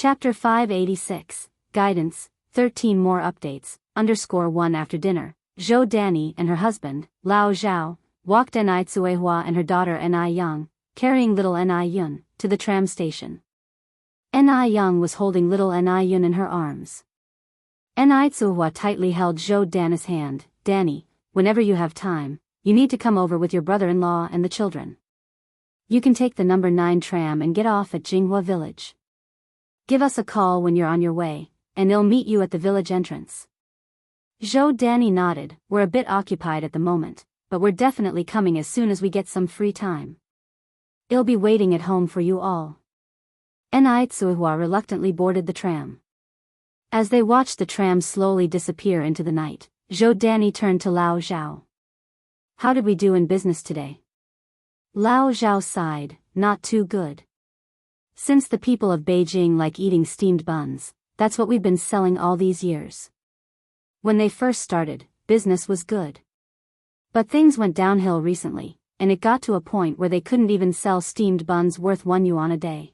Chapter 586, Guidance, 13 more updates, _1 After dinner, Zhou Danny and her husband, Lao Zhao, walked Ni Tsuehua and her daughter Ni Yang, carrying little Ni Yun, to the tram station. Ni Yang was holding little Ni Yun in her arms. Ni Tsuehua tightly held Zhou Danny's hand. Danny, whenever you have time, you need to come over with your brother-in-law and the children. You can take the number 9 tram and get off at Jinghua village. Give us a call when you're on your way, and I'll meet you at the village entrance. Zhou Danny nodded. We're a bit occupied at the moment, but we're definitely coming as soon as we get some free time. I'll be waiting at home for you all. Ni Tsuehua reluctantly boarded the tram. As they watched the tram slowly disappear into the night, Zhou Danny turned to Lao Zhao. How did we do in business today? Lao Zhao sighed. Not too good. Since the people of Beijing like eating steamed buns, that's what we've been selling all these years. When they first started, business was good. But things went downhill recently, and it got to a point where they couldn't even sell steamed buns worth 1 yuan a day.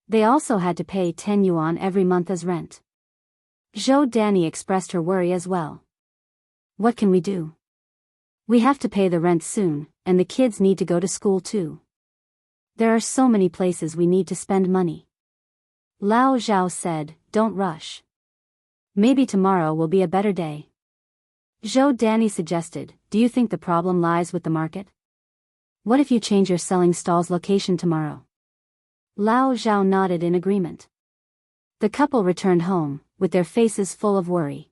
They also had to pay 10 yuan every month as rent. Zhou Danny expressed her worry as well. What can we do? We have to pay the rent soon, and the kids need to go to school too. There are so many places we need to spend money. Lao Zhao said, don't rush. Maybe tomorrow will be a better day. Zhou Danny suggested, do you think the problem lies with the market? What if you change your selling stall's location tomorrow? Lao Zhao nodded in agreement. The couple returned home, with their faces full of worry.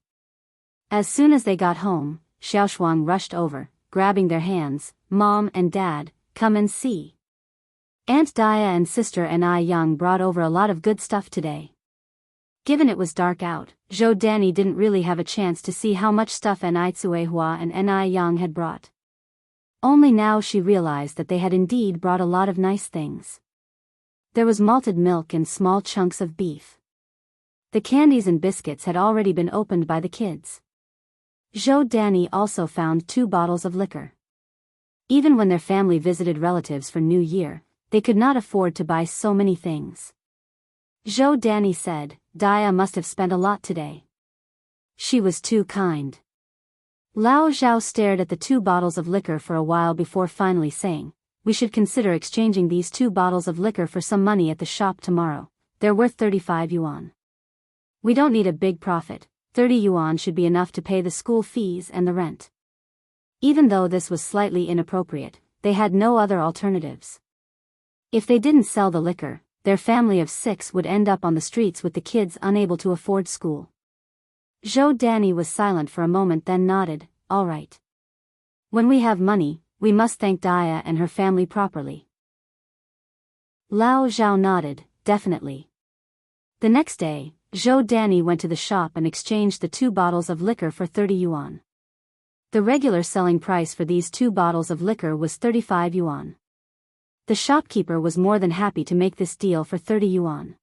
As soon as they got home, Xiaoshuang rushed over, grabbing their hands. Mom and Dad, come and see. Aunt Dia and sister Ni Yang brought over a lot of good stuff today. Given it was dark out, Zhou Danny didn't really have a chance to see how much stuff Ni Tsuehua and Ni Yang had brought. Only now she realized that they had indeed brought a lot of nice things. There was malted milk and small chunks of beef. The candies and biscuits had already been opened by the kids. Zhou Danny also found 2 bottles of liquor. Even when their family visited relatives for New Year, they could not afford to buy so many things. Zhou Danny said, Dia must have spent a lot today. She was too kind. Lao Zhao stared at the 2 bottles of liquor for a while before finally saying, we should consider exchanging these 2 bottles of liquor for some money at the shop tomorrow. They're worth 35 yuan. We don't need a big profit. 30 yuan should be enough to pay the school fees and the rent. Even though this was slightly inappropriate, they had no other alternatives. If they didn't sell the liquor, their family of 6 would end up on the streets with the kids unable to afford school. Zhou Danny was silent for a moment then nodded, all right. When we have money, we must thank Dia and her family properly. Lao Zhao nodded, definitely. The next day, Zhou Danny went to the shop and exchanged the 2 bottles of liquor for 30 yuan. The regular selling price for these 2 bottles of liquor was 35 yuan. The shopkeeper was more than happy to make this deal for 30 yuan.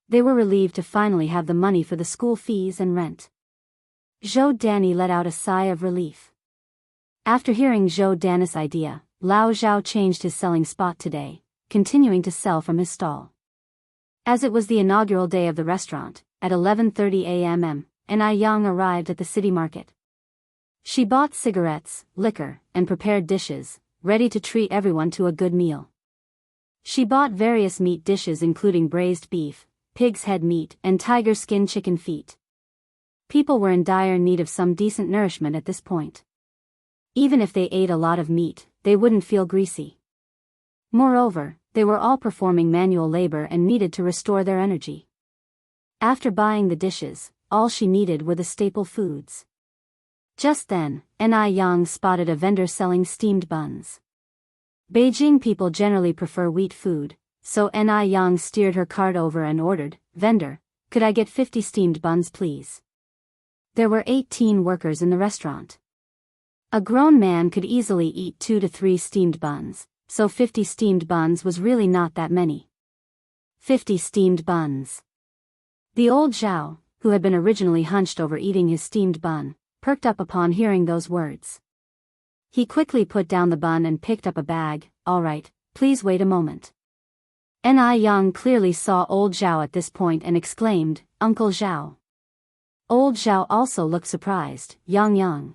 They were relieved to finally have the money for the school fees and rent. Zhou Danny let out a sigh of relief. After hearing Zhou Danny's idea, Lao Zhao changed his selling spot today, continuing to sell from his stall. As it was the inaugural day of the restaurant, at 11:30 a.m., Ni Yang arrived at the city market. She bought cigarettes, liquor, and prepared dishes, ready to treat everyone to a good meal. She bought various meat dishes including braised beef, pig's head meat, and tiger skin chicken feet. People were in dire need of some decent nourishment at this point. Even if they ate a lot of meat, they wouldn't feel greasy. Moreover, they were all performing manual labor and needed to restore their energy. After buying the dishes, all she needed were the staple foods. Just then, Ni Yang spotted a vendor selling steamed buns. Beijing people generally prefer wheat food, so Ni Yang steered her cart over and ordered, vendor, could I get 50 steamed buns please? There were 18 workers in the restaurant. A grown man could easily eat 2 to 3 steamed buns, so 50 steamed buns was really not that many. 50 steamed buns. The old Zhao, who had been originally hunched over eating his steamed bun, perked up upon hearing those words. He quickly put down the bun and picked up a bag. All right, please wait a moment. Ni Yang clearly saw old Zhao at this point and exclaimed, "Uncle Zhao." Old Zhao also looked surprised. "Yang Yang."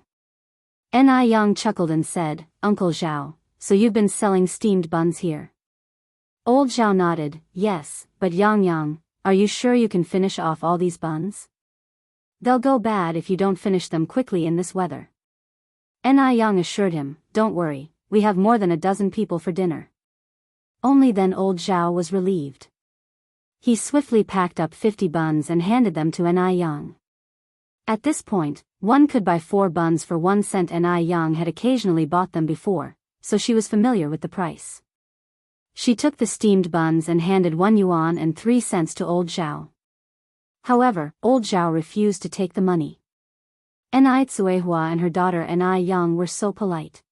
Ni Yang chuckled and said, "Uncle Zhao, so you've been selling steamed buns here?" Old Zhao nodded, "Yes, but Yang Yang, are you sure you can finish off all these buns? They'll go bad if you don't finish them quickly in this weather." Ni Yang assured him, "Don't worry, we have more than a dozen people for dinner." Only then old Zhao was relieved. He swiftly packed up 50 buns and handed them to Ni Yang. At this point, one could buy 4 buns for 1 cent. Ni Yang had occasionally bought them before, so she was familiar with the price. She took the steamed buns and handed 1 yuan and 3 cents to old Zhao. However, old Zhao refused to take the money. Ni Tsuehua and her daughter Ni Yang were so polite.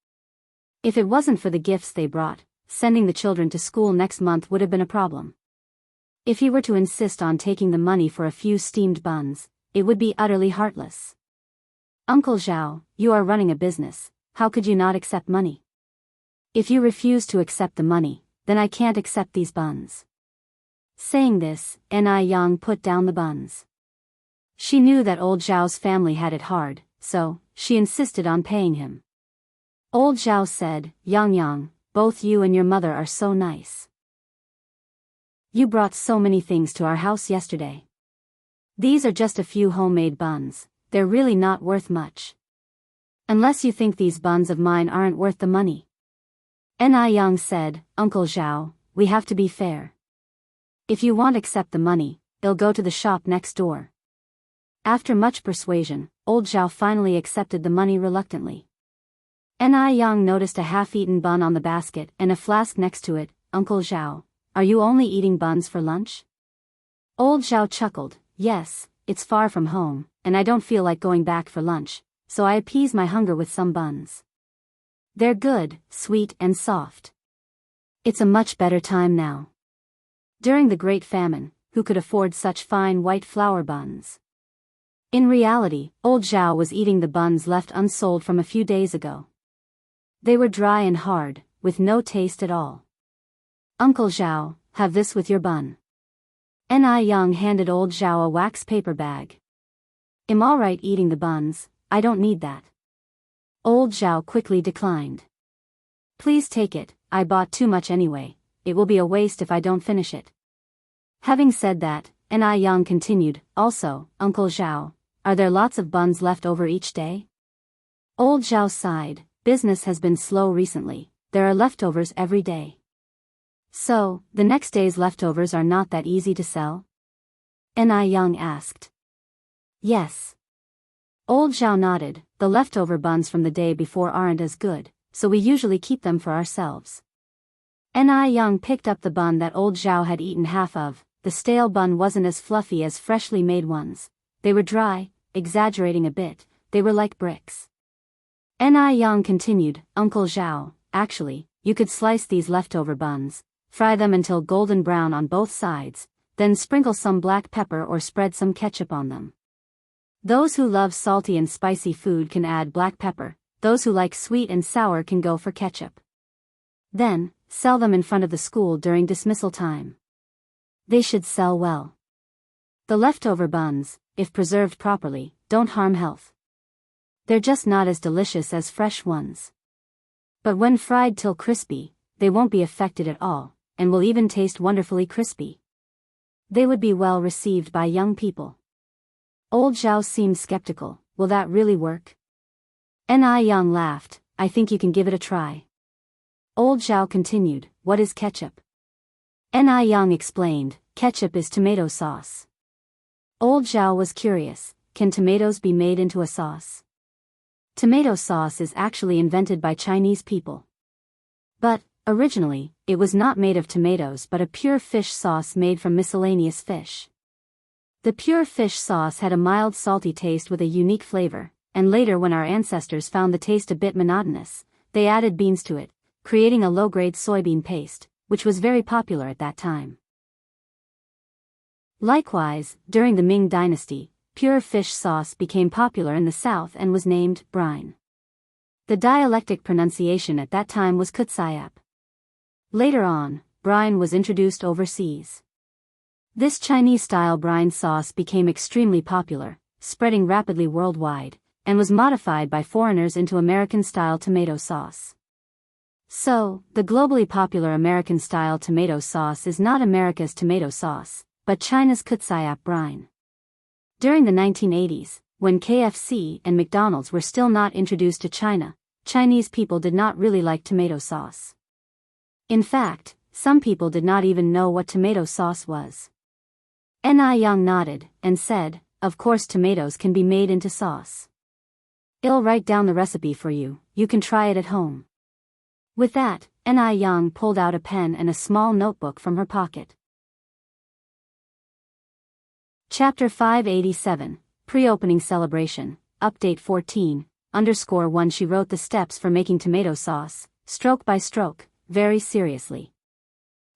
If it wasn't for the gifts they brought, sending the children to school next month would have been a problem. If he were to insist on taking the money for a few steamed buns, it would be utterly heartless. "Uncle Zhao, you are running a business, how could you not accept money? If you refuse to accept the money, then I can't accept these buns." Saying this, Ni Yang put down the buns. She knew that old Zhao's family had it hard, so she insisted on paying him. Old Zhao said, "Yang Yang, both you and your mother are so nice. You brought so many things to our house yesterday. These are just a few homemade buns, they're really not worth much. Unless you think these buns of mine aren't worth the money." Ni Yang said, "Uncle Zhao, we have to be fair. If you won't accept the money, it'll go to the shop next door." After much persuasion, old Zhao finally accepted the money reluctantly. Ni Yang noticed a half-eaten bun on the basket and a flask next to it. "Uncle Zhao, are you only eating buns for lunch?" Old Zhao chuckled, "Yes, it's far from home, and I don't feel like going back for lunch, so I appease my hunger with some buns. They're good, sweet and soft. It's a much better time now. During the Great Famine, who could afford such fine white flour buns?" In reality, old Zhao was eating the buns left unsold from a few days ago. They were dry and hard, with no taste at all. "Uncle Zhao, have this with your bun." Ni Yang handed old Zhao a wax paper bag. "I'm alright eating the buns, I don't need that." Old Zhao quickly declined. "Please take it, I bought too much anyway, it will be a waste if I don't finish it." Having said that, Ni Yang continued, "Also, Uncle Zhao, are there lots of buns left over each day?" Old Zhao sighed, "Business has been slow recently, there are leftovers every day." "So, the next day's leftovers are not that easy to sell?" Ni Yang asked. "Yes." Old Zhao nodded, "The leftover buns from the day before aren't as good, so we usually keep them for ourselves." Ni Yang picked up the bun that old Zhao had eaten half of. The stale bun wasn't as fluffy as freshly made ones. They were dry, exaggerating a bit, they were like bricks. Ni Yang continued, "Uncle Zhao, actually, you could slice these leftover buns, fry them until golden brown on both sides, then sprinkle some black pepper or spread some ketchup on them. Those who love salty and spicy food can add black pepper, those who like sweet and sour can go for ketchup. Then, sell them in front of the school during dismissal time. They should sell well. The leftover buns, if preserved properly, don't harm health. They're just not as delicious as fresh ones. But when fried till crispy, they won't be affected at all, and will even taste wonderfully crispy. They would be well received by young people." Old Zhao seemed skeptical, "Will that really work?" Ni Yang laughed, "I think you can give it a try." Old Zhao continued, "What is ketchup?" Ni Yang explained, "Ketchup is tomato sauce." Old Zhao was curious, can tomatoes be made into a sauce? Tomato sauce is actually invented by Chinese people. But, originally, it was not made of tomatoes but a pure fish sauce made from miscellaneous fish. The pure fish sauce had a mild salty taste with a unique flavor, and later when our ancestors found the taste a bit monotonous, they added beans to it, creating a low-grade soybean paste, which was very popular at that time. Likewise, during the Ming Dynasty, pure fish sauce became popular in the south and was named brine. The dialectic pronunciation at that time was kutsayap. Later on, brine was introduced overseas. This Chinese-style brine sauce became extremely popular, spreading rapidly worldwide, and was modified by foreigners into American-style tomato sauce. So, the globally popular American-style tomato sauce is not America's tomato sauce, but China's kutsayap brine. During the 1980s, when KFC and McDonald's were still not introduced to China, Chinese people did not really like tomato sauce. In fact, some people did not even know what tomato sauce was. Ni Young nodded, and said, "Of course tomatoes can be made into sauce. I'll write down the recipe for you, you can try it at home." With that, Ni Young pulled out a pen and a small notebook from her pocket. Chapter 587, Pre-Opening Celebration, Update 14_1. She wrote the steps for making tomato sauce, stroke by stroke, very seriously.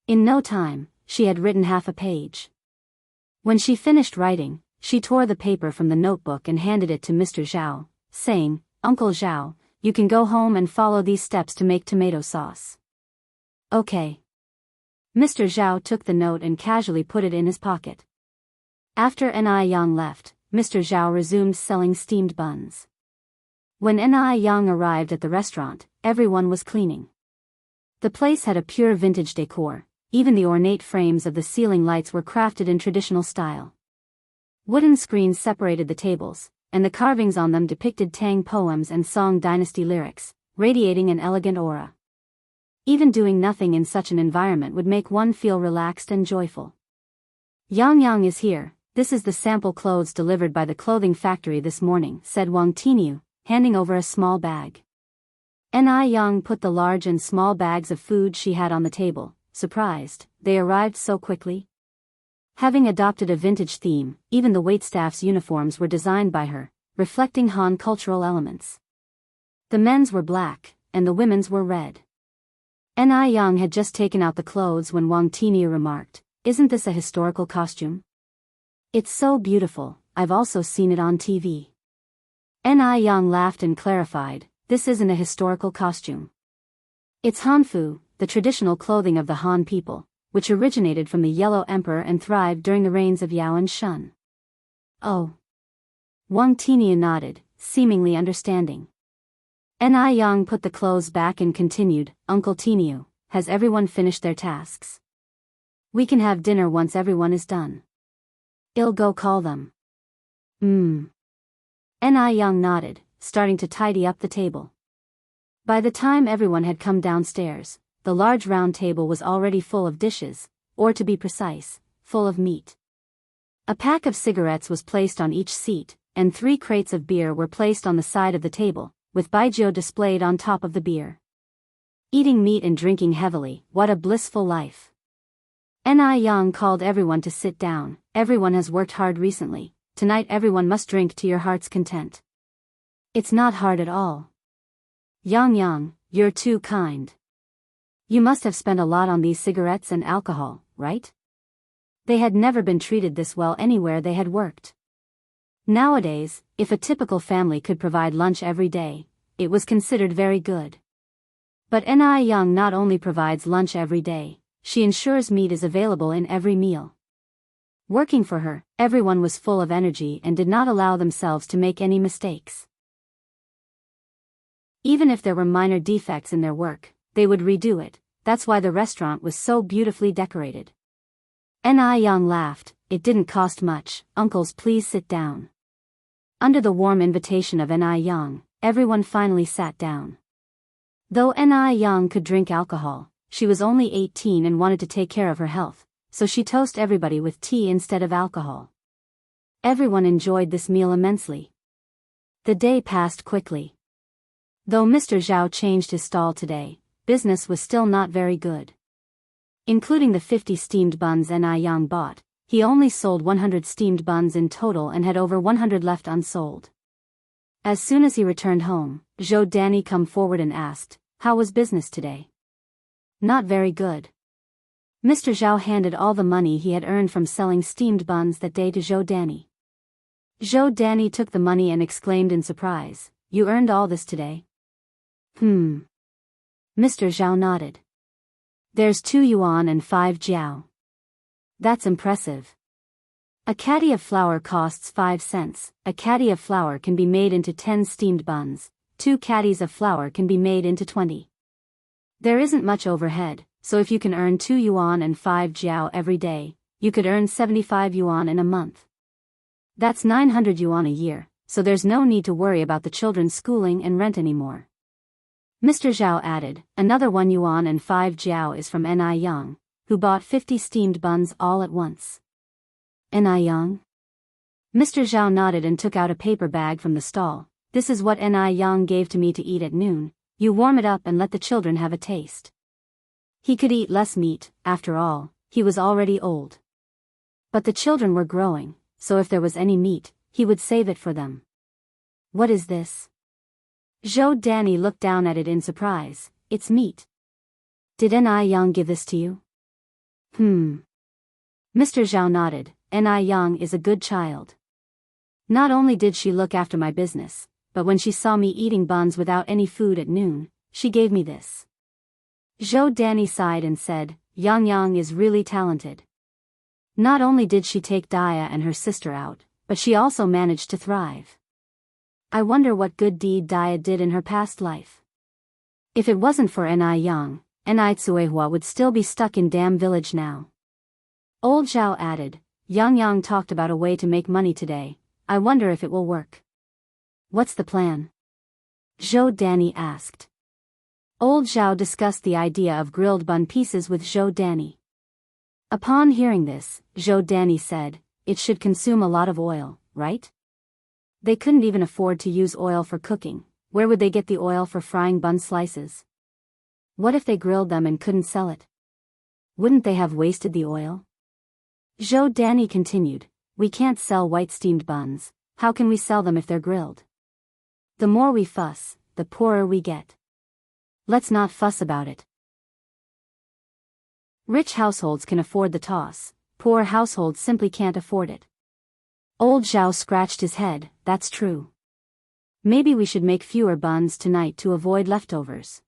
In no time, she had written half a page. When she finished writing, she tore the paper from the notebook and handed it to Mr. Zhao, saying, "Uncle Zhao, you can go home and follow these steps to make tomato sauce." "Okay." Mr. Zhao took the note and casually put it in his pocket. After Ni Yang left, Mr. Zhao resumed selling steamed buns. When Ni Yang arrived at the restaurant, everyone was cleaning. The place had a pure vintage decor, even the ornate frames of the ceiling lights were crafted in traditional style. Wooden screens separated the tables, and the carvings on them depicted Tang poems and Song dynasty lyrics, radiating an elegant aura. Even doing nothing in such an environment would make one feel relaxed and joyful. "Yang is here, this is the sample clothes delivered by the clothing factory this morning," said Wang Tinyu, handing over a small bag. Ni Yang put the large and small bags of food she had on the table, surprised, they arrived so quickly. Having adopted a vintage theme, even the waitstaff's uniforms were designed by her, reflecting Han cultural elements. The men's were black, and the women's were red. Ni Yang had just taken out the clothes when Wang Tinyu remarked, "Isn't this a historical costume? It's so beautiful, I've also seen it on TV." Ni Yang laughed and clarified, "This isn't a historical costume. It's Hanfu, the traditional clothing of the Han people, which originated from the Yellow Emperor and thrived during the reigns of Yao and Shun." "Oh." Wang Tinyu nodded, seemingly understanding. Ni Yang put the clothes back and continued, "Uncle Tinyu, has everyone finished their tasks? We can have dinner once everyone is done. I'll go call them." Ni Yang nodded, starting to tidy up the table. By the time everyone had come downstairs, the large round table was already full of dishes, or to be precise, full of meat. A pack of cigarettes was placed on each seat, and 3 crates of beer were placed on the side of the table, with baijiu displayed on top of the beer. Eating meat and drinking heavily, what a blissful life. Ni Yang called everyone to sit down. "Everyone has worked hard recently, tonight everyone must drink to your heart's content." "It's not hard at all. Yang, you're too kind. You must have spent a lot on these cigarettes and alcohol, right?" They had never been treated this well anywhere they had worked. Nowadays, if a typical family could provide lunch every day, it was considered very good. But Ni Yang not only provides lunch every day, she ensures meat is available in every meal. Working for her, everyone was full of energy and did not allow themselves to make any mistakes. Even if there were minor defects in their work, they would redo it. That's why the restaurant was so beautifully decorated. Ni Yang laughed, "It didn't cost much, uncles, please sit down." Under the warm invitation of Ni Yang, everyone finally sat down. Though Ni Yang could drink alcohol, she was only 18 and wanted to take care of her health, so she toasted everybody with tea instead of alcohol. Everyone enjoyed this meal immensely. The day passed quickly. Though Mr. Zhao changed his stall today, business was still not very good. Including the 50 steamed buns Ni Yang bought, he only sold 100 steamed buns in total and had over 100 left unsold. As soon as he returned home, Zhou Danny come forward and asked, "How was business today?" "Not very good." Mr. Zhao handed all the money he had earned from selling steamed buns that day to Zhou Danny. Zhou Danny took the money and exclaimed in surprise, "You earned all this today?" Mr. Zhao nodded. There's 2 yuan and 5 jiao. That's impressive. A caddy of flour costs 5 cents. A caddy of flour can be made into 10 steamed buns. 2 caddies of flour can be made into 20. There isn't much overhead, so if you can earn 2 yuan and 5 jiao every day, you could earn 75 yuan in a month. That's 900 yuan a year, so there's no need to worry about the children's schooling and rent anymore. Mr. Zhao added, another 1 yuan and 5 jiao is from Ni Yang, who bought 50 steamed buns all at once. Ni Yang? Mr. Zhao nodded and took out a paper bag from the stall. This is what Ni Yang gave to me to eat at noon. You warm it up and let the children have a taste. He could eat less meat, after all, he was already old. But the children were growing, so if there was any meat, he would save it for them. What is this? Zhou Danny looked down at it in surprise. It's meat. Did Ni Yang give this to you? Mr. Zhao nodded. Ni Yang is a good child. Not only did she look after my business, but when she saw me eating buns without any food at noon, she gave me this. Zhou Danny sighed and said, Yang is really talented. Not only did she take Dia and her sister out, but she also managed to thrive. I wonder what good deed Dia did in her past life. If it wasn't for Ni Yang, Ni Tsuehua would still be stuck in Dam Village now. Old Zhao added, Yang talked about a way to make money today. I wonder if it will work. What's the plan? Zhou Danny asked. Old Zhao discussed the idea of grilled bun pieces with Zhou Danny. Upon hearing this, Zhou Danny said, it should consume a lot of oil, right? They couldn't even afford to use oil for cooking. Where would they get the oil for frying bun slices? What if they grilled them and couldn't sell it? Wouldn't they have wasted the oil? Zhou Danny continued, we can't sell white steamed buns. How can we sell them if they're grilled? The more we fuss, the poorer we get. Let's not fuss about it. Rich households can afford the toss, poor households simply can't afford it. Old Zhao scratched his head, that's true. Maybe we should make fewer buns tonight to avoid leftovers.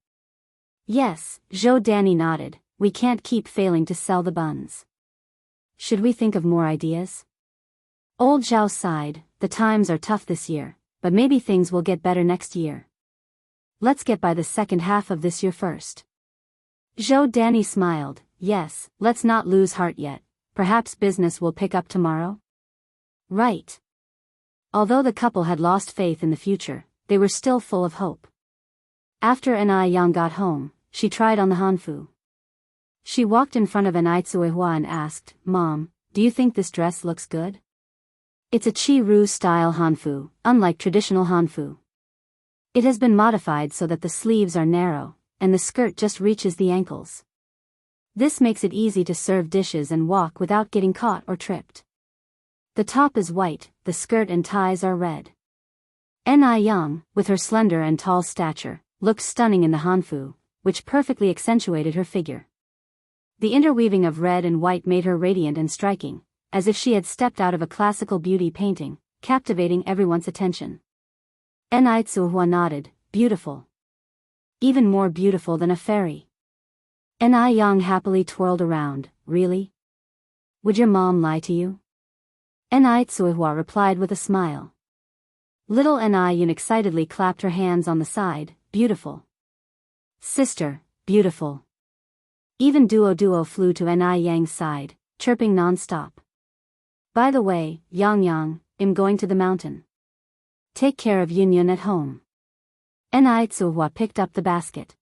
Yes, Zhou Danny nodded, we can't keep failing to sell the buns. Should we think of more ideas? Old Zhao sighed, the times are tough this year, but maybe things will get better next year. Let's get by the second half of this year first. Zhou Danny smiled, yes, let's not lose heart yet, perhaps business will pick up tomorrow? Right. Although the couple had lost faith in the future, they were still full of hope. After Ni Yang got home, she tried on the hanfu. She walked in front of Ni Tsuehua and asked, Mom, do you think this dress looks good? It's a Chi-Ru style hanfu, unlike traditional hanfu. It has been modified so that the sleeves are narrow, and the skirt just reaches the ankles. This makes it easy to serve dishes and walk without getting caught or tripped. The top is white, the skirt and ties are red. Ni Yang, with her slender and tall stature, looked stunning in the hanfu, which perfectly accentuated her figure. The interweaving of red and white made her radiant and striking, as if she had stepped out of a classical beauty painting, captivating everyone's attention. Ni Tsuehua nodded, beautiful. Even more beautiful than a fairy. Ni Yang happily twirled around, really? Would your mom lie to you? Ni Tsuehua replied with a smile. Little Ni Yun excitedly clapped her hands on the side, beautiful. Sister, beautiful. Even Duo flew to Ni Yang's side, chirping non-stop. By the way, Yang, I'm going to the mountain. Take care of Yun at home. Ni Tsuehua picked up the basket.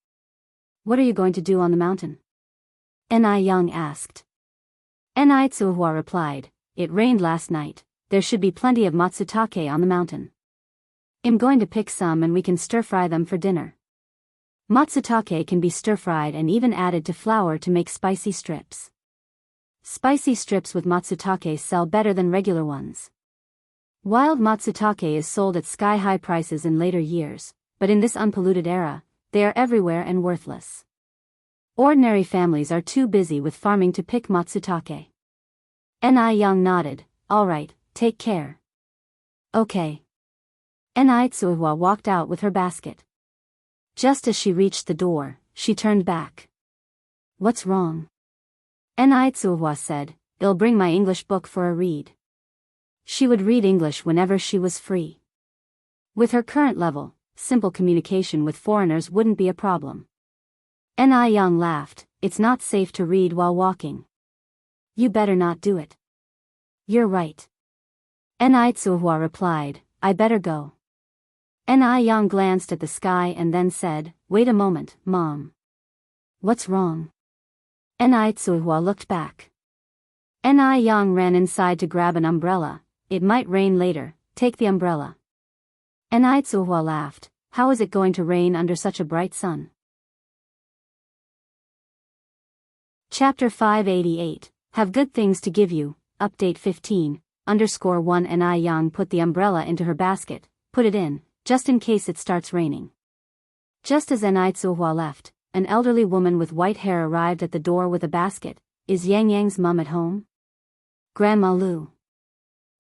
What are you going to do on the mountain? Ni Yang asked. Ni Tsuehua replied, it rained last night, there should be plenty of matsutake on the mountain. I'm going to pick some and we can stir-fry them for dinner. Matsutake can be stir-fried and even added to flour to make spicy strips. Spicy strips with matsutake sell better than regular ones. Wild matsutake is sold at sky-high prices in later years, but in this unpolluted era, they are everywhere and worthless. Ordinary families are too busy with farming to pick matsutake. Ni Yang nodded, all right, take care. Okay. Ni Tsuehua walked out with her basket. Just as she reached the door, she turned back. What's wrong? Enrich said, "I'll bring my English book for a read." She would read English whenever she was free. With her current level, simple communication with foreigners wouldn't be a problem. Young laughed, "It's not safe to read while walking." "You better not do it." "You're right." Enrich replied, "I better go." Young glanced at the sky and then said, "Wait a moment, Mom." "What's wrong?" Enrich looked back. Young ran inside to grab an umbrella. "It might rain later, take the umbrella." Enrich laughed, "How is it going to rain under such a bright sun?" Chapter 588, Have Good Things to Give You, Update 15_1 Young put the umbrella into her basket, put it in, just in case it starts raining. Just as Enrich left, an elderly woman with white hair arrived at the door with a basket. "Is Yang Yang's mum at home?" "Grandma Lu."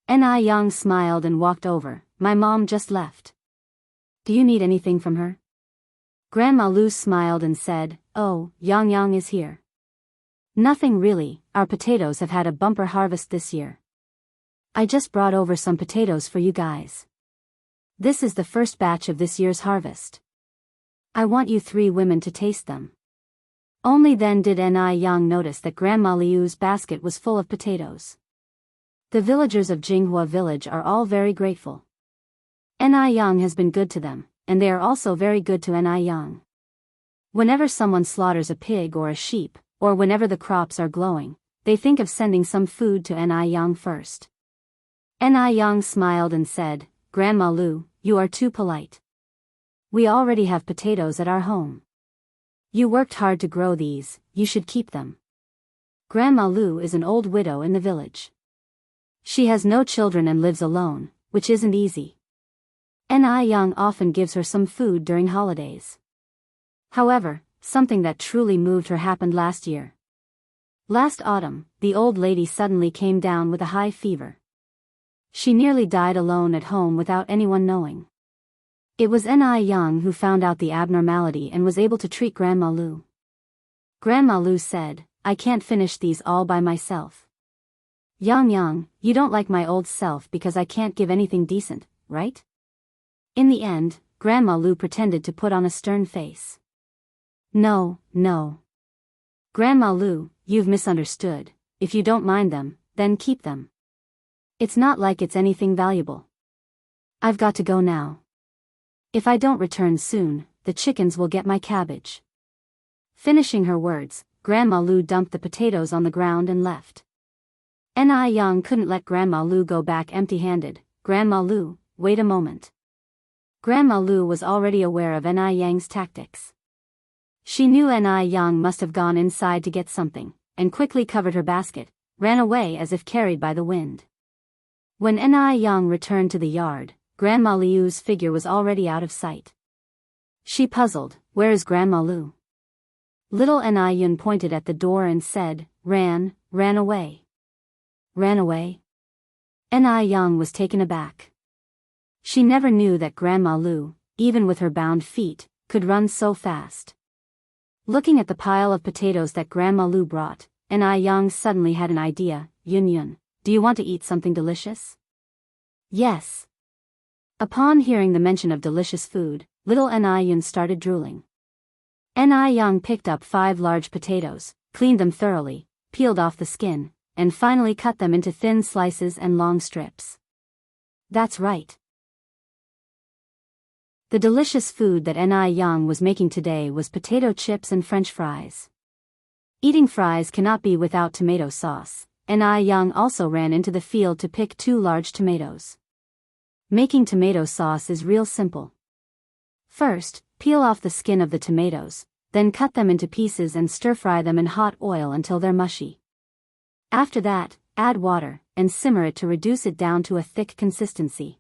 Young smiled and walked over. "My mom just left." "Do you need anything from her?" Grandma Lu smiled and said, "Oh, Yang is here." "Nothing really, our potatoes have had a bumper harvest this year. I just brought over some potatoes for you guys. This is the first batch of this year's harvest. I want you 3 women to taste them." Only then did Young notice that Grandma Liu's basket was full of potatoes. The villagers of Jinghua village are all very grateful. Young has been good to them, and they are also very good to Young. Whenever someone slaughters a pig or a sheep, or whenever the crops are glowing, they think of sending some food to Young first. Young smiled and said, "Grandma Lu, you are too polite. We already have potatoes at our home. You worked hard to grow these, you should keep them." Grandma Lu is an old widow in the village. She has no children and lives alone, which isn't easy. Young often gives her some food during holidays. However, something that truly moved her happened last year. Last autumn, the old lady suddenly came down with a high fever. She nearly died alone at home without anyone knowing. It was Young who found out the abnormality and was able to treat Grandma Lu. Grandma Lu said, "I can't finish these all by myself. Yang, you don't like my old self because I can't give anything decent, right?" In the end, Grandma Lu pretended to put on a stern face. No. Grandma Lu, you've misunderstood. If you don't mind them, then keep them. It's not like it's anything valuable. I've got to go now. If I don't return soon, the chickens will get my cabbage." Finishing her words, Grandma Lu dumped the potatoes on the ground and left. Young couldn't let Grandma Lu go back empty-handed. "Grandma Lu, wait a moment." Grandma Lu was already aware of Yang's tactics. She knew Young must have gone inside to get something, and quickly covered her basket, ran away as if carried by the wind. When Young returned to the yard, Grandma Liu's figure was already out of sight. She puzzled, "Where is Grandma Lu?" Little Yun pointed at the door and said, ran away." "Ran away?" Young was taken aback. She never knew that Grandma Lu, even with her bound feet, could run so fast. Looking at the pile of potatoes that Grandma Lu brought, Young suddenly had an idea. Yun, do you want to eat something delicious?" "Yes." Upon hearing the mention of delicious food, little Yun started drooling. Young picked up 5 large potatoes, cleaned them thoroughly, peeled off the skin, and finally cut them into thin slices and long strips. That's right. The delicious food that Young was making today was potato chips and French fries. Eating fries cannot be without tomato sauce. Young also ran into the field to pick 2 large tomatoes. Making tomato sauce is real simple. First, peel off the skin of the tomatoes, then cut them into pieces and stir-fry them in hot oil until they're mushy. After that, add water, and simmer it to reduce it down to a thick consistency.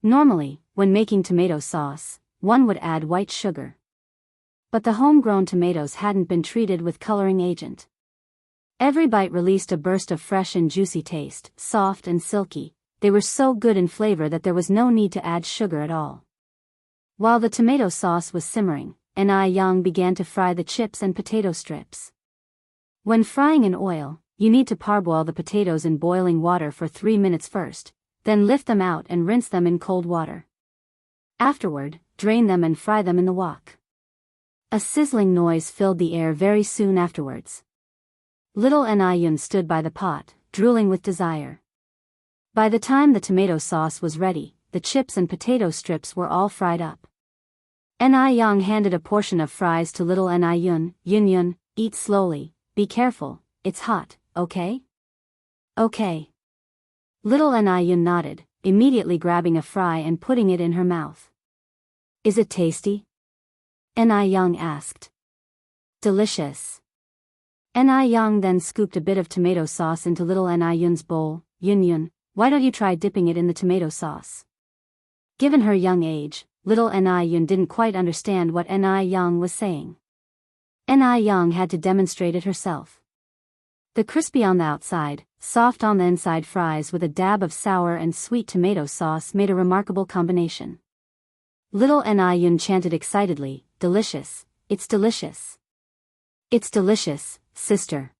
Normally, when making tomato sauce, one would add white sugar. But the homegrown tomatoes hadn't been treated with coloring agent. Every bite released a burst of fresh and juicy taste, soft and silky. They were so good in flavor that there was no need to add sugar at all. While the tomato sauce was simmering, Young began to fry the chips and potato strips. When frying in oil, you need to parboil the potatoes in boiling water for 3 minutes first, then lift them out and rinse them in cold water. Afterward, drain them and fry them in the wok. A sizzling noise filled the air very soon afterwards. Little Anayun stood by the pot, drooling with desire. By the time the tomato sauce was ready, the chips and potato strips were all fried up. Anayang handed a portion of fries to little Anayun. Yun, eat slowly, be careful, it's hot, okay? Okay. Little Anayun nodded, immediately grabbing a fry and putting it in her mouth. Is it tasty? Anayang asked. Delicious. Anayang then scooped a bit of tomato sauce into little Anayun's bowl. Yun, why don't you try dipping it in the tomato sauce? Given her young age, little Anayun didn't quite understand what Anayang was saying. Anayang had to demonstrate it herself. The crispy on the outside, soft on the inside fries with a dab of sour and sweet tomato sauce made a remarkable combination. Little Anayun chanted excitedly, delicious, it's delicious. It's delicious, sister.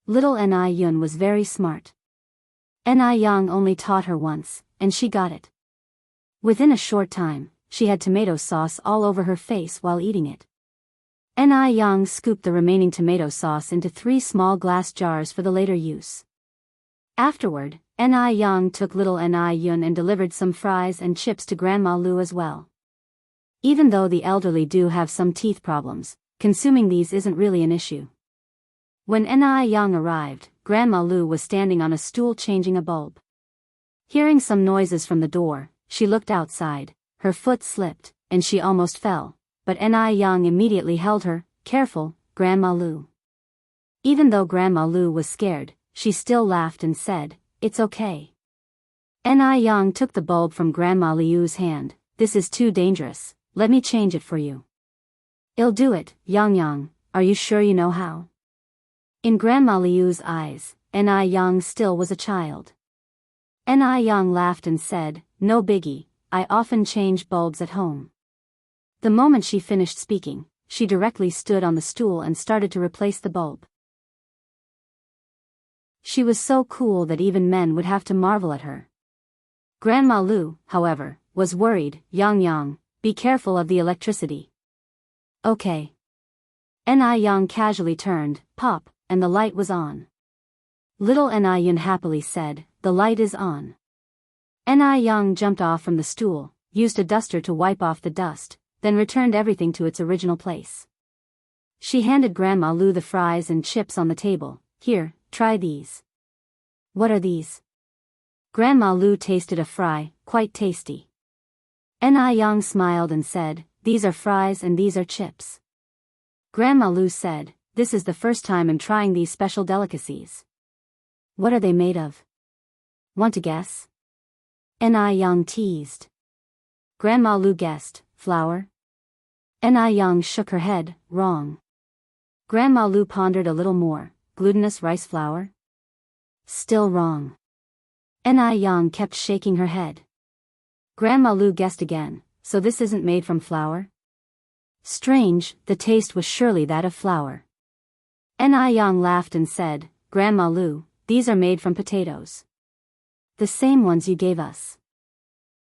Little Anayun was very smart. Anayang only taught her once, and she got it. Within a short time, she had tomato sauce all over her face while eating it. Anayang scooped the remaining tomato sauce into 3 small glass jars for the later use. Afterward, Anayang took little Anayun and delivered some fries and chips to Grandma Lu as well. Even though the elderly do have some teeth problems, consuming these isn't really an issue. When Anayang arrived, Grandma Lu was standing on a stool changing a bulb. Hearing some noises from the door, she looked outside, her foot slipped, and she almost fell, but Anayang immediately held her. Careful, Grandma Lu. Even though Grandma Lu was scared, she still laughed and said, it's okay. Anayang took the bulb from Grandma Liu's hand. This is too dangerous, let me change it for you. I'll do it, Yang, are you sure you know how? In Grandma Liu's eyes, Anayang still was a child. Anayang laughed and said, no biggie, I often change bulbs at home. The moment she finished speaking, she directly stood on the stool and started to replace the bulb. She was so cool that even men would have to marvel at her. Grandma Lu, however, was worried. Yang, be careful of the electricity. Okay. Anayang casually turned, pop, and the light was on. Little Anayun happily said, the light is on. Anayang jumped off from the stool, used a duster to wipe off the dust, then returned everything to its original place. She handed Grandma Lu the fries and chips on the table. Here, try these. What are these? Grandma Lu tasted a fry, quite tasty. Anayang smiled and said, these are fries and these are chips. Grandma Lu said, this is the first time I'm trying these special delicacies. What are they made of? Want to guess? Anayang teased. Grandma Lu guessed, flour. Anayang shook her head, wrong. Grandma Lu pondered a little more, glutinous rice flour? Still wrong. Anayang kept shaking her head. Grandma Lu guessed again, so this isn't made from flour? Strange, the taste was surely that of flour. Anayang laughed and said, Grandma Lu, these are made from potatoes. The same ones you gave us.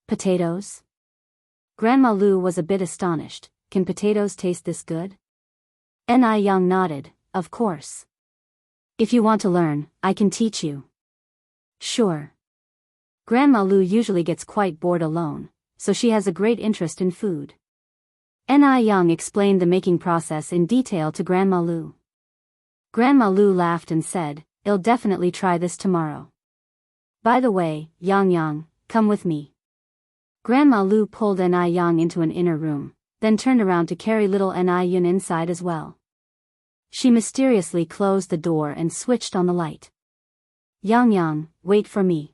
Potatoes? Grandma Lu was a bit astonished. Can potatoes taste this good? Anayang nodded, of course. If you want to learn, I can teach you. Sure. Grandma Lu usually gets quite bored alone, so she has a great interest in food. Anayang explained the making process in detail to Grandma Lu. Grandma Lu laughed and said, I'll definitely try this tomorrow. By the way, Yang, come with me. Grandma Lu pulled Anayang into an inner room, then turned around to carry little Anayun inside as well. She mysteriously closed the door and switched on the light. Yang, wait for me.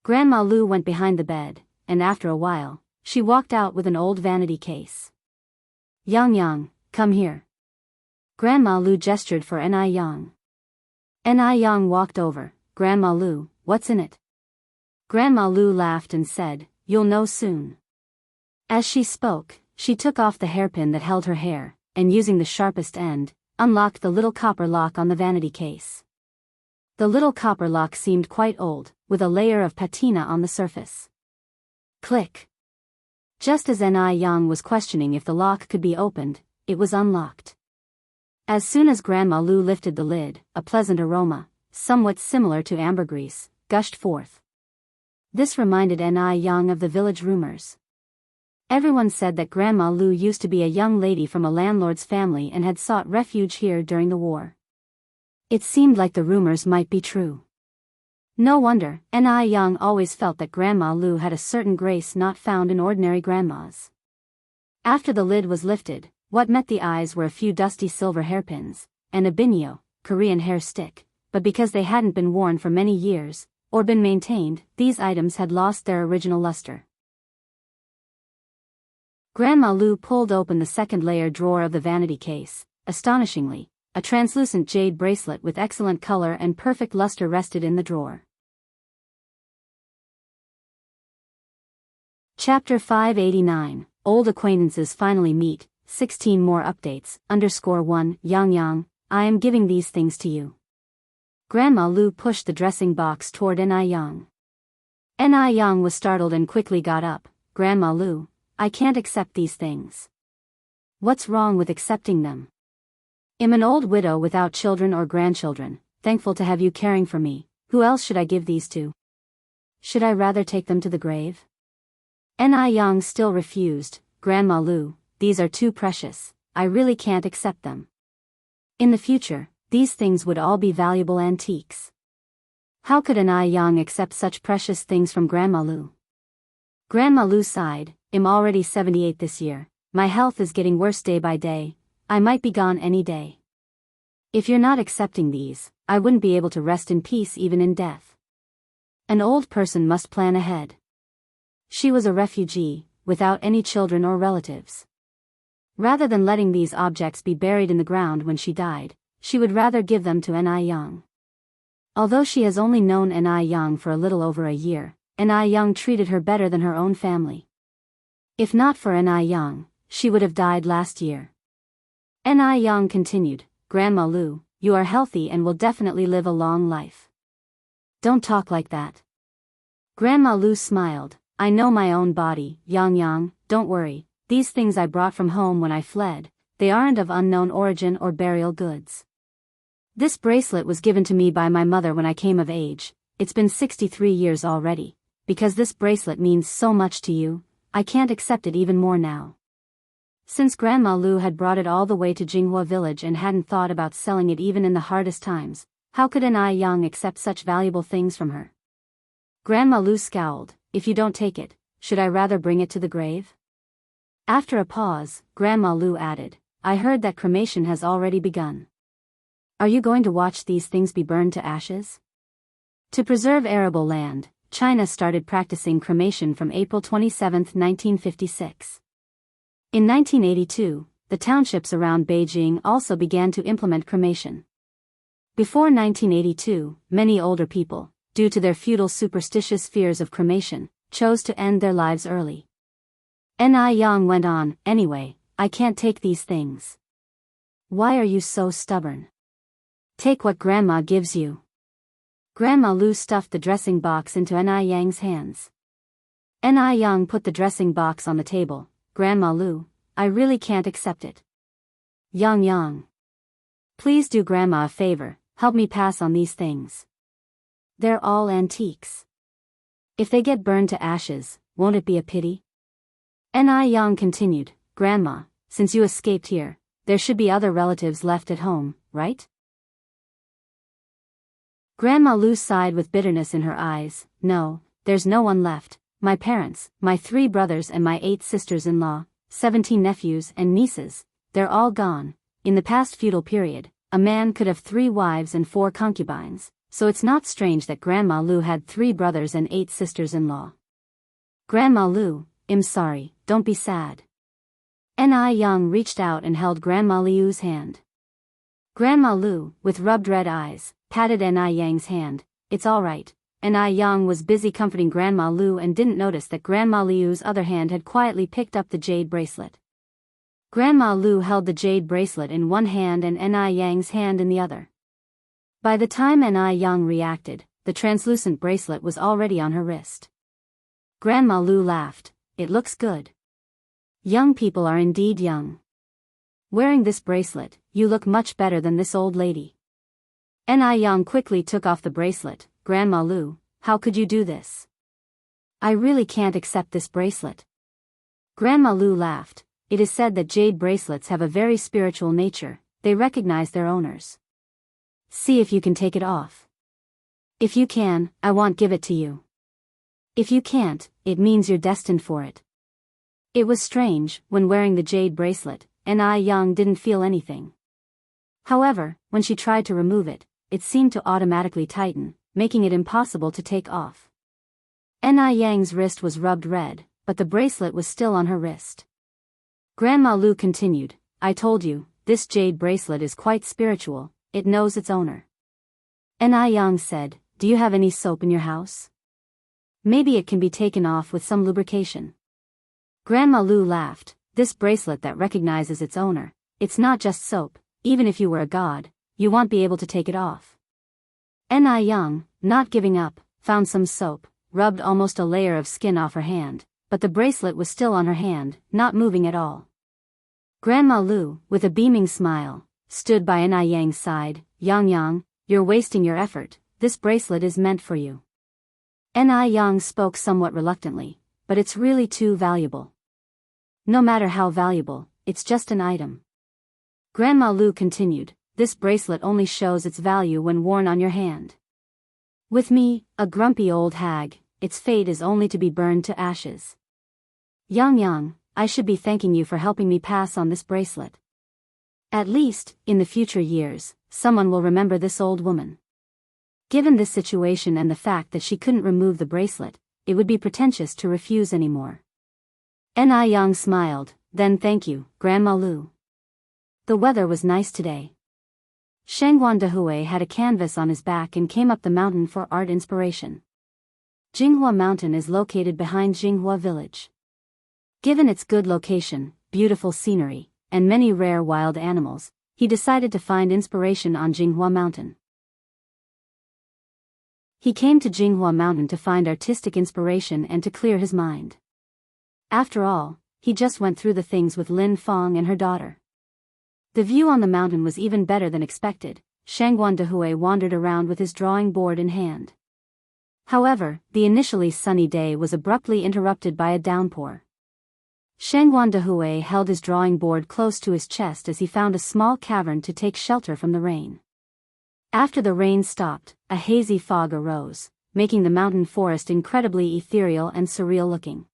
Grandma Lu went behind the bed, and after a while, she walked out with an old vanity case. Yang, come here. Grandma Lu gestured for Anayang. Anayang walked over. Grandma Lu, what's in it? Grandma Lu laughed and said, you'll know soon. As she spoke, she took off the hairpin that held her hair, and using the sharpest end, unlocked the little copper lock on the vanity case. The little copper lock seemed quite old, with a layer of patina on the surface. Click. Just as Ni Yang was questioning if the lock could be opened, it was unlocked. As soon as Grandma Lu lifted the lid, a pleasant aroma, somewhat similar to ambergris, gushed forth. This reminded Ni Yang of the village rumors. Everyone said that Grandma Lu used to be a young lady from a landlord's family and had sought refuge here during the war. It seemed like the rumors might be true. No wonder, Ni Yang always felt that Grandma Lu had a certain grace not found in ordinary grandmas. After the lid was lifted, what met the eyes were a few dusty silver hairpins, and a binyo, Korean hair stick, but because they hadn't been worn for many years, or been maintained, these items had lost their original luster. Grandma Lu pulled open the second layer drawer of the vanity case. Astonishingly, a translucent jade bracelet with excellent color and perfect luster rested in the drawer. Chapter 589, Old Acquaintances Finally Meet, 16 More Updates, _1, Yang Yang, I am giving these things to you. Grandma Lu pushed the dressing box toward Ni Yang. Ni Yang was startled and quickly got up. Grandma Lu, I can't accept these things. What's wrong with accepting them? I'm an old widow without children or grandchildren, thankful to have you caring for me. Who else should I give these to? Should I rather take them to the grave? Ni Yang still refused. Grandma Lu, these are too precious, I really can't accept them. In the future, these things would all be valuable antiques. How could Ni Yang accept such precious things from Grandma Lu? Grandma Lu sighed, I'm already 78 this year, my health is getting worse day by day, I might be gone any day. If you're not accepting these, I wouldn't be able to rest in peace even in death. An old person must plan ahead. She was a refugee, without any children or relatives. Rather than letting these objects be buried in the ground when she died, she would rather give them to Ni Yang. Although she has only known Ni Yang for a little over a year, Ni Yang treated her better than her own family. If not for Ni Yang, she would have died last year. Ni Yang continued, Grandma Lu, you are healthy and will definitely live a long life. Don't talk like that. Grandma Lu smiled, I know my own body, Yang Yang, don't worry, these things I brought from home when I fled, they aren't of unknown origin or burial goods. This bracelet was given to me by my mother when I came of age, it's been 63 years already, because this bracelet means so much to you, I can't accept it even more now. Since Grandma Lu had brought it all the way to Jinghua village and hadn't thought about selling it even in the hardest times, how could Ni Yang accept such valuable things from her? Grandma Lu scowled, if you don't take it, should I rather bring it to the grave? After a pause, Grandma Lu added, I heard that cremation has already begun. Are you going to watch these things be burned to ashes? To preserve arable land, China started practicing cremation from April 27, 1956. In 1982, the townships around Beijing also began to implement cremation. Before 1982, many older people, due to their feudal superstitious fears of cremation, chose to end their lives early. Ni Yang went on, anyway, I can't take these things. Why are you so stubborn? Take what Grandma gives you. Grandma Lu stuffed the dressing box into Ni Yang's hands. Ni Yang put the dressing box on the table. Grandma Lu, I really can't accept it. Yang Yang. Please do Grandma a favor, help me pass on these things. They're all antiques. If they get burned to ashes, won't it be a pity? Ni Yang continued, Grandma, since you escaped here, there should be other relatives left at home, right? Grandma Lu sighed with bitterness in her eyes, no, there's no one left, my parents, my 3 brothers and my 8 sisters-in-law, 17 nephews and nieces, they're all gone. In the past feudal period, a man could have 3 wives and 4 concubines, so it's not strange that Grandma Lu had 3 brothers and 8 sisters-in-law. Grandma Lu, I'm sorry, don't be sad. Ni Yang reached out and held Grandma Liu's hand. Grandma Lu, with rubbed red eyes, patted Ni Yang's hand, it's all right. Ni Yang was busy comforting Grandma Lu and didn't notice that Grandma Liu's other hand had quietly picked up the jade bracelet. Grandma Lu held the jade bracelet in one hand and Ni Yang's hand in the other. By the time Ni Yang reacted, the translucent bracelet was already on her wrist. Grandma Lu laughed. It looks good. Young people are indeed young. Wearing this bracelet, you look much better than this old lady. Ni Yang quickly took off the bracelet. Grandma Lu, how could you do this? I really can't accept this bracelet. Grandma Lu laughed. It is said that jade bracelets have a very spiritual nature, they recognize their owners. See if you can take it off. If you can, I won't give it to you. If you can't, it means you're destined for it. It was strange, when wearing the jade bracelet, Ni Yang didn't feel anything. However, when she tried to remove it, it seemed to automatically tighten, making it impossible to take off. Ni Yang's wrist was rubbed red, but the bracelet was still on her wrist. Grandma Lu continued, I told you, this jade bracelet is quite spiritual, it knows its owner. Ni Yang said, do you have any soap in your house? Maybe it can be taken off with some lubrication. Grandma Lu laughed, this bracelet that recognizes its owner, it's not just soap, even if you were a god, you won't be able to take it off. Ni Yang, not giving up, found some soap, rubbed almost a layer of skin off her hand, but the bracelet was still on her hand, not moving at all. Grandma Lu, with a beaming smile, stood by Ni Yang's side. Yang, you're wasting your effort, this bracelet is meant for you. Ni Yang spoke somewhat reluctantly, but it's really too valuable. No matter how valuable, it's just an item. Grandma Lu continued, this bracelet only shows its value when worn on your hand. With me, a grumpy old hag, its fate is only to be burned to ashes. Yang, I should be thanking you for helping me pass on this bracelet. At least, in the future years, someone will remember this old woman. Given this situation and the fact that she couldn't remove the bracelet, it would be pretentious to refuse anymore. Ni Yang smiled, then thank you, Grandma Lu. The weather was nice today. Shangguan Dehui had a canvas on his back and came up the mountain for art inspiration. Jinghua Mountain is located behind Jinghua Village. Given its good location, beautiful scenery, and many rare wild animals, he decided to find inspiration on Jinghua Mountain. He came to Jinghua Mountain to find artistic inspiration and to clear his mind. After all, he just went through the things with Lin Fong and her daughter. The view on the mountain was even better than expected. Shangguan Dehui wandered around with his drawing board in hand. However, the initially sunny day was abruptly interrupted by a downpour. Shangguan Dehui held his drawing board close to his chest as he found a small cavern to take shelter from the rain. After the rain stopped, a hazy fog arose, making the mountain forest incredibly ethereal and surreal looking.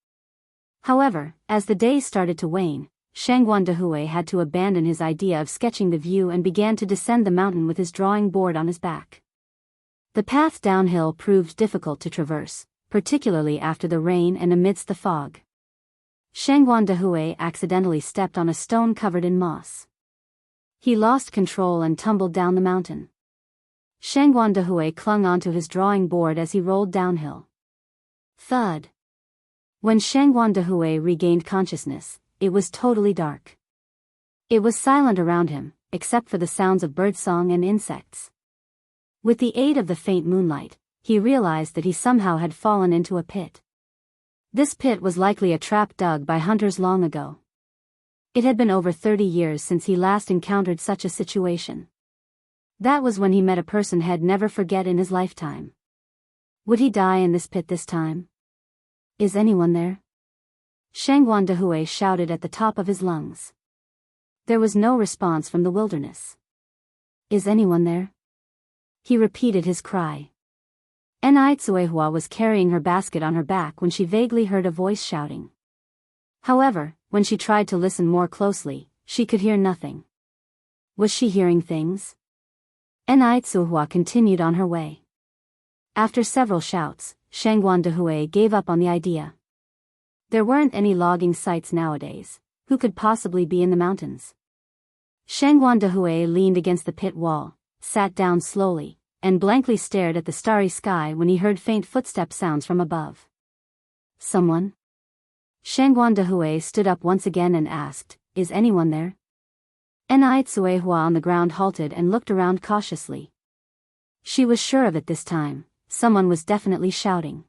However, as the day started to wane, Shangguan Dehui had to abandon his idea of sketching the view and began to descend the mountain with his drawing board on his back. The path downhill proved difficult to traverse, particularly after the rain and amidst the fog. Shangguan Dehui accidentally stepped on a stone covered in moss. He lost control and tumbled down the mountain. Shangguan Dehui clung onto his drawing board as he rolled downhill. Thud. When Shangguan Dehui regained consciousness, it was totally dark. It was silent around him, except for the sounds of birdsong and insects. With the aid of the faint moonlight, he realized that he somehow had fallen into a pit. This pit was likely a trap dug by hunters long ago. It had been over 30 years since he last encountered such a situation. That was when he met a person he'd never forget in his lifetime. Would he die in this pit this time? Is anyone there? Shangguan Dehui shouted at the top of his lungs. There was no response from the wilderness. Is anyone there? He repeated his cry. Enrich was carrying her basket on her back when she vaguely heard a voice shouting. However, when she tried to listen more closely, she could hear nothing. Was she hearing things? Enrich continued on her way. After several shouts, Shangguan Dehui gave up on the idea. There weren't any logging sites nowadays. Who could possibly be in the mountains? Shangguan Dehui leaned against the pit wall, sat down slowly, and blankly stared at the starry sky when he heard faint footstep sounds from above. Someone? Shangguan Dehui stood up once again and asked, is anyone there? Enrich on the ground halted and looked around cautiously. She was sure of it this time, someone was definitely shouting.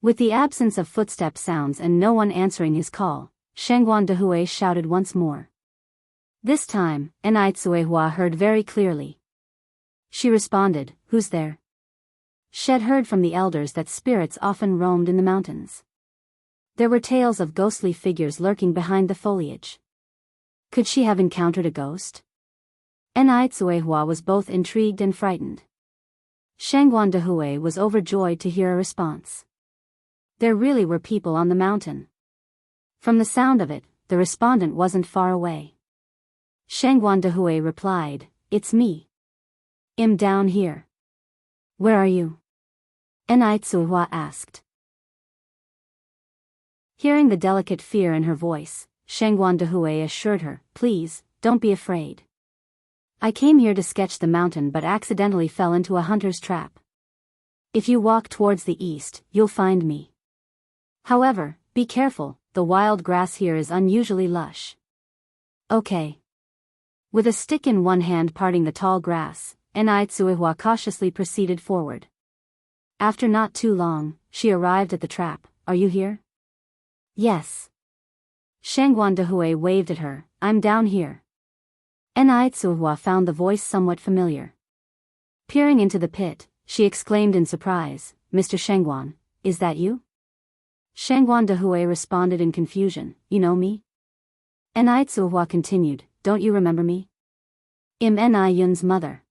With the absence of footstep sounds and no one answering his call, Shangguan Dehui shouted once more. This time, Enrich heard very clearly. She responded, "Who's there?" She'd heard from the elders that spirits often roamed in the mountains. There were tales of ghostly figures lurking behind the foliage. Could she have encountered a ghost? Enrich was both intrigued and frightened. Shangguan Dehui was overjoyed to hear a response. There really were people on the mountain. From the sound of it, the respondent wasn't far away. Shangguan Dehui replied, "It's me. I'm down here." "Where are you?" Enrich asked. Hearing the delicate fear in her voice, Shangguan Dehui assured her, "Please, don't be afraid. I came here to sketch the mountain but accidentally fell into a hunter's trap. If you walk towards the east, you'll find me. However, be careful, the wild grass here is unusually lush." "Okay." With a stick in one hand parting the tall grass, Enrich cautiously proceeded forward. After not too long, she arrived at the trap. "Are you here?" "Yes." Shangguan Dehui waved at her, "I'm down here." Enrich found the voice somewhat familiar. Peering into the pit, she exclaimed in surprise, "Mr. Shangguan, is that you?" Shangguan Dehui responded in confusion, "You know me?" Enrich continued, "Don't you remember me? I'm Ni Yun's mother."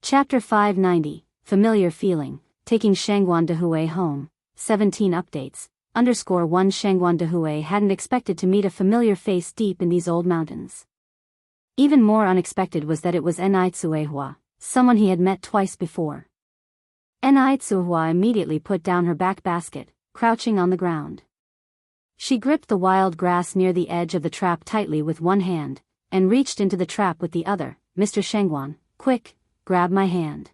Chapter 590, Familiar Feeling, Taking Shangguan Dehui Home, 17 updates, _1 Shangguan Dehui hadn't expected to meet a familiar face deep in these old mountains. Even more unexpected was that it was Enrich, someone he had met twice before. Enrich immediately put down her back basket, crouching on the ground. She gripped the wild grass near the edge of the trap tightly with one hand, and reached into the trap with the other. "Mr. Shangguan, quick, grab my hand.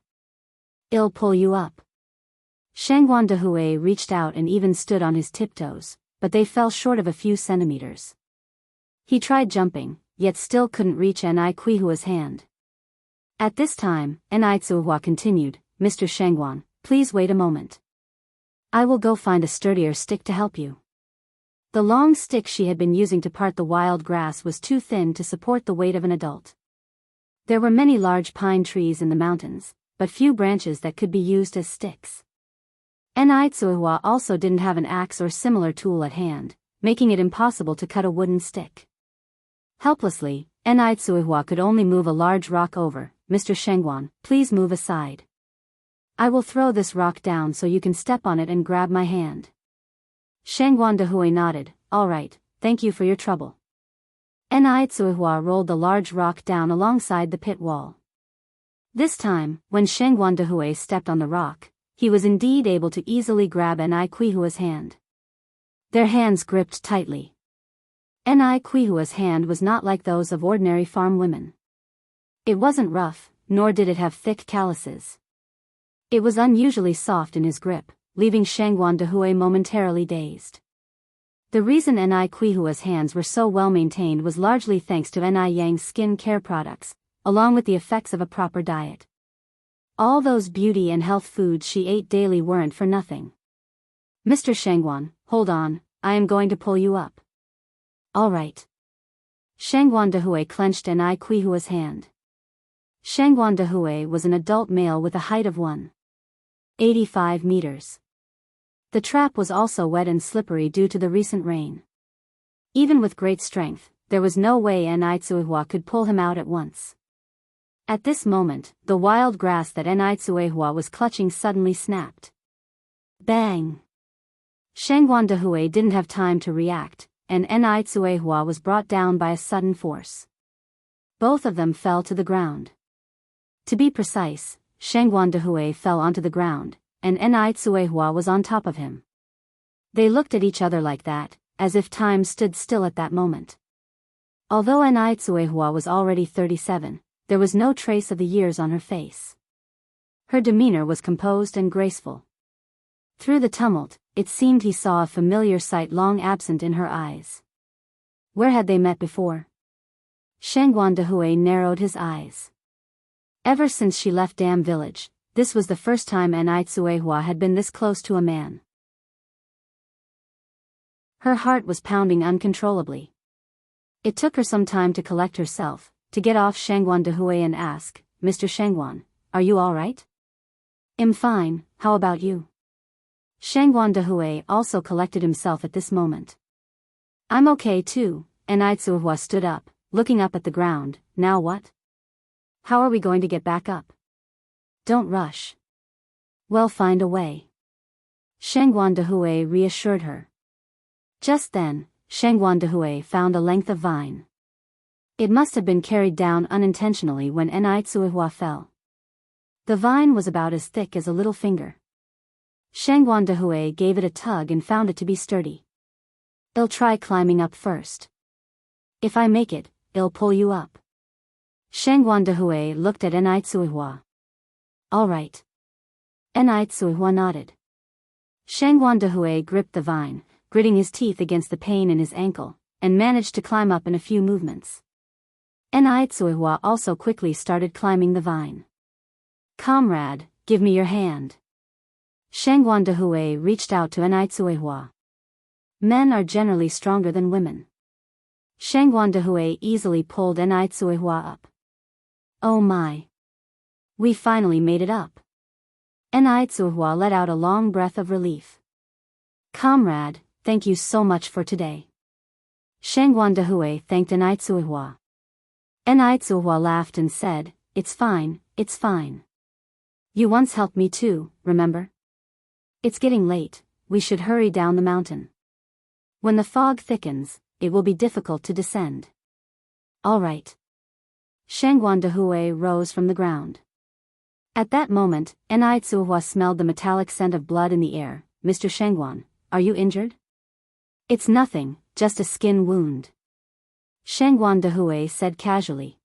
I'll pull you up." Shangguan Dehui reached out and even stood on his tiptoes, but they fell short of a few centimeters. He tried jumping, yet still couldn't reach Enrich's hand. At this time, Enrich continued, "Mr. Shangguan, please wait a moment. I will go find a sturdier stick to help you." The long stick she had been using to part the wild grass was too thin to support the weight of an adult. There were many large pine trees in the mountains, but few branches that could be used as sticks. Enrich also didn't have an axe or similar tool at hand, making it impossible to cut a wooden stick. Helplessly, Enrich could only move a large rock over. "Mr. Shangguan, please move aside. I will throw this rock down so you can step on it and grab my hand." Shangguan Dehui nodded, "All right, thank you for your trouble." Enrich rolled the large rock down alongside the pit wall. This time, when Shangguan Dehui stepped on the rock, he was indeed able to easily grab Enrich's hand. Their hands gripped tightly. Enrich's hand was not like those of ordinary farm women. It wasn't rough, nor did it have thick calluses. It was unusually soft in his grip, leaving Shangguan Dehui momentarily dazed. The reason Enrich's hands were so well maintained was largely thanks to Ni Yang's skin care products, along with the effects of a proper diet. All those beauty and health foods she ate daily weren't for nothing. "Mr. Shangguan, hold on, I am going to pull you up." "All right." Shangguan Dehui clenched Enrich's hand. Shangguan Dehui was an adult male with a height of 1.85 meters. The trap was also wet and slippery due to the recent rain. Even with great strength, there was no way Enrich could pull him out at once. At this moment, the wild grass that Enrich was clutching suddenly snapped. Bang! Shangguan Dehui didn't have time to react, and Enrich was brought down by a sudden force. Both of them fell to the ground. To be precise, Shangguan Dehui fell onto the ground, and Enrich was on top of him. They looked at each other like that, as if time stood still at that moment. Although Enrich was already 37, there was no trace of the years on her face. Her demeanor was composed and graceful. Through the tumult, it seemed he saw a familiar sight long absent in her eyes. Where had they met before? Shangguan Dehui narrowed his eyes. Ever since she left Dam Village, this was the first time Anai Tsuehua had been this close to a man. Her heart was pounding uncontrollably. It took her some time to collect herself, to get off Shangguan Dehui and ask, Mr. Shangguan, are you all right? I'm fine, how about you? Shangguan Dehui also collected himself at this moment. I'm okay too, Anai Tsuehua stood up, looking up at the ground. Now what? How are we going to get back up? Don't rush. We'll find a way. Shangguan Dehui reassured her. Just then, Shangguan Dehui found a length of vine. It must have been carried down unintentionally when Anai Tsuehua fell. The vine was about as thick as a little finger. Shangguan Dehui gave it a tug and found it to be sturdy. I'll try climbing up first. If I make it, I'll pull you up. Shangguan Dehui looked at Anai Tsuehua. All right. Anai Tsuehua nodded. Shangguan Dehui gripped the vine, gritting his teeth against the pain in his ankle, and managed to climb up in a few movements. Anai Tsuehua also quickly started climbing the vine. Comrade, give me your hand. Shangguan Dehui reached out to Anai Tsuehua. Men are generally stronger than women. Shangguan Dehui easily pulled Anai Tsuehua up. Oh my! We finally made it up. Anai Tsuehua let out a long breath of relief. Comrade, thank you so much for today. Shangguan Dehui thanked Anai Tsuehua. Anai Tsuehua laughed and said, It's fine, it's fine. You once helped me too, remember? It's getting late, we should hurry down the mountain. When the fog thickens, it will be difficult to descend. All right. Shangguan Dehui rose from the ground. At that moment, Anai Tsuehua smelled the metallic scent of blood in the air. Mr. Shangguan, are you injured? It's nothing, just a skin wound. Shangguan Dehui said casually.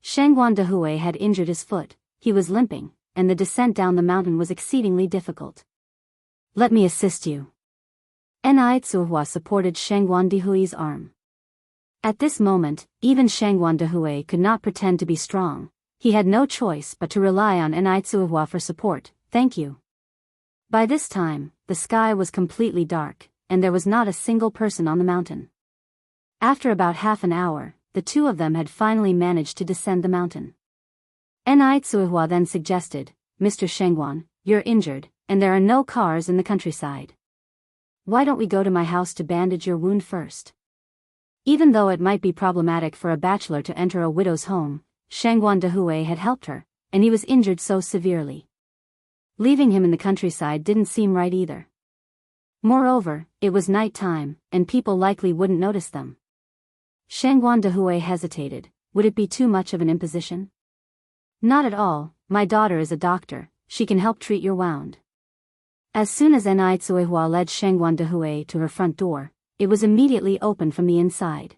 Shangguan Dehui had injured his foot, he was limping, and the descent down the mountain was exceedingly difficult. Let me assist you. Anai Tsuehua supported Shangguan Dehui's arm. At this moment, even Shangguan Dehui could not pretend to be strong. He had no choice but to rely on Anai Tsuehua for support. Thank you. By this time, the sky was completely dark, and there was not a single person on the mountain. After about half an hour, the two of them had finally managed to descend the mountain. Anai Tsuehua then suggested, Mr. Shangguan, you're injured, and there are no cars in the countryside. Why don't we go to my house to bandage your wound first? Even though it might be problematic for a bachelor to enter a widow's home, Shangguan Dehui had helped her, and he was injured so severely. Leaving him in the countryside didn't seem right either. Moreover, it was night time, and people likely wouldn't notice them. Shangguan Dehui hesitated. Would it be too much of an imposition? Not at all, my daughter is a doctor, she can help treat your wound. As soon as Anai Tsuehua led Shangguan Dehui to her front door, it was immediately opened from the inside.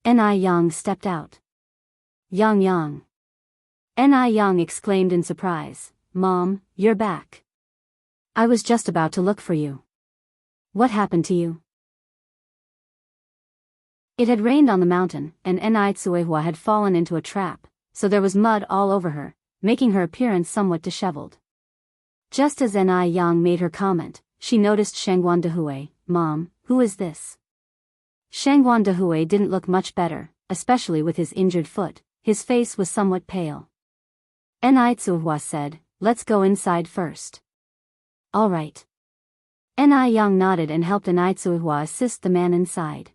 Anai Yang stepped out. Yang Yang. Anai Yang exclaimed in surprise, Mom, you're back. I was just about to look for you. What happened to you? It had rained on the mountain, and Anai Tsuehua had fallen into a trap, so there was mud all over her, making her appearance somewhat disheveled. Just as Anai Yang made her comment, she noticed Shangguan Dehui. Mom, who is this? Shangguan Dehui didn't look much better, especially with his injured foot. His face was somewhat pale. Anai Tsuehua said, Let's go inside first. All right. Anai Yang nodded and helped Anai Tsuehua assist the man inside.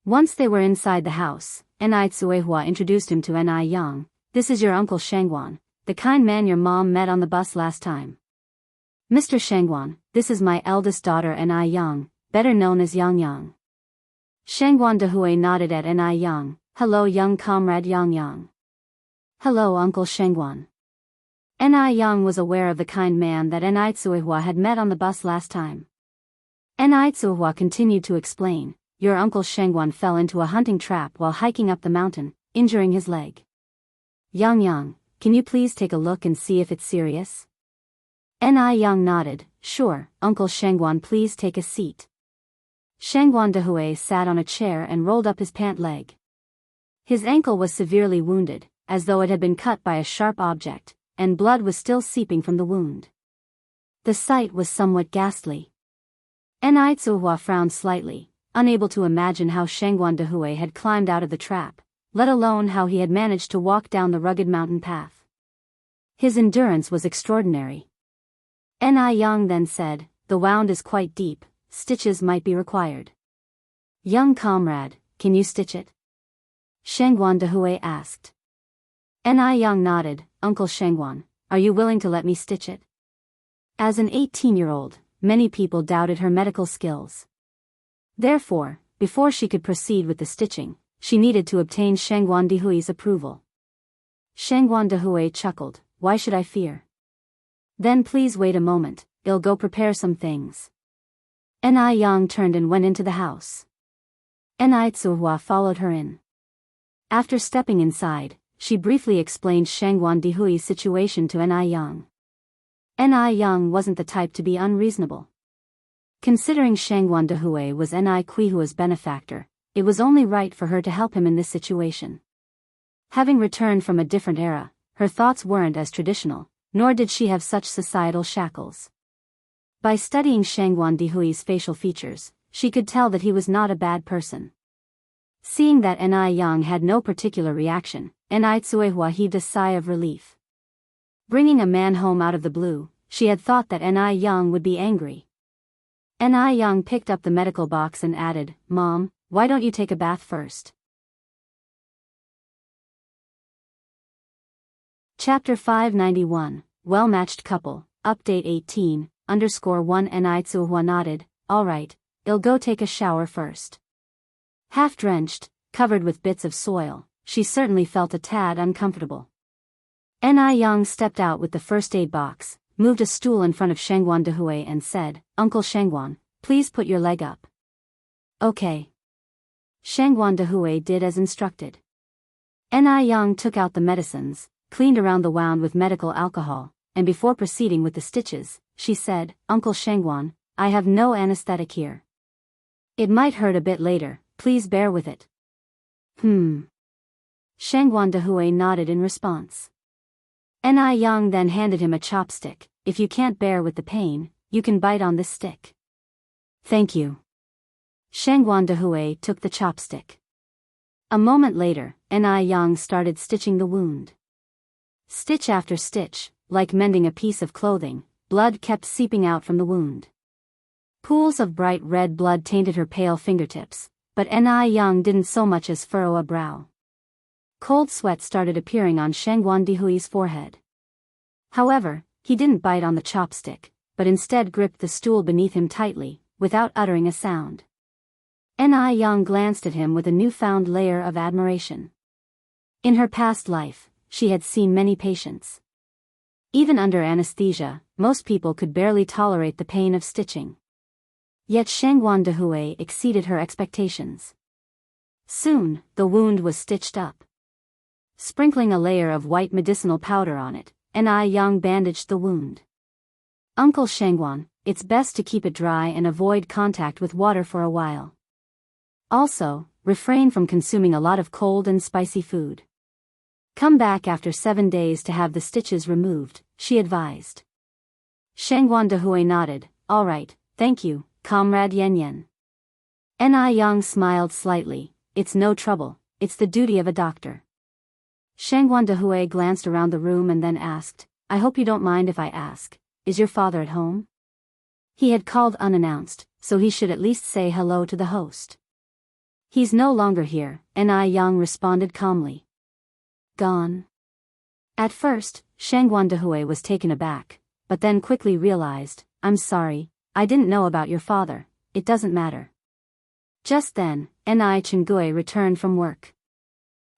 Once they were inside the house, Anai Tsuehua introduced him to Anai Yang. This is your uncle Shangguan, the kind man your mom met on the bus last time. Mr. Shangguan, this is my eldest daughter Anai Yang, better known as Yang Yang. Shangguan Dehui nodded at Anai Yang. Hello young comrade Yang Yang. Hello Uncle Shangguan. Anai Yang was aware of the kind man that Anai Tsuehua had met on the bus last time. Anai Tsuehua continued to explain, Your uncle Shangguan fell into a hunting trap while hiking up the mountain, injuring his leg. Yang Yang, can you please take a look and see if it's serious? Ni Yang nodded. Sure, Uncle Shengguan, please take a seat. Shengguan Dehui sat on a chair and rolled up his pant leg. His ankle was severely wounded, as though it had been cut by a sharp object, and blood was still seeping from the wound. The sight was somewhat ghastly. Ni Tsuhua frowned slightly, unable to imagine how Shengguan Dehui had climbed out of the trap, let alone how he had managed to walk down the rugged mountain path. His endurance was extraordinary. Ni Yang then said, "The wound is quite deep, stitches might be required." "Young comrade, can you stitch it?" Shengguan Dehui asked. Ni Yang nodded. "Uncle Shengguan, are you willing to let me stitch it?" As an 18-year-old, many people doubted her medical skills. Therefore, before she could proceed with the stitching, she needed to obtain Shengguan Dehui's approval. Shengguan Dehui chuckled. "Why should I fear? Then please wait a moment, I'll go prepare some things." Ni Yang turned and went into the house. Ni Tsuhua followed her in. After stepping inside, she briefly explained Shengguan Dehui's situation to Ni Yang. Ni Yang wasn't the type to be unreasonable. Considering Shengguan Dehui was Ni Qihua's benefactor, it was only right for her to help him in this situation. Having returned from a different era, her thoughts weren't as traditional, nor did she have such societal shackles. By studying Shengguan Dehui's facial features, she could tell that he was not a bad person. Seeing that Ni Yang had no particular reaction, Ni Tsuehua heaved a sigh of relief. Bringing a man home out of the blue, she had thought that Ni Yang would be angry. Ni Yang picked up the medical box and added, "Mom, why don't you take a bath first?" Chapter 591, Well-Matched Couple, Update 18_1 Ni Tsuhua nodded. "Alright, I'll go take a shower first." Half-drenched, covered with bits of soil, she certainly felt a tad uncomfortable. Ni Yang stepped out with the first aid box, moved a stool in front of Shengguan Dehui and said, "Uncle Shengguan, please put your leg up." "Okay." Shengguan Dehui did as instructed. Ni Yang took out the medicines, cleaned around the wound with medical alcohol, and before proceeding with the stitches, she said, "Uncle Shengguan, I have no anesthetic here. It might hurt a bit later, please bear with it." Shengguan Dehui nodded in response. Ni Yang then handed him a chopstick. "If you can't bear with the pain, you can bite on this stick." "Thank you." Shengguan Dehui took the chopstick. A moment later, Ni Yang started stitching the wound. Stitch after stitch, like mending a piece of clothing, blood kept seeping out from the wound. Pools of bright red blood tainted her pale fingertips, but Ni Yang didn't so much as furrow a brow. Cold sweat started appearing on Shengguan Dehui's forehead. However, he didn't bite on the chopstick, but instead gripped the stool beneath him tightly, without uttering a sound. Ni Yang glanced at him with a newfound layer of admiration. In her past life, she had seen many patients. Even under anesthesia, most people could barely tolerate the pain of stitching. Yet Shengguan Dehui exceeded her expectations. Soon, the wound was stitched up. Sprinkling a layer of white medicinal powder on it, Ni Yang bandaged the wound. "Uncle Shengguan, it's best to keep it dry and avoid contact with water for a while. Also, refrain from consuming a lot of cold and spicy food. Come back after 7 days to have the stitches removed," she advised. Shengguan Dehui nodded. "All right, thank you, Comrade Yen Yen." Ni Yang smiled slightly. "It's no trouble, it's the duty of a doctor." Shengguan Dehui glanced around the room and then asked, "I hope you don't mind if I ask, is your father at home?" He had called unannounced, so he should at least say hello to the host. "He's no longer here," Ni Yang responded calmly. "Gone?" At first, Shengguan Dehui was taken aback, but then quickly realized, "I'm sorry, I didn't know about your father, it doesn't matter." Just then, Ni Chengui returned from work.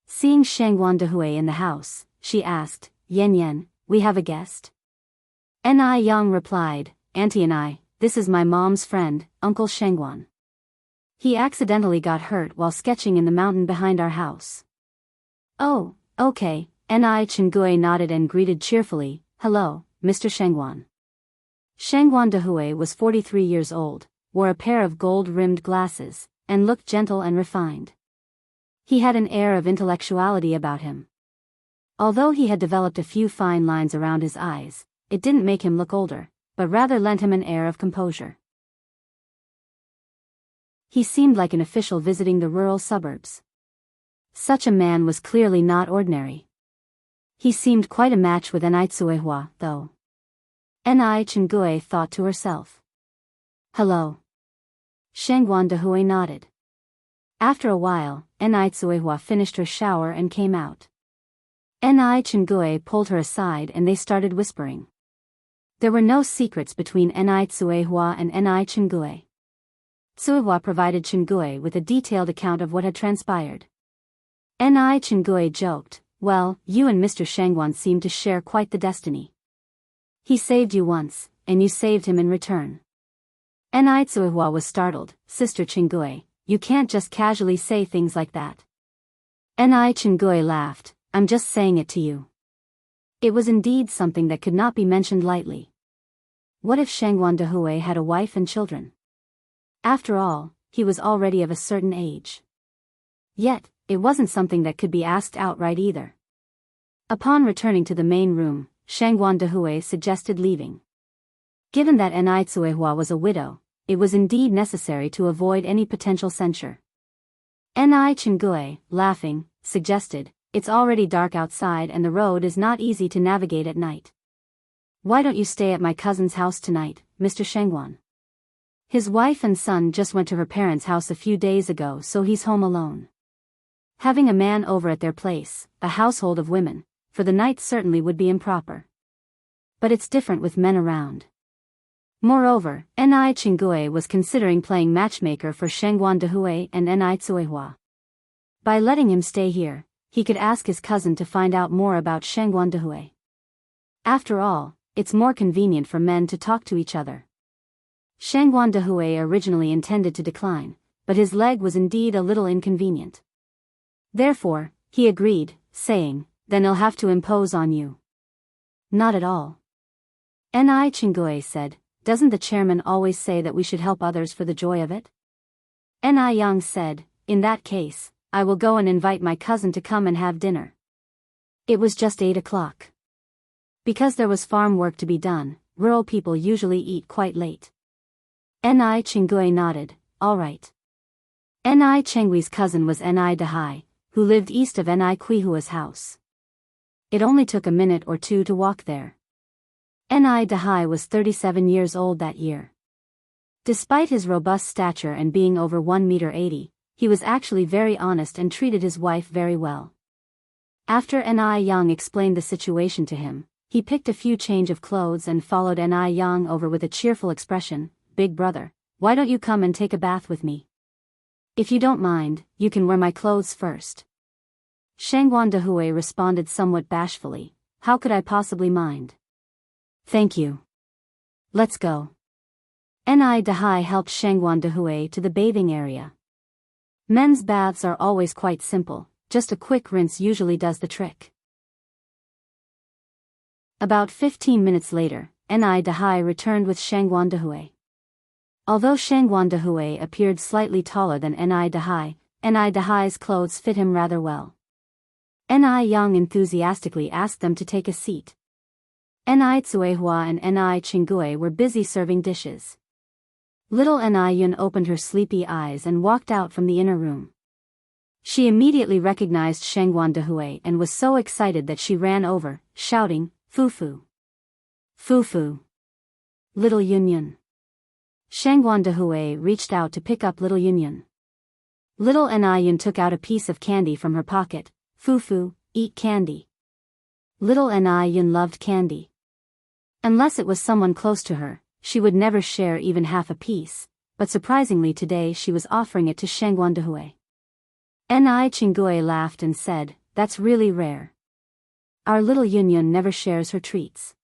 Seeing Shengguan Dehui in the house, she asked, "Yen Yen, we have a guest?" Ni Yang replied, "Auntie and I, this is my mom's friend, Uncle Shengguan. He accidentally got hurt while sketching in the mountain behind our house." "Oh, okay," Ni Chengui nodded and greeted cheerfully, "Hello, Mr. Shengguan." Shangguan Dehui was 43 years old, wore a pair of gold-rimmed glasses, and looked gentle and refined. He had an air of intellectuality about him. Although he had developed a few fine lines around his eyes, it didn't make him look older, but rather lent him an air of composure. He seemed like an official visiting the rural suburbs. Such a man was clearly not ordinary. He seemed quite a match with Enai Tsuehua, though. Enai Chengue thought to herself. Hello. Shangguan Dehui nodded. After a while, Enai Tsuehua finished her shower and came out. Enai Chengue pulled her aside and they started whispering. There were no secrets between Enai Tsuehua and Enai Chengue. Tsuehua provided Chengue with a detailed account of what had transpired. Enai Chengue joked, well, you and Mr. Shangguan seem to share quite the destiny. He saved you once, and you saved him in return. Enai Tsuehua was startled. Sister Chengue, you can't just casually say things like that. Enai Chengue laughed, I'm just saying it to you. It was indeed something that could not be mentioned lightly. What if Shangguan Dehui had a wife and children? After all, he was already of a certain age. Yet, it wasn't something that could be asked outright either. Upon returning to the main room, Shangguan Dehui suggested leaving. Given that Enai Tsuehua was a widow, it was indeed necessary to avoid any potential censure. Enai Chengue, laughing, suggested, it's already dark outside and the road is not easy to navigate at night. Why don't you stay at my cousin's house tonight, Mr. Shangguan? His wife and son just went to her parents' house a few days ago, so he's home alone. Having a man over at their place, a household of women, for the night certainly would be improper. But it's different with men around. Moreover, Enai Chengue was considering playing matchmaker for Shangguan Dehui and Enai Tsuehua. By letting him stay here, he could ask his cousin to find out more about Shangguan Dehui. After all, it's more convenient for men to talk to each other. Shangguan Dehui originally intended to decline, but his leg was indeed a little inconvenient. Therefore, he agreed, saying, then he'll have to impose on you. Not at all. Enai Chengue said, doesn't the chairman always say that we should help others for the joy of it? Enai Yang said, in that case, I will go and invite my cousin to come and have dinner. It was just 8 o'clock. Because there was farm work to be done, rural people usually eat quite late. Enai Chengue nodded, all right. Enai Chengui's cousin was Enai Dehui, who lived east of Enai Quihua's house. It only took a minute or two to walk there. Enai Dehui was 37 years old that year. Despite his robust stature and being over 1.80 meters, he was actually very honest and treated his wife very well. After Enai Yang explained the situation to him, he picked a few change of clothes and followed Enai Yang over with a cheerful expression, Big brother, why don't you come and take a bath with me? If you don't mind, you can wear my clothes first. Shangguan Dehui responded somewhat bashfully, how could I possibly mind? Thank you. Let's go. Enai Dehui helped Shangguan Dehui to the bathing area. Men's baths are always quite simple, just a quick rinse usually does the trick. About 15 minutes later, Enai Dehui returned with Shangguan Dehui. Although Shangguan Dehui appeared slightly taller than Enai Dehui's clothes fit him rather well. Enai Yang enthusiastically asked them to take a seat. Enai Tsuehua and Enai Chengue were busy serving dishes. Little Enai Yun opened her sleepy eyes and walked out from the inner room. She immediately recognized Shangguan Dehui and was so excited that she ran over, shouting, Fufu! Fufu! Little Yun Yun! Shangguan Dehui reached out to pick up little Yun Yun. Little Enai Yun took out a piece of candy from her pocket. Fufu, eat candy. Little Enai Yun loved candy. Unless it was someone close to her, she would never share even half a piece, but surprisingly today she was offering it to Shangguan Dehui. Enai Chengue laughed and said, that's really rare. Our little Yun Yun never shares her treats.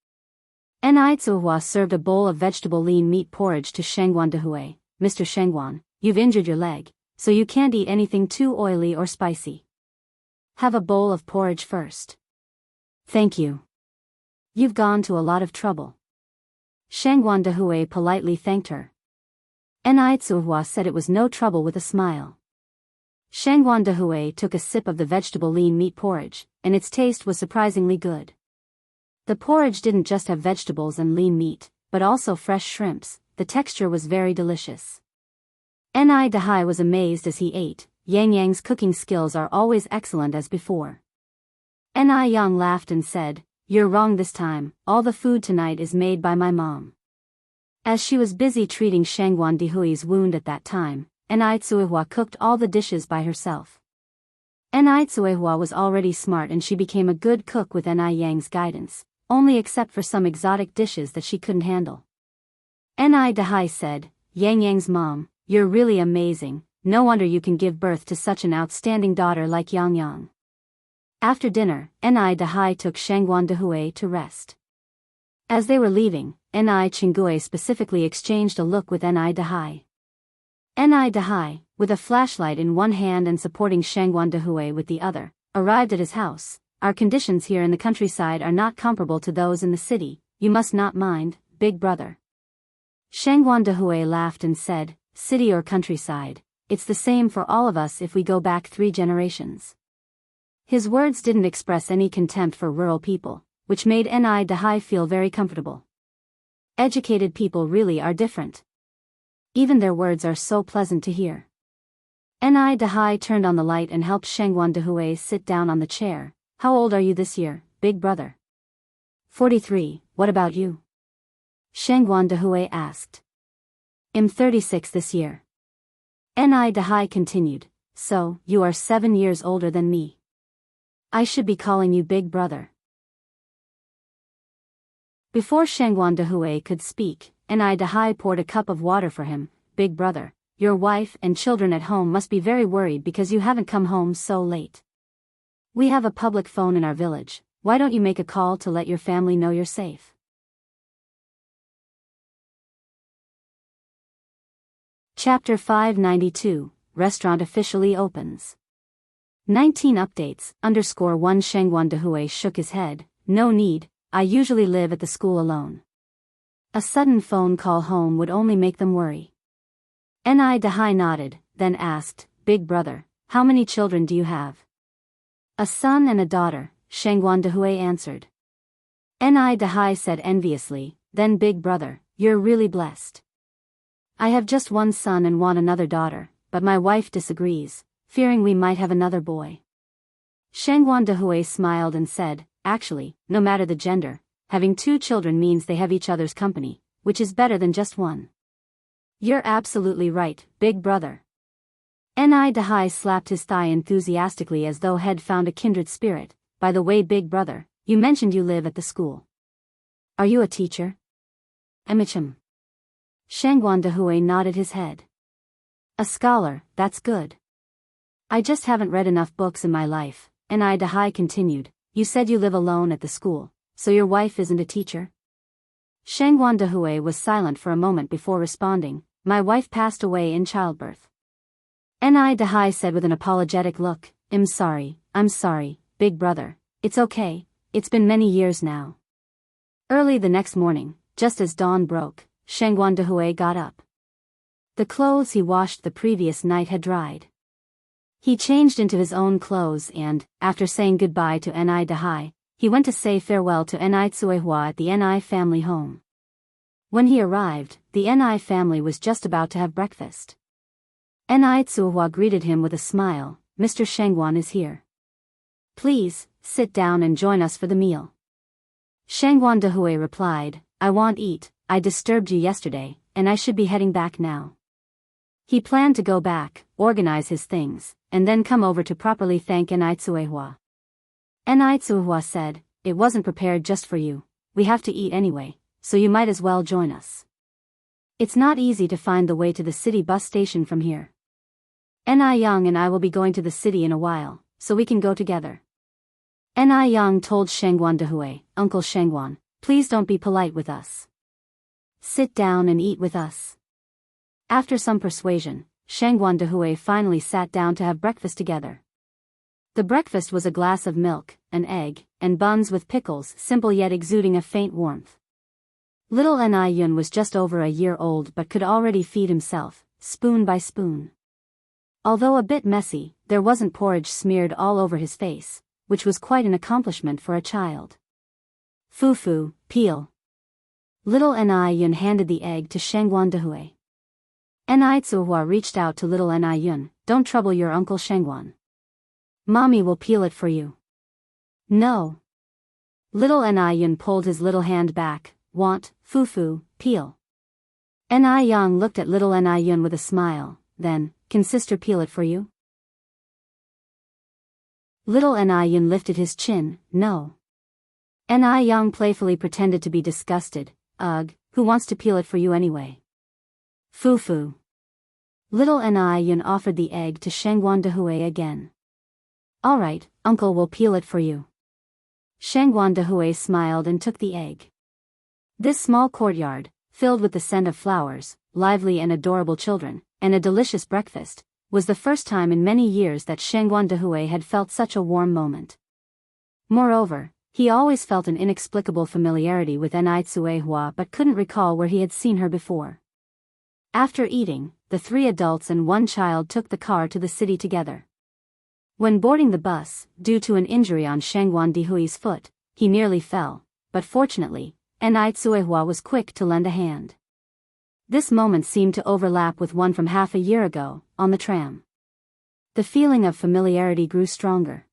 Enai Tsuehua served a bowl of vegetable lean meat porridge to Shangguan Dehui. Mr. Shangguan, you've injured your leg, so you can't eat anything too oily or spicy. Have a bowl of porridge first. Thank you. You've gone to a lot of trouble. Shangguan Dehui politely thanked her. Ni Tsuhua said it was no trouble with a smile. Shangguan Dehui took a sip of the vegetable lean meat porridge, and its taste was surprisingly good. The porridge didn't just have vegetables and lean meat, but also fresh shrimps. The texture was very delicious. Ni Dehai was amazed as he ate. Yang Yang's cooking skills are always excellent as before. Ni Yang laughed and said, "You're wrong this time, all the food tonight is made by my mom." As she was busy treating Shangguan Dehui's wound at that time, Ni Tsuehua cooked all the dishes by herself. Ni Tsuehua was already smart and she became a good cook with Ni Yang's guidance, only except for some exotic dishes that she couldn't handle. Ni Dehai said, "Yang Yang's mom, you're really amazing, no wonder you can give birth to such an outstanding daughter like Yang Yang." After dinner, Ni Dehai took Shangguan Dehui to rest. As they were leaving, Ni Chingue specifically exchanged a look with Ni Dehai. Ni Dehai, with a flashlight in one hand and supporting Shangguan Dehui with the other, arrived at his house. "Our conditions here in the countryside are not comparable to those in the city, you must not mind, big brother." Shangguan Dehui laughed and said, "City or countryside, it's the same for all of us if we go back 3 generations." His words didn't express any contempt for rural people, which made Ni Dehai feel very comfortable. Educated people really are different. Even their words are so pleasant to hear. Ni Dehai turned on the light and helped Shangguan Dehui sit down on the chair. "How old are you this year, big brother?" 43, what about you?" Shangguan Dehui asked. "I'm 36 this year." Ni Dehai continued, "So, you are 7 years older than me. I should be calling you big brother." Before Shangguan Dehui could speak, Ni Dehai poured a cup of water for him. "Big brother, your wife and children at home must be very worried because you haven't come home so late. We have a public phone in our village, why don't you make a call to let your family know you're safe?" Chapter 592, Restaurant officially opens. 19 updates, _1 Shangguan Dehui shook his head, "No need, I usually live at the school alone. A sudden phone call home would only make them worry." Ni Dehai nodded, then asked, "Big brother, how many children do you have?" "A son and a daughter," Shangguan Dehui answered. Ni Dehai said enviously, "Then big brother, you're really blessed. I have just one son and want another daughter, but my wife disagrees, fearing we might have another boy." Shangguan Dehui smiled and said, "Actually, no matter the gender, having 2 children means they have each other's company, which is better than just one." "You're absolutely right, big brother." Ni Dehai slapped his thigh enthusiastically as though he'd found a kindred spirit. "By the way, big brother, you mentioned you live at the school. Are you a teacher?" "Emichim." Shangguan Dehui nodded his head. "A scholar, that's good. I just haven't read enough books in my life." Ni Dehai continued, "You said you live alone at the school, so your wife isn't a teacher?" Shangguan Dehui was silent for a moment before responding, "My wife passed away in childbirth." Ni Dehai said with an apologetic look, I'm sorry, big brother, it's okay, it's been many years now." Early the next morning, just as dawn broke, Shangguan Dehui got up. The clothes he washed the previous night had dried. He changed into his own clothes and, after saying goodbye to Ni Dehai, he went to say farewell to Ni Tsuehua at the Ni family home. When he arrived, the Ni family was just about to have breakfast. Ni Tsuehua greeted him with a smile, "Mr. Shangguan is here. Please, sit down and join us for the meal." Shangguan Dehui replied, "I won't eat, I disturbed you yesterday, and I should be heading back now." He planned to go back, organize his things, and then come over to properly thank Ni Tsuehua. Ni Tsuehua said, "It wasn't prepared just for you, we have to eat anyway, so you might as well join us. It's not easy to find the way to the city bus station from here. Ni Yang and I will be going to the city in a while, so we can go together." Ni Yang told Shangguan Dehui, "Uncle Shangguan, please don't be polite with us. Sit down and eat with us." After some persuasion, Shangguan Dehui finally sat down to have breakfast together. The breakfast was a glass of milk, an egg, and buns with pickles, simple yet exuding a faint warmth. Little Yun was just over a year old but could already feed himself, spoon by spoon. Although a bit messy, there wasn't porridge smeared all over his face, which was quite an accomplishment for a child. Fufu, peel. Little Yun handed the egg to Shangguan Dehui. Tsuhua reached out to little Yun, don't trouble your uncle Shangguan. Mommy will peel it for you. No. Little Yun pulled his little hand back, want, fufu, peel. Yang looked at little Yun with a smile, then, can sister peel it for you? Little Yun lifted his chin, no. Yang playfully pretended to be disgusted, ugh, who wants to peel it for you anyway? Fufu. Little Yun offered the egg to Shangguan Dehui again. Alright, uncle will peel it for you. Shangguan Dehui smiled and took the egg. This small courtyard, filled with the scent of flowers, lively and adorable children, and a delicious breakfast, was the first time in many years that Shangguan Dehui had felt such a warm moment. Moreover, he always felt an inexplicable familiarity with Tsuehua but couldn't recall where he had seen her before. After eating, the 3 adults and 1 child took the car to the city together. When boarding the bus, due to an injury on Shangguan Dehui's foot, he nearly fell, but fortunately, Tsuehua was quick to lend a hand. This moment seemed to overlap with one from half a year ago, on the tram. The feeling of familiarity grew stronger.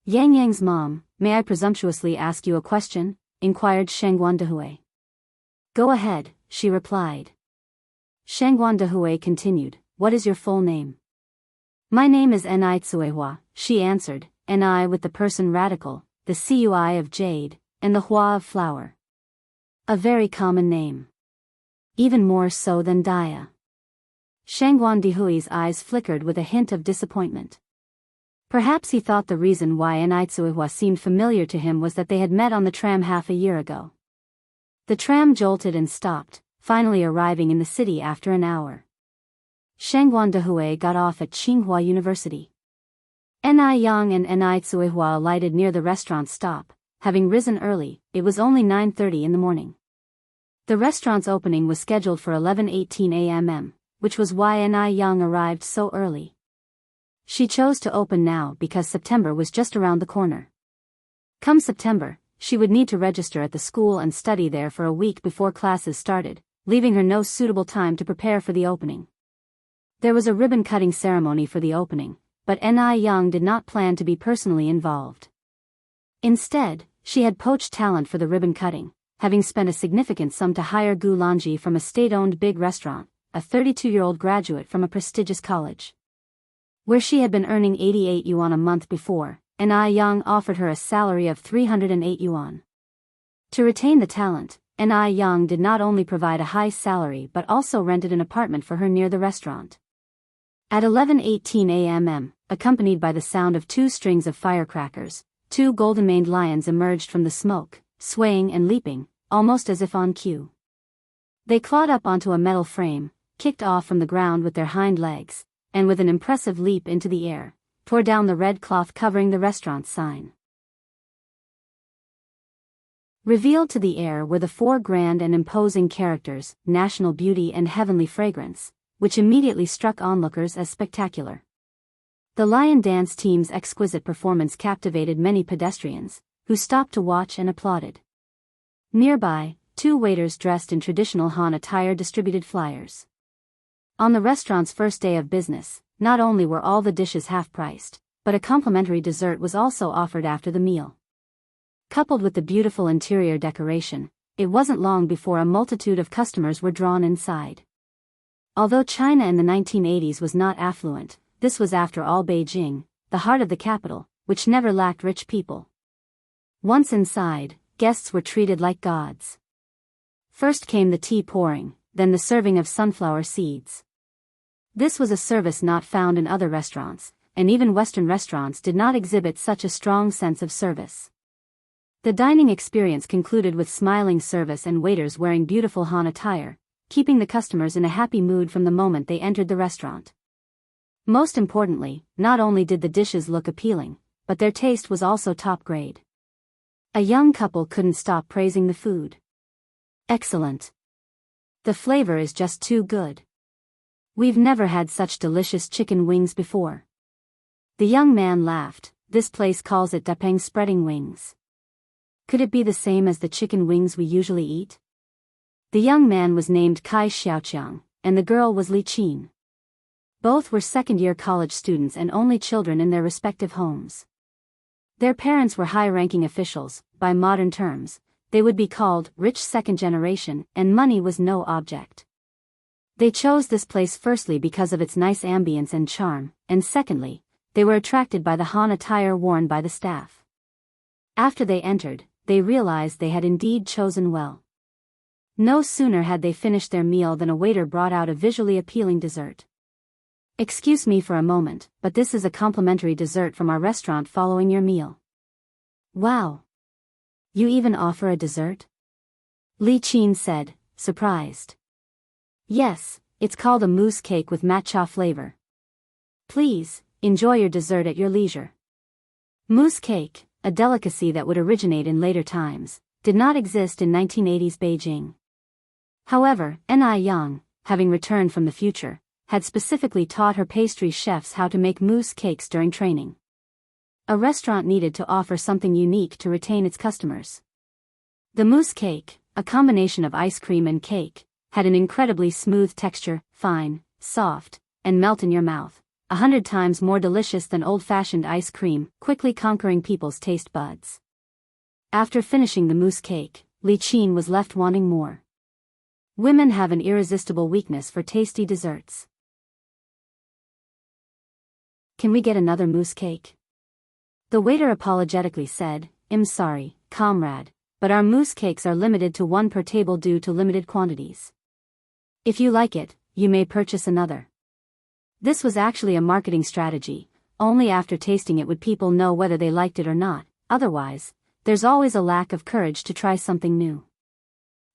Yang's mom, may I presumptuously ask you a question? Inquired Shangguan Dehui. Go ahead, she replied. Shangguan Dehui continued, what is your full name? My name is Tsuehua, she answered, Ni with the person radical, the Cui of jade, and the Hua of flower. A very common name. Even more so than Daya. Shangguan Dehui's eyes flickered with a hint of disappointment. Perhaps he thought the reason why Tsuehua seemed familiar to him was that they had met on the tram half a year ago. The tram jolted and stopped, finally arriving in the city after an hour. Shangguan Dehui got off at Tsinghua University. Yang and Tsuehua alighted near the restaurant stop. Having risen early, it was only 9:30 in the morning. The restaurant's opening was scheduled for 11:18 a.m., which was why Yang arrived so early. She chose to open now because September was just around the corner. Come September, she would need to register at the school and study there for a week before classes started, leaving her no suitable time to prepare for the opening. There was a ribbon-cutting ceremony for the opening, but Yang did not plan to be personally involved. Instead, she had poached talent for the ribbon-cutting, having spent a significant sum to hire Gu Lanji from a state-owned big restaurant, a 32-year-old graduate from a prestigious college. Where she had been earning 88 yuan a month before, Yang offered her a salary of 308 yuan. To retain the talent, Yang did not only provide a high salary but also rented an apartment for her near the restaurant. At 11:18 a.m., accompanied by the sound of 2 strings of firecrackers, 2 golden-maned lions emerged from the smoke, swaying and leaping, almost as if on cue. They clawed up onto a metal frame, kicked off from the ground with their hind legs, and with an impressive leap into the air, tore down the red cloth covering the restaurant's sign. Revealed to the air were the 4 grand and imposing characters, national beauty and heavenly fragrance, which immediately struck onlookers as spectacular. The lion dance team's exquisite performance captivated many pedestrians, who stopped to watch and applauded. Nearby, 2 waiters dressed in traditional Han attire distributed flyers. On the restaurant's first day of business, not only were all the dishes half-priced, but a complimentary dessert was also offered after the meal. Coupled with the beautiful interior decoration, it wasn't long before a multitude of customers were drawn inside. Although China in the 1980s was not affluent, this was after all Beijing, the heart of the capital, which never lacked rich people. Once inside, guests were treated like gods. First came the tea pouring, then the serving of sunflower seeds. This was a service not found in other restaurants, and even Western restaurants did not exhibit such a strong sense of service. The dining experience concluded with smiling service and waiters wearing beautiful Han attire, keeping the customers in a happy mood from the moment they entered the restaurant. Most importantly, not only did the dishes look appealing, but their taste was also top grade. A young couple couldn't stop praising the food. Excellent. The flavor is just too good. We've never had such delicious chicken wings before. The young man laughed. This place calls it dapeng spreading wings. Could it be the same as the chicken wings we usually eat? The young man was named Kai Xiaoqiang, and the girl was Li Qin. Both were second-year college students and only children in their respective homes. Their parents were high-ranking officials. By modern terms, they would be called rich second generation, and money was no object. They chose this place firstly because of its nice ambience and charm, and secondly, they were attracted by the Han attire worn by the staff. After they entered, they realized they had indeed chosen well. No sooner had they finished their meal than a waiter brought out a visually appealing dessert. Excuse me for a moment, but this is a complimentary dessert from our restaurant following your meal. Wow! You even offer a dessert? Li Qin said, surprised. Yes, it's called a mousse cake with matcha flavor. Please, enjoy your dessert at your leisure. Mousse cake, a delicacy that would originate in later times, did not exist in 1980s Beijing. However, Ni Yang, having returned from the future, had specifically taught her pastry chefs how to make mousse cakes during training. A restaurant needed to offer something unique to retain its customers. The mousse cake, a combination of ice cream and cake, had an incredibly smooth texture, fine, soft, and melt in your mouth, 100 times more delicious than old-fashioned ice cream, quickly conquering people's taste buds. After finishing the mousse cake, Li Qin was left wanting more. Women have an irresistible weakness for tasty desserts. Can we get another mousse cake? The waiter apologetically said, I'm sorry, comrade, but our mousse cakes are limited to one per table due to limited quantities. If you like it, you may purchase another. This was actually a marketing strategy. Only after tasting it would people know whether they liked it or not, otherwise, there's always a lack of courage to try something new.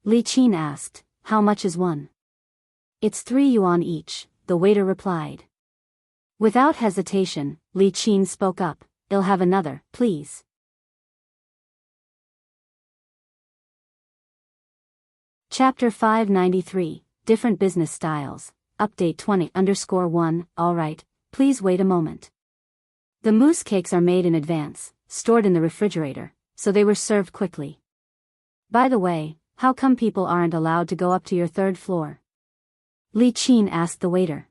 Li Qin asked, how much is one? It's 3 yuan each, the waiter replied. Without hesitation, Li Qin spoke up, I'll have another, please. Chapter 593, Different Business Styles, Update 20_1, alright, please wait a moment. The mousse cakes are made in advance, stored in the refrigerator, so they were served quickly. By the way, how come people aren't allowed to go up to your 3rd floor? Li Qin asked the waiter.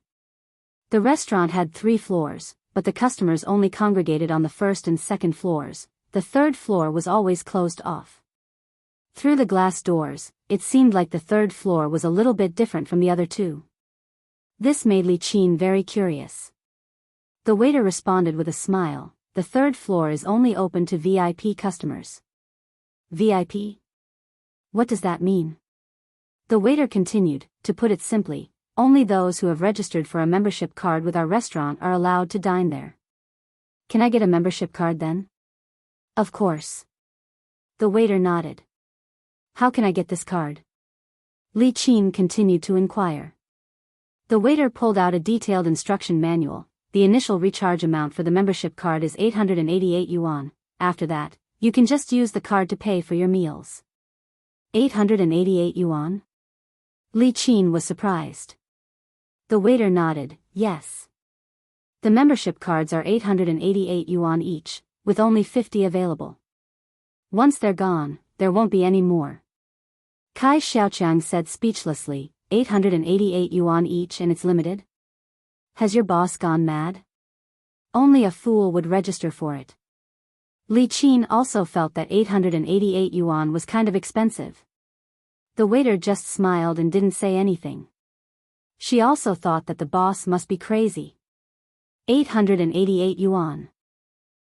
The restaurant had 3 floors, but the customers only congregated on the 1st and 2nd floors. The 3rd floor was always closed off. Through the glass doors, it seemed like the 3rd floor was a little bit different from the other 2. This made Li Qin very curious. The waiter responded with a smile, the 3rd floor is only open to VIP customers. VIP? What does that mean? The waiter continued, to put it simply, only those who have registered for a membership card with our restaurant are allowed to dine there. Can I get a membership card then? Of course. The waiter nodded. How can I get this card? Li Qin continued to inquire. The waiter pulled out a detailed instruction manual. The initial recharge amount for the membership card is 888 yuan. After that, you can just use the card to pay for your meals. 888 yuan? Li Qin was surprised. The waiter nodded, yes. The membership cards are 888 yuan each, with only 50 available. Once they're gone, there won't be any more. Kai Xiaoqiang said speechlessly, 888 yuan each and it's limited? Has your boss gone mad? Only a fool would register for it. Li Qin also felt that 888 yuan was kind of expensive. The waiter just smiled and didn't say anything. She also thought that the boss must be crazy. 888 yuan.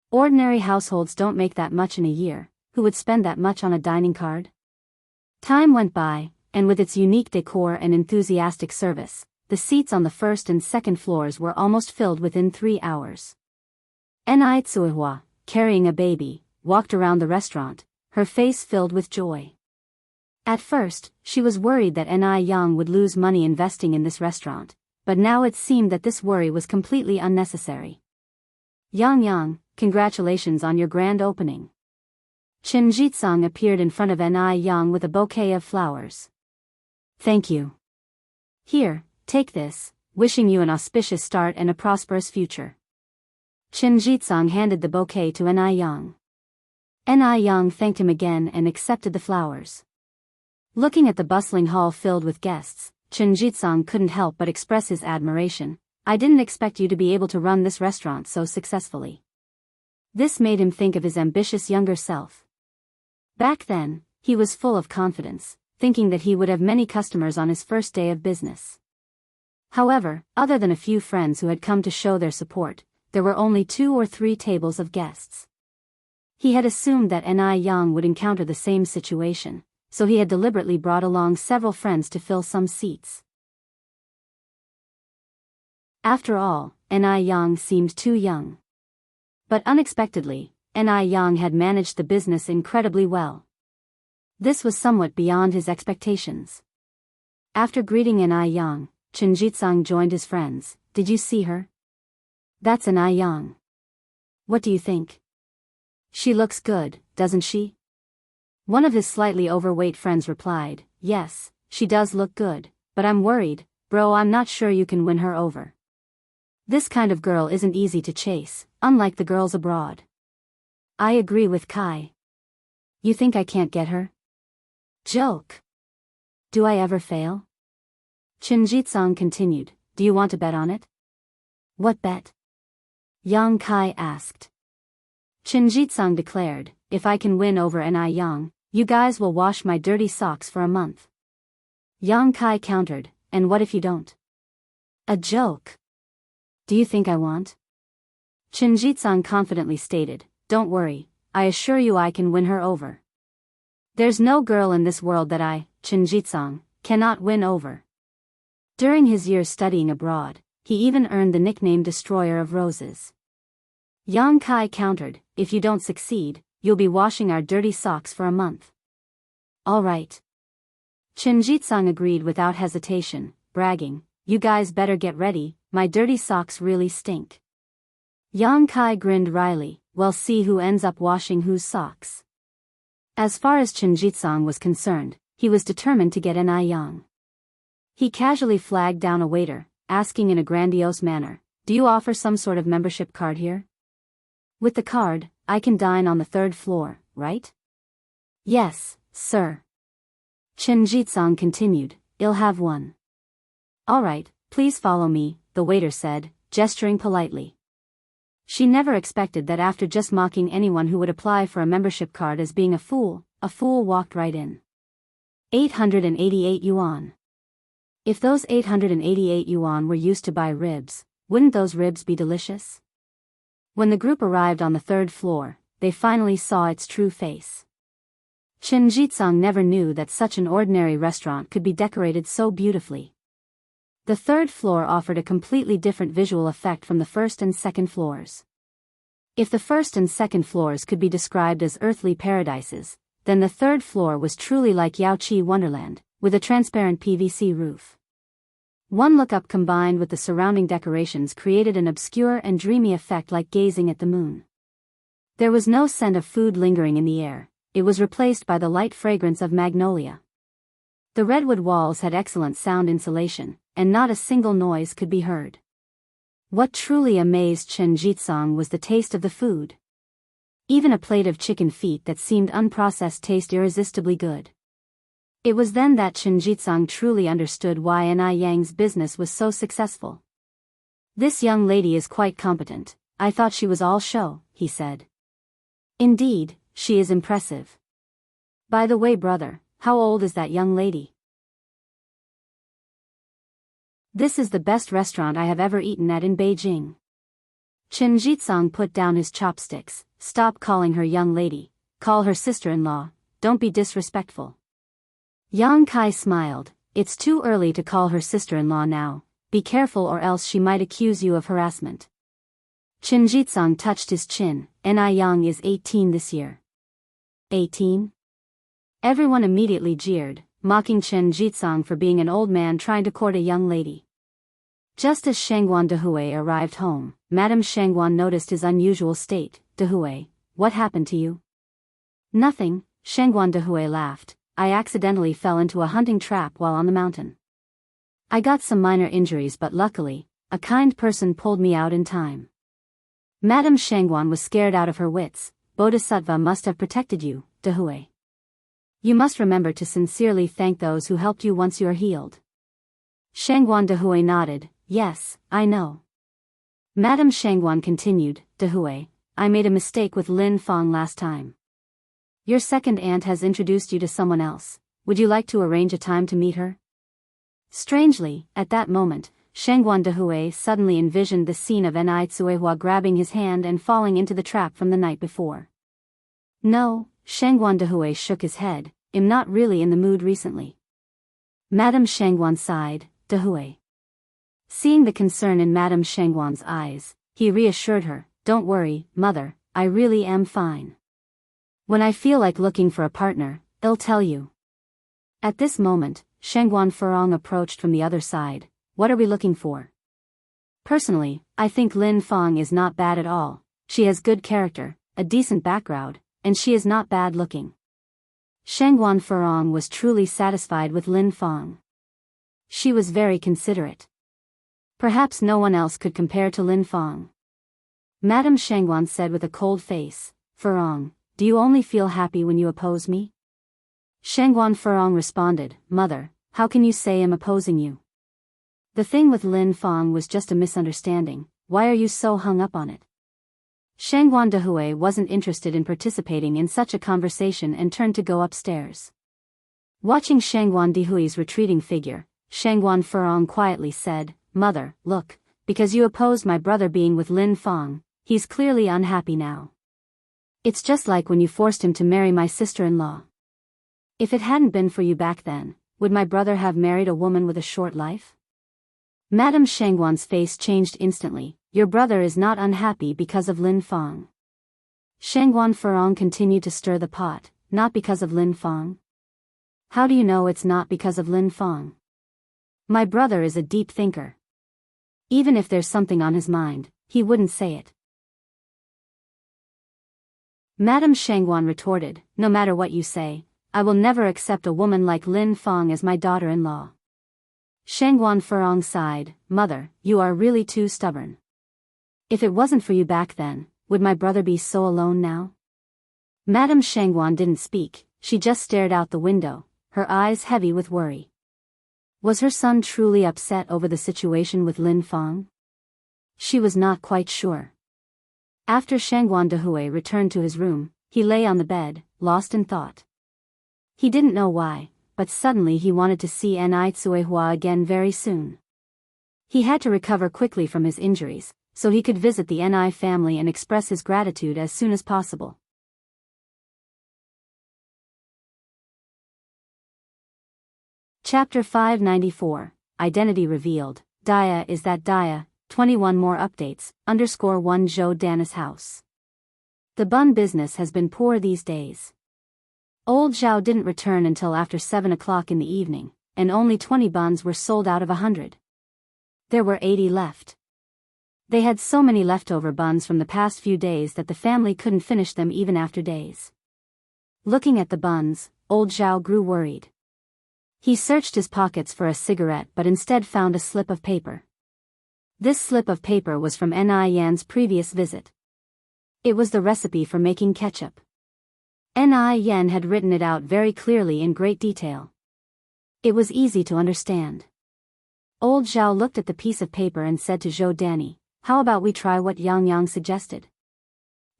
Ordinary households don't make that much in a year. Who would spend that much on a dining card? Time went by, and with its unique decor and enthusiastic service, the seats on the 1st and 2nd floors were almost filled within 3 hours. Ni Tsuihua, carrying a baby, walked around the restaurant, her face filled with joy. At first, she was worried that Ni Yang would lose money investing in this restaurant, but now it seemed that this worry was completely unnecessary. Yang, congratulations on your grand opening. Chen Jitsang appeared in front of Ni Yang with a bouquet of flowers. Thank you. Here, take this, wishing you an auspicious start and a prosperous future. Chen Jitsang handed the bouquet to Ni Yang. Ni Yang thanked him again and accepted the flowers. Looking at the bustling hall filled with guests, Chen Jitsang couldn't help but express his admiration. I didn't expect you to be able to run this restaurant so successfully. This made him think of his ambitious younger self. Back then, he was full of confidence, thinking that he would have many customers on his first day of business. However, other than a few friends who had come to show their support, there were only 2 or 3 tables of guests. He had assumed that Ni Yang would encounter the same situation, so he had deliberately brought along several friends to fill some seats. After all, Ni Yang seemed too young. But unexpectedly, Ni Yang had managed the business incredibly well. This was somewhat beyond his expectations. After greeting Ni Yang, Chen Jitsang joined his friends. Did you see her? That's Ni Yang. What do you think? She looks good, doesn't she? One of his slightly overweight friends replied, yes, she does look good, but I'm worried, bro. I'm not sure you can win her over. This kind of girl isn't easy to chase, unlike the girls abroad. I agree with Kai. You think I can't get her? Joke. Do I ever fail? Chen Jitsang continued, do you want to bet on it? What bet? Yang Kai asked. Chen Jitsang declared, if I can win over Ni Yang, you guys will wash my dirty socks for a month. Yang Kai countered, and what if you don't? A joke. Do you think I want? Chen Jitsang confidently stated, don't worry, I assure you I can win her over. There's no girl in this world that I, Chen Jitsang, cannot win over. During his years studying abroad, he even earned the nickname Destroyer of Roses. Yang Kai countered, if you don't succeed, you'll be washing our dirty socks for a month. All right. Chen Jitsang agreed without hesitation, bragging, you guys better get ready, my dirty socks really stink. Yang Kai grinned wryly, we'll see who ends up washing whose socks. As far as Chen Jitsang was concerned, he was determined to get Ni Yang. He casually flagged down a waiter, asking in a grandiose manner, do you offer some sort of membership card here? With the card, I can dine on the 3rd floor, right? Yes, sir. Chen Jitsang continued, I'll have one. All right, please follow me, the waiter said, gesturing politely. She never expected that after just mocking anyone who would apply for a membership card as being a fool walked right in. 888 yuan. If those 888 yuan were used to buy ribs, wouldn't those ribs be delicious? When the group arrived on the 3rd floor, they finally saw its true face. Chen Jitsang never knew that such an ordinary restaurant could be decorated so beautifully. The 3rd floor offered a completely different visual effect from the 1st and 2nd floors. If the 1st and 2nd floors could be described as earthly paradises, then the 3rd floor was truly like Yaoqi Wonderland, with a transparent PVC roof. One look up combined with the surrounding decorations created an obscure and dreamy effect like gazing at the moon. There was no scent of food lingering in the air, it was replaced by the light fragrance of magnolia. The redwood walls had excellent sound insulation, and not a single noise could be heard. What truly amazed Chen Jitsang was the taste of the food. Even a plate of chicken feet that seemed unprocessed tasted irresistibly good. It was then that Chen Jitsang truly understood why Ni Yang's business was so successful. This young lady is quite competent, I thought she was all show, he said. Indeed, she is impressive. By the way, brother, how old is that young lady? This is the best restaurant I have ever eaten at in Beijing. Chen Jitsang put down his chopsticks, stop calling her young lady, call her sister-in-law, don't be disrespectful. Yang Kai smiled, it's too early to call her sister-in-law now, be careful or else she might accuse you of harassment. Chen Jitsang touched his chin, Ni Yang is 18 this year. 18? Everyone immediately jeered, mocking Chen Jitsang for being an old man trying to court a young lady. Just as Shangguan Dehui arrived home, Madame Shangguan noticed his unusual state. Dehui, what happened to you? Nothing, Shangguan Dehui laughed. I accidentally fell into a hunting trap while on the mountain. I got some minor injuries but luckily, a kind person pulled me out in time. Madame Shangguan was scared out of her wits. Bodhisattva must have protected you, Dehui. You must remember to sincerely thank those who helped you once you are healed. Shangguan Dehui nodded. Yes, I know. Madame Shangguan continued. Dehui, I made a mistake with Lin Fang last time. Your second aunt has introduced you to someone else. Would you like to arrange a time to meet her? Strangely, at that moment, Shangguan Dehui suddenly envisioned the scene of Enai Tsuehua grabbing his hand and falling into the trap from the night before. No, Shangguan Dehui shook his head. I'm not really in the mood recently. Madame Shangguan sighed. Dehui. Seeing the concern in Madame Shangguan's eyes, he reassured her. Don't worry, mother, I really am fine. When I feel like looking for a partner, I'll tell you. At this moment, Shangguan Furong approached from the other side. What are we looking for? Personally, I think Lin Fang is not bad at all. She has good character, a decent background, and she is not bad looking. Shangguan Furong was truly satisfied with Lin Fang. She was very considerate. Perhaps no one else could compare to Lin Fang. Madame Shangguan said with a cold face, Furong, do you only feel happy when you oppose me? Shangguan Furong responded, Mother, how can you say I'm opposing you? The thing with Lin Fang was just a misunderstanding. Why are you so hung up on it? Shangguan Dehui wasn't interested in participating in such a conversation and turned to go upstairs. Watching Shangguan Dehui's retreating figure, Shangguan Furong quietly said, Mother, look, because you opposed my brother being with Lin Fang, he's clearly unhappy now. It's just like when you forced him to marry my sister-in-law. If it hadn't been for you back then, would my brother have married a woman with a short life? Madame Shangguan's face changed instantly. Your brother is not unhappy because of Lin Fang. Shangguan Furong continued to stir the pot. Not because of Lin Fang? How do you know it's not because of Lin Fang? My brother is a deep thinker. Even if there's something on his mind, he wouldn't say it. Madame Shangguan retorted, no matter what you say, I will never accept a woman like Lin Fang as my daughter-in-law. Shangguan Furong sighed, Mother, you are really too stubborn. If it wasn't for you back then, would my brother be so alone now? Madame Shangguan didn't speak, she just stared out the window, her eyes heavy with worry. Was her son truly upset over the situation with Lin Fang? She was not quite sure. After Shangguan Dehui returned to his room, he lay on the bed, lost in thought. He didn't know why, but suddenly he wanted to see Enai Tsuehua again very soon. He had to recover quickly from his injuries, so he could visit the Enai family and express his gratitude as soon as possible. Chapter 594, Identity Revealed. Daya is that Daya, 21 more updates, _1 Zhou Dana's house. The bun business has been poor these days. Old Zhao didn't return until after 7 o'clock in the evening, and only 20 buns were sold out of 100. There were 80 left. They had so many leftover buns from the past few days that the family couldn't finish them even after days. Looking at the buns, old Zhao grew worried. He searched his pockets for a cigarette but instead found a slip of paper. This slip of paper was from Ni Yan's previous visit. It was the recipe for making ketchup. Ni Yan had written it out very clearly in great detail. It was easy to understand. Old Zhao looked at the piece of paper and said to Zhou Danny, how about we try what Yang Yang suggested?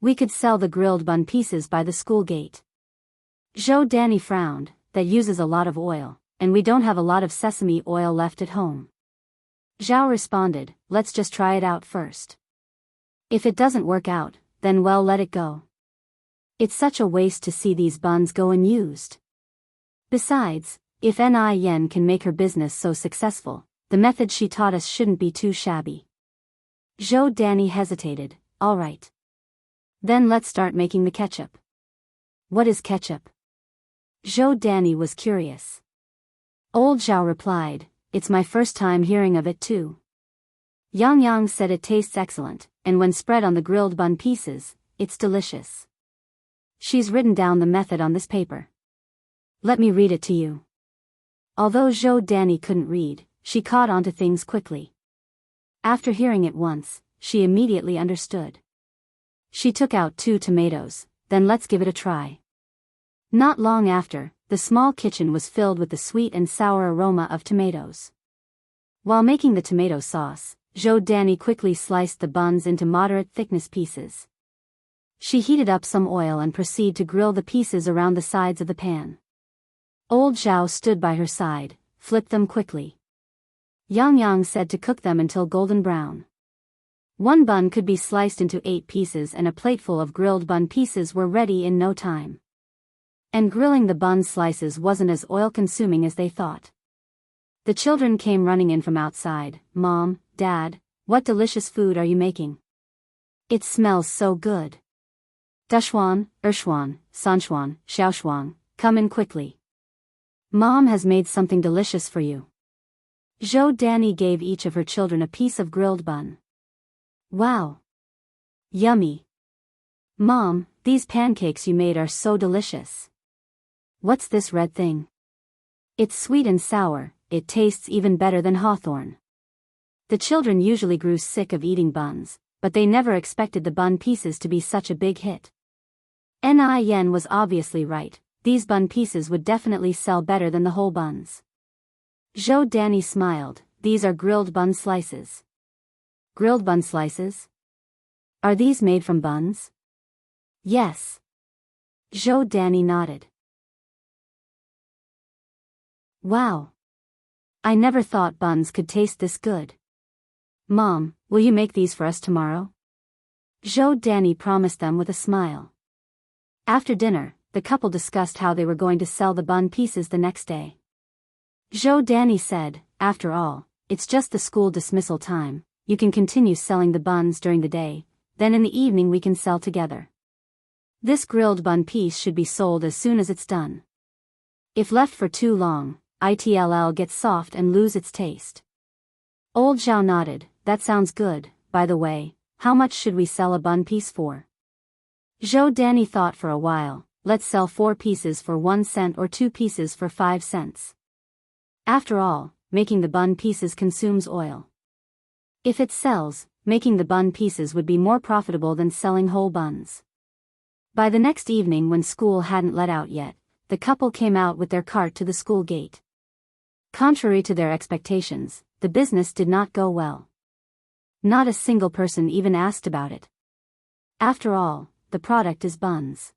We could sell the grilled bun pieces by the school gate. Zhou Danny frowned, that uses a lot of oil, and we don't have a lot of sesame oil left at home. Zhao responded, let's just try it out first. If it doesn't work out, then well let it go. It's such a waste to see these buns go unused. Besides, if Ni Yan can make her business so successful, the method she taught us shouldn't be too shabby. Zhou Danny hesitated, all right. Then let's start making the ketchup. What is ketchup? Zhou Danny was curious. Old Zhao replied, it's my first time hearing of it too. Yang Yang said it tastes excellent, and when spread on the grilled bun pieces, it's delicious. She's written down the method on this paper. Let me read it to you. Although Zhou Danny couldn't read, she caught on to things quickly. After hearing it once, she immediately understood. She took out 2 tomatoes, then let's give it a try. Not long after, the small kitchen was filled with the sweet and sour aroma of tomatoes. While making the tomato sauce, Zhou Danny quickly sliced the buns into moderate thickness pieces. She heated up some oil and proceeded to grill the pieces around the sides of the pan. Old Zhao stood by her side, flipped them quickly. Yang said to cook them until golden brown. 1 bun could be sliced into 8 pieces and a plateful of grilled bun pieces were ready in no time. And grilling the bun slices wasn't as oil-consuming as they thought. The children came running in from outside. Mom, Dad, what delicious food are you making? It smells so good. Dashuan, Ershwan, Sanchuan, Xiaoshuang, come in quickly. Mom has made something delicious for you. Zhou Danny gave each of her children a piece of grilled bun. Wow! Yummy! Mom, these pancakes you made are so delicious. What's this red thing? It's sweet and sour, it tastes even better than hawthorn. The children usually grew sick of eating buns, but they never expected the bun pieces to be such a big hit. Yen was obviously right. These bun pieces would definitely sell better than the whole buns. Zhou Danny smiled. These are grilled bun slices. Grilled bun slices? Are these made from buns? Yes. Zhou Danny nodded. Wow. I never thought buns could taste this good. Mom, will you make these for us tomorrow? Zhou Danny promised them with a smile. After dinner, the couple discussed how they were going to sell the bun pieces the next day. Zhou Danny said, after all, it's just the school dismissal time, you can continue selling the buns during the day, then in the evening we can sell together. This grilled bun piece should be sold as soon as it's done. If left for too long, it'll get soft and lose its taste. Old Zhao nodded, that sounds good. By the way, how much should we sell a bun piece for? Zhou Danny thought for a while. Let's sell 4 pieces for 1 cent or 2 pieces for 5 cents. After all, making the bun pieces consumes oil. If it sells, making the bun pieces would be more profitable than selling whole buns. By the next evening, when school hadn't let out yet, the couple came out with their cart to the school gate. Contrary to their expectations, the business did not go well. Not a single person even asked about it. After all, the product is buns.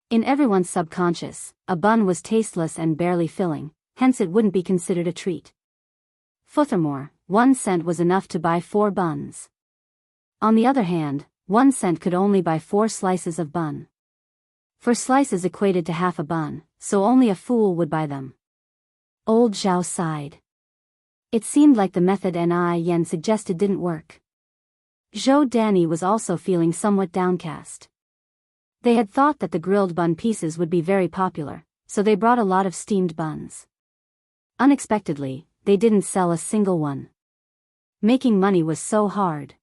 In everyone's subconscious, a bun was tasteless and barely filling, hence it wouldn't be considered a treat. Furthermore, 1 cent was enough to buy 4 buns. On the other hand, 1 cent could only buy 4 slices of bun. 4 slices equated to half a bun, so only a fool would buy them. Old Zhao sighed. It seemed like the method Yen suggested didn't work. Zhou Danny was also feeling somewhat downcast. They had thought that the grilled bun pieces would be very popular, so they brought a lot of steamed buns. Unexpectedly, they didn't sell a single one. Making money was so hard.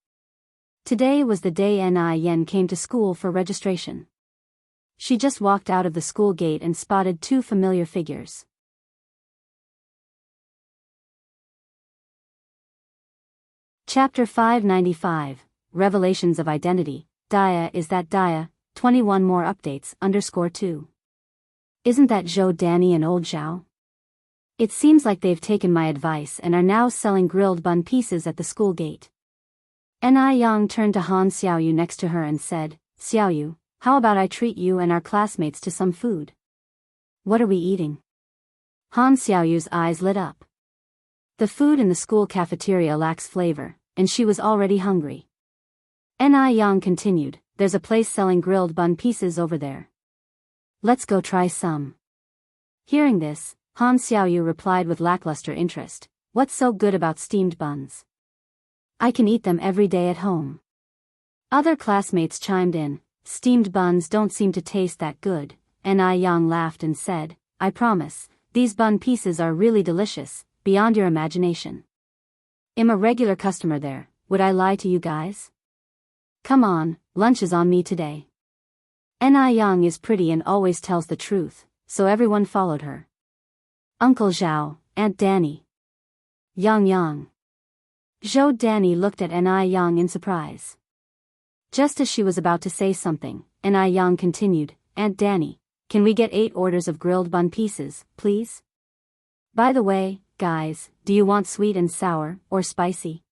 Today was the day Yen came to school for registration. She just walked out of the school gate and spotted 2 familiar figures. Chapter 595, Revelations of Identity. Dia is that Dia, 21 more updates, _2. Isn't that Zhou Danny and old Zhao? It seems like they've taken my advice and are now selling grilled bun pieces at the school gate. Yang turned to Han Xiaoyu next to her and said, Xiaoyu, how about I treat you and our classmates to some food? What are we eating? Han Xiaoyu's eyes lit up. The food in the school cafeteria lacks flavor, and she was already hungry. Yang continued, there's a place selling grilled bun pieces over there. Let's go try some. Hearing this, Han Xiaoyu replied with lackluster interest, what's so good about steamed buns? I can eat them every day at home. Other classmates chimed in, steamed buns don't seem to taste that good. Yang laughed and said, I promise, these bun pieces are really delicious, beyond your imagination. I'm a regular customer there, would I lie to you guys? Come on, lunch is on me today. Ni Yang is pretty and always tells the truth, so everyone followed her. Uncle Zhao, Aunt Danny. Yang Yang. Zhou Danny looked at Ni Yang in surprise. Just as she was about to say something, Ni Yang continued, Aunt Danny, can we get 8 orders of grilled bun pieces, please? By the way, guys, do you want sweet and sour, or spicy?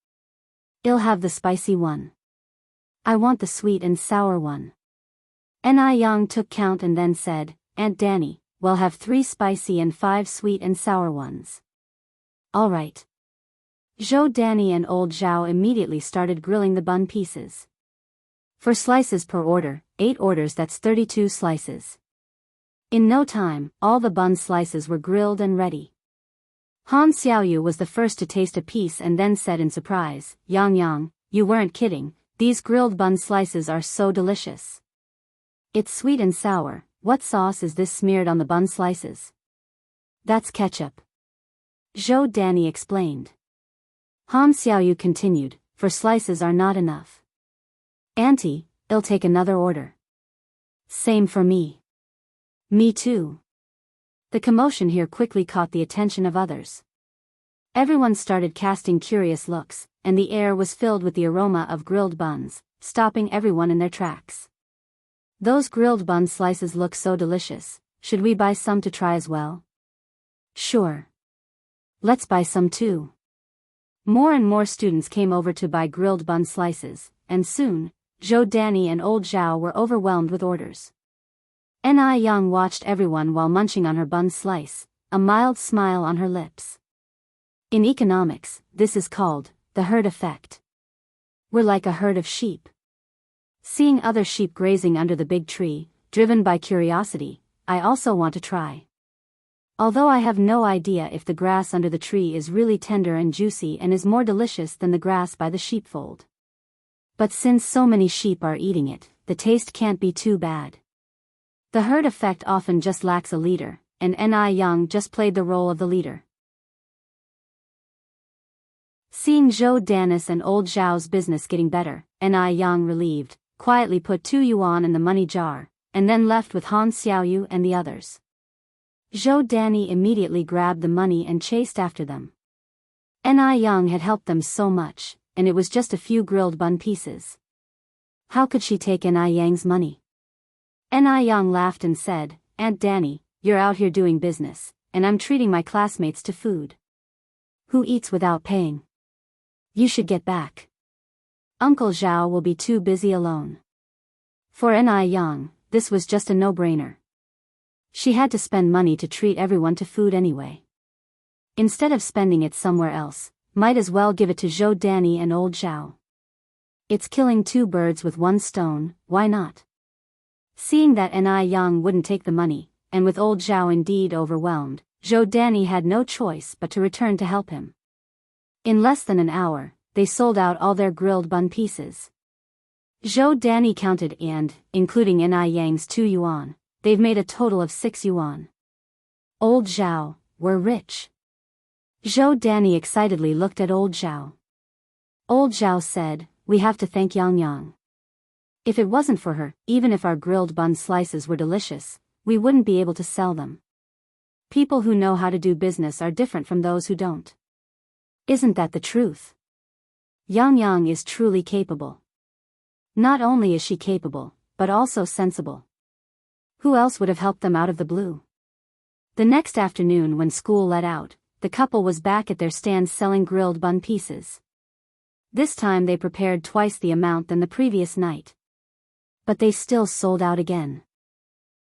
I'll have the spicy one. I want the sweet and sour one. Ni Yang took count and then said, Aunt Danny, we'll have 3 spicy and 5 sweet and sour ones. All right. Zhou Danny and old Zhao immediately started grilling the bun pieces. For slices per order, 8 orders, that's 32 slices. In no time, all the bun slices were grilled and ready. Han Xiaoyu was the first to taste a piece and then said in surprise, Yang Yang, you weren't kidding, these grilled bun slices are so delicious. It's sweet and sour. What sauce is this smeared on the bun slices? That's ketchup. Zhou Danny explained. Han Xiaoyu continued, for slices are not enough. Auntie, I'll take another order. Same for me. Me too. The commotion here quickly caught the attention of others. Everyone started casting curious looks, and the air was filled with the aroma of grilled buns, stopping everyone in their tracks. Those grilled bun slices look so delicious, should we buy some to try as well? Sure. Let's buy some too. More and more students came over to buy grilled bun slices, and soon, Zhou Danny and old Zhao were overwhelmed with orders. Ni Yang watched everyone while munching on her bun slice, a mild smile on her lips. In economics, this is called the herd effect. We're like a herd of sheep. Seeing other sheep grazing under the big tree, driven by curiosity, I also want to try. Although I have no idea if the grass under the tree is really tender and juicy and is more delicious than the grass by the sheepfold. But since so many sheep are eating it, the taste can't be too bad. The herd effect often just lacks a leader, and Ni Yang just played the role of the leader. Seeing Zhou Danny's and old Zhao's business getting better, Ni Yang relieved, quietly put 2 yuan in the money jar, and then left with Han Xiaoyu and the others. Zhou Danny immediately grabbed the money and chased after them. Ni Yang had helped them so much, and it was just a few grilled bun pieces. How could she take Ni Yang's money? Ni Yang laughed and said, Aunt Danny, you're out here doing business, and I'm treating my classmates to food. Who eats without paying? You should get back. Uncle Zhao will be too busy alone. For Ni Yang, this was just a no-brainer. She had to spend money to treat everyone to food anyway. Instead of spending it somewhere else, might as well give it to Zhou Danny and old Zhao. It's killing 2 birds with 1 stone, why not? Seeing that Ni Yang wouldn't take the money, and with old Zhao indeed overwhelmed, Zhou Danny had no choice but to return to help him. In less than an hour, they sold out all their grilled bun pieces. Zhou Danny counted and, including Ni Yang's 2 yuan, they've made a total of 6 yuan. Old Zhao, we're rich. Zhou Danny excitedly looked at old Zhao. Old Zhao said, we have to thank Yang Yang. If it wasn't for her, even if our grilled bun slices were delicious, we wouldn't be able to sell them. People who know how to do business are different from those who don't. Isn't that the truth? Yang Yang is truly capable. Not only is she capable, but also sensible. Who else would have helped them out of the blue? The next afternoon when school let out, the couple was back at their stand selling grilled bun pieces. This time they prepared twice the amount than the previous night. But they still sold out again.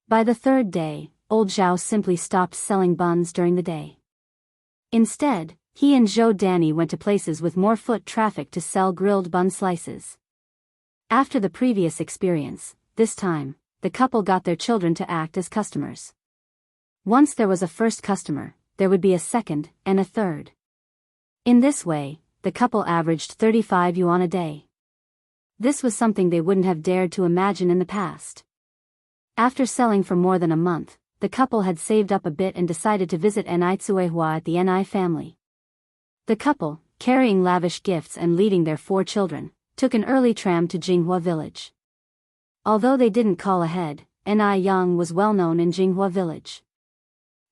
By the 3rd day, old Zhao simply stopped selling buns during the day. Instead, he and Zhou Danny went to places with more foot traffic to sell grilled bun slices. After the previous experience, this time, the couple got their children to act as customers. Once there was a first customer, there would be a second and a third. In this way, the couple averaged 35 yuan a day. This was something they wouldn't have dared to imagine in the past. After selling for more than a month, the couple had saved up a bit and decided to visit Nitsuehua at the Ni family. The couple, carrying lavish gifts and leading their 4 children, took an early tram to Jinghua village. Although they didn't call ahead, Ni Yang was well known in Jinghua village.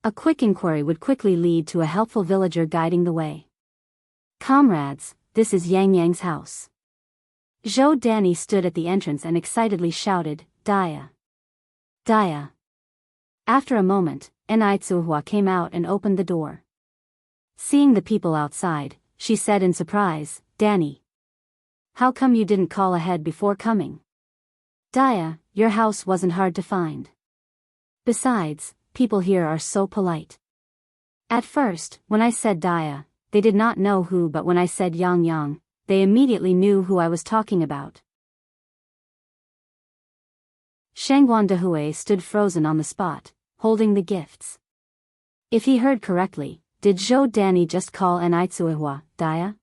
A quick inquiry would quickly lead to a helpful villager guiding the way. Comrades, this is Yang Yang's house. Zhou Danny stood at the entrance and excitedly shouted, Dia. Dia. After a moment, Ni Tsuhua came out and opened the door. Seeing the people outside, she said in surprise, Danny. How come you didn't call ahead before coming? Dia, your house wasn't hard to find. Besides, people here are so polite. At first, when I said Dia, they did not know who, but when I said Yang Yang, they immediately knew who I was talking about. Shangguan Dehui stood frozen on the spot, holding the gifts. If he heard correctly, did Zhou Danny just call Ni Tsuehua, Dia?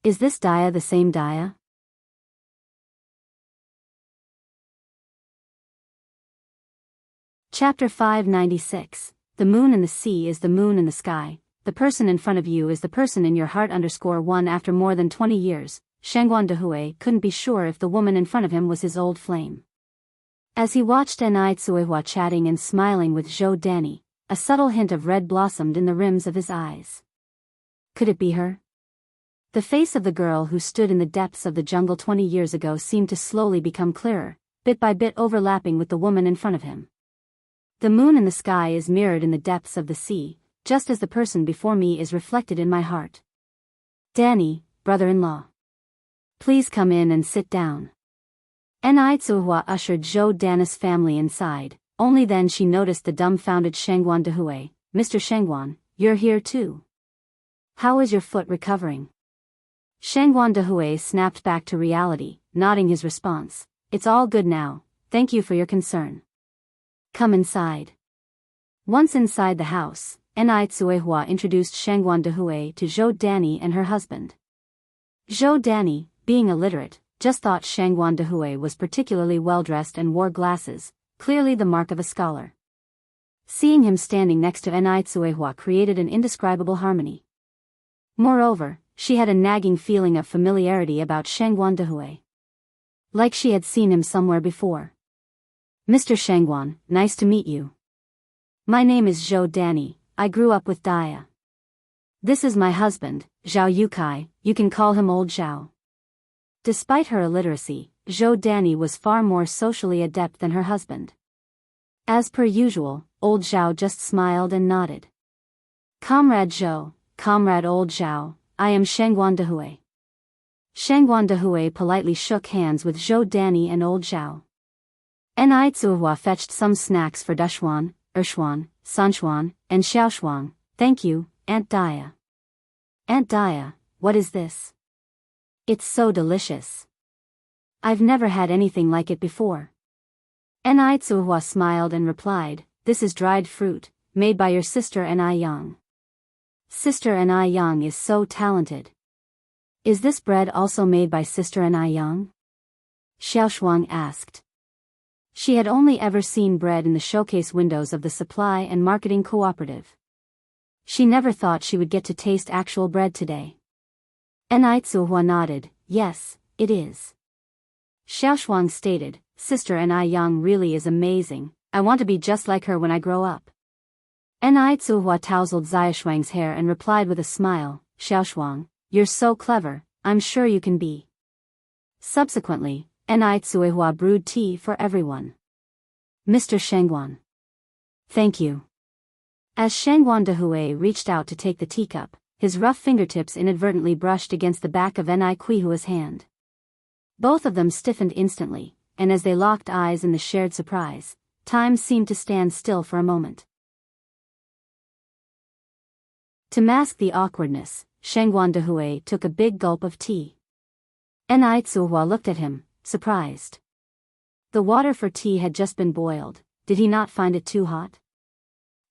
Is this Dia the same Dia? Chapter 596. The moon in the sea is the moon in the sky. The person in front of you is the person in your heart. _1 After more than 20 years, Shangguan Dehui couldn't be sure if the woman in front of him was his old flame. As he watched Ni Tsuehua chatting and smiling with Zhou Danny, a subtle hint of red blossomed in the rims of his eyes. Could it be her? The face of the girl who stood in the depths of the jungle 20 years ago seemed to slowly become clearer, bit by bit overlapping with the woman in front of him. The moon in the sky is mirrored in the depths of the sea, just as the person before me is reflected in my heart. Danny, brother-in-law. Please come in and sit down. Ni Tsuehua ushered Zhou Danny's family inside. Only then she noticed the dumbfounded Shangguan Dehui. Mr. Shangguan, you're here too. How is your foot recovering? Shangguan Dehui snapped back to reality, nodding his response. It's all good now, thank you for your concern. Come inside. Once inside the house, Ni Tsuehua introduced Shangguan Dehui to Zhou Danny and her husband. Zhou Danny, being illiterate, just thought Shangguan Dehui was particularly well-dressed and wore glasses, clearly the mark of a scholar. Seeing him standing next to Ni Tsuehua created an indescribable harmony. Moreover, she had a nagging feeling of familiarity about Shangguan Dehui. Like she had seen him somewhere before. Mr. Shangguan, nice to meet you. My name is Zhou Danny, I grew up with Dia. This is my husband, Zhao Yukai, you can call him Old Zhao. Despite her illiteracy, Zhou Danny was far more socially adept than her husband. As per usual, Old Zhao just smiled and nodded. Comrade Zhou, Comrade Old Zhao, I am Shangguan Dehui. Shangguan Dehui politely shook hands with Zhou Danny and Old Zhao. Ni Tsuehua fetched some snacks for Dushuan, Ershuan, Sanshuan, and Xiaoshuang. Thank you, Aunt Dia. Aunt Dia, what is this? It's so delicious. I've never had anything like it before. Ni Tsuehua smiled and replied, this is dried fruit, made by your sister Ni Yang. Sister Ni Yang is so talented. Is this bread also made by Sister Ni Yang? Xiaoshuang asked. She had only ever seen bread in the showcase windows of the supply and marketing cooperative. She never thought she would get to taste actual bread today. Ni Tsuehua nodded, yes, it is. Xiaoshuang stated, Sister Ni Yang really is amazing, I want to be just like her when I grow up. Ni Tsuehua tousled Xiaoshuang's hair and replied with a smile, Xiaoshuang, you're so clever, I'm sure you can be. Subsequently, Ni Tsuehua brewed tea for everyone. Mr. Shangguan. Thank you. As Shangguan Dehui reached out to take the teacup, his rough fingertips inadvertently brushed against the back of Ni Kuihua's hand. Both of them stiffened instantly, and as they locked eyes in the shared surprise, time seemed to stand still for a moment. To mask the awkwardness, Shangguan Dehui took a big gulp of tea. Ni Tsuehua looked at him, surprised. The water for tea had just been boiled, did he not find it too hot?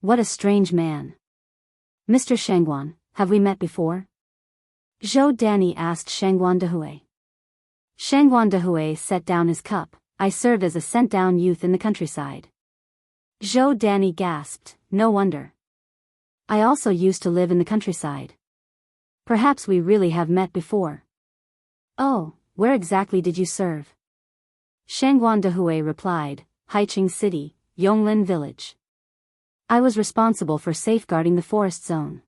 What a strange man. Mr. Shangguan, have we met before? Zhou Danny asked Shangguan Dehui. Shangguan Dehui set down his cup, I served as a sent-down youth in the countryside. Zhou Danny gasped, no wonder. I also used to live in the countryside. Perhaps we really have met before. Oh, where exactly did you serve? Shangguan Dehui replied, Haicheng City, Yonglin Village. I was responsible for safeguarding the forest zone.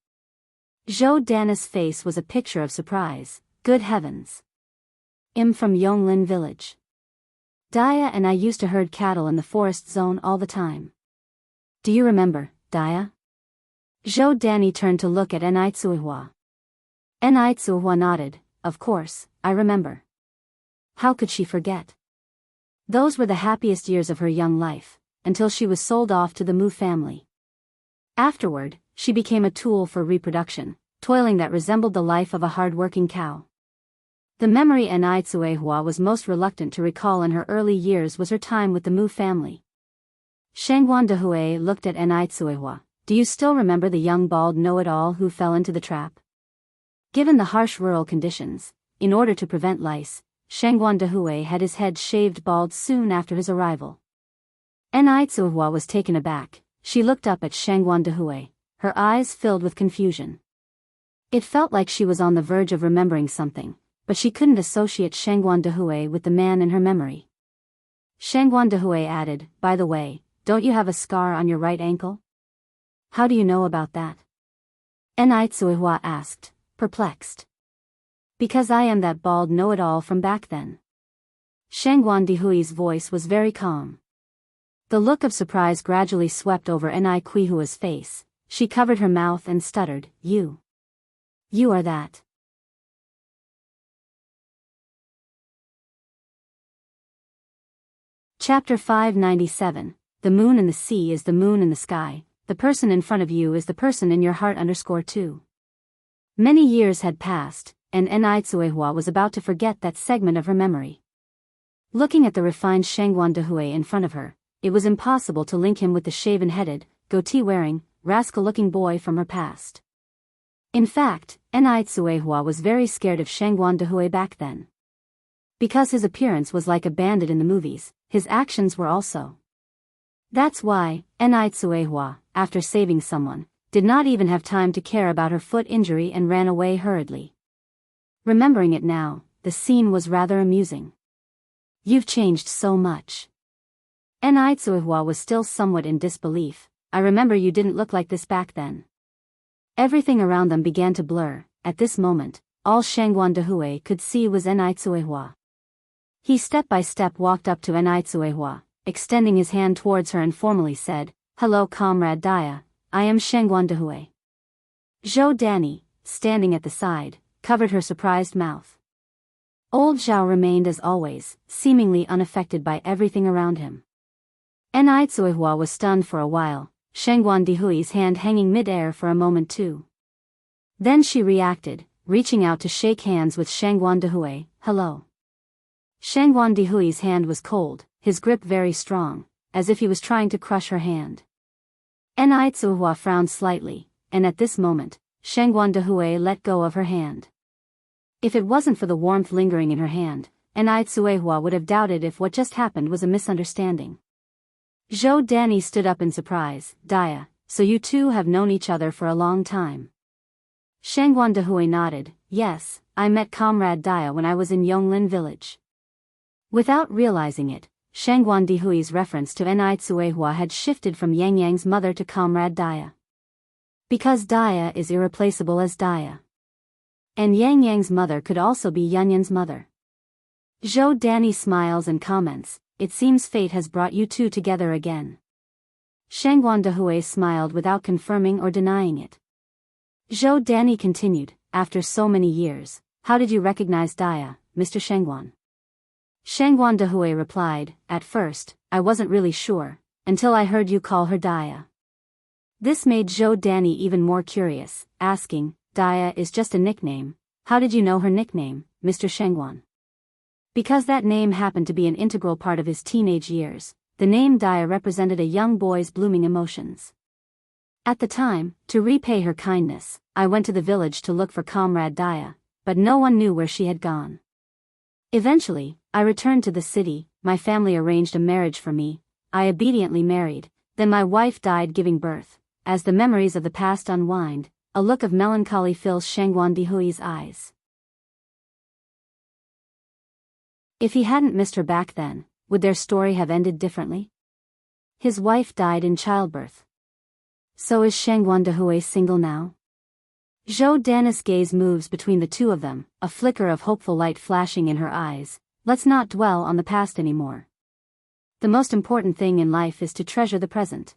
Zhou Dana's face was a picture of surprise. Good heavens. I'm from Yonglin Village. Daya and I used to herd cattle in the forest zone all the time. Do you remember, Daya? Zhou Danny turned to look at Enai. Enai nodded. Of course, I remember. How could she forget? Those were the happiest years of her young life, until she was sold off to the Mu family. Afterward, she became a tool for reproduction, toiling that resembled the life of a hard-working cow. The memory Enai was most reluctant to recall in her early years was her time with the Mu family. Shangguan Dehui looked at Enai. Do you still remember the young bald know-it-all who fell into the trap? Given the harsh rural conditions, in order to prevent lice, Shangguan Dehui had his head shaved bald soon after his arrival. Enai was taken aback. She looked up at Shangguan Dehui, her eyes filled with confusion. It felt like she was on the verge of remembering something, but she couldn't associate Shangguan Dehui with the man in her memory. Shangguan Dehui added, by the way, don't you have a scar on your right ankle? How do you know about that? Enai asked, perplexed. Because I am that bald know-it-all from back then. Shangguan Dehui's voice was very calm. The look of surprise gradually swept over Enai Hua's face. She covered her mouth and stuttered, You are that. Chapter 597. The moon in the sea is the moon in the sky. The person in front of you is the person in your heart _2. Many years had passed, and Enai was about to forget that segment of her memory. Looking at the refined Shangguan Dehui in front of her, it was impossible to link him with the shaven-headed, goatee-wearing, rascal-looking boy from her past. In fact, Enai was very scared of Shangguan Dehui back then. Because his appearance was like a bandit in the movies, his actions were also. That's why, Enai, after saving someone, did not even have time to care about her foot injury and ran away hurriedly. Remembering it now, the scene was rather amusing. You've changed so much. Enai was still somewhat in disbelief. I remember you didn't look like this back then. Everything around them began to blur. At this moment, all Shangguan Dehui could see was Enai. He step by step walked up to Enai, extending his hand towards her and formally said, Hello Comrade Daya, I am Shangguan Dehui. Zhou Danny, standing at the side, covered her surprised mouth. Old Zhao remained as always, seemingly unaffected by everything around him. Enai was stunned for a while, Shangguan Dehui's hand hanging mid-air for a moment too. Then she reacted, reaching out to shake hands with Shangguan Dehui. Hello. Shangguan Dehui's hand was cold, his grip very strong, as if he was trying to crush her hand. Enai frowned slightly, and at this moment, Shangguan Dehui let go of her hand. If it wasn't for the warmth lingering in her hand, Enai would have doubted if what just happened was a misunderstanding. Zhou Danny stood up in surprise. Daya, so you two have known each other for a long time. Shangguan Dehui nodded. Yes, I met Comrade Daya when I was in Yonglin Village. Without realizing it, Shangguan Dehui's reference to Enai had shifted from Yang Yang's mother to Comrade Daya. Because Daya is irreplaceable as Daya. And Yang Yang's mother could also be Yanyan's mother. Zhou Danny smiles and comments, It seems fate has brought you two together again. Shangguan Dehui smiled without confirming or denying it. Zhou Danny continued, After so many years, how did you recognize Daya, Mr. Shangguan? Shangguan Dehui replied, At first, I wasn't really sure, until I heard you call her Daya. This made Zhou Danny even more curious, asking, Daya is just a nickname, how did you know her nickname, Mr. Shangguan? Because that name happened to be an integral part of his teenage years, the name Daya represented a young boy's blooming emotions. At the time, to repay her kindness, I went to the village to look for Comrade Daya, but no one knew where she had gone. Eventually, I returned to the city, my family arranged a marriage for me, I obediently married, then my wife died giving birth. As the memories of the past unwind, a look of melancholy fills Shangguan Dehui's eyes. If he hadn't missed her back then, would their story have ended differently? His wife died in childbirth. So is Shangguan Dehui single now? Zhou Dan's gaze moves between the two of them, a flicker of hopeful light flashing in her eyes. Let's not dwell on the past anymore. The most important thing in life is to treasure the present.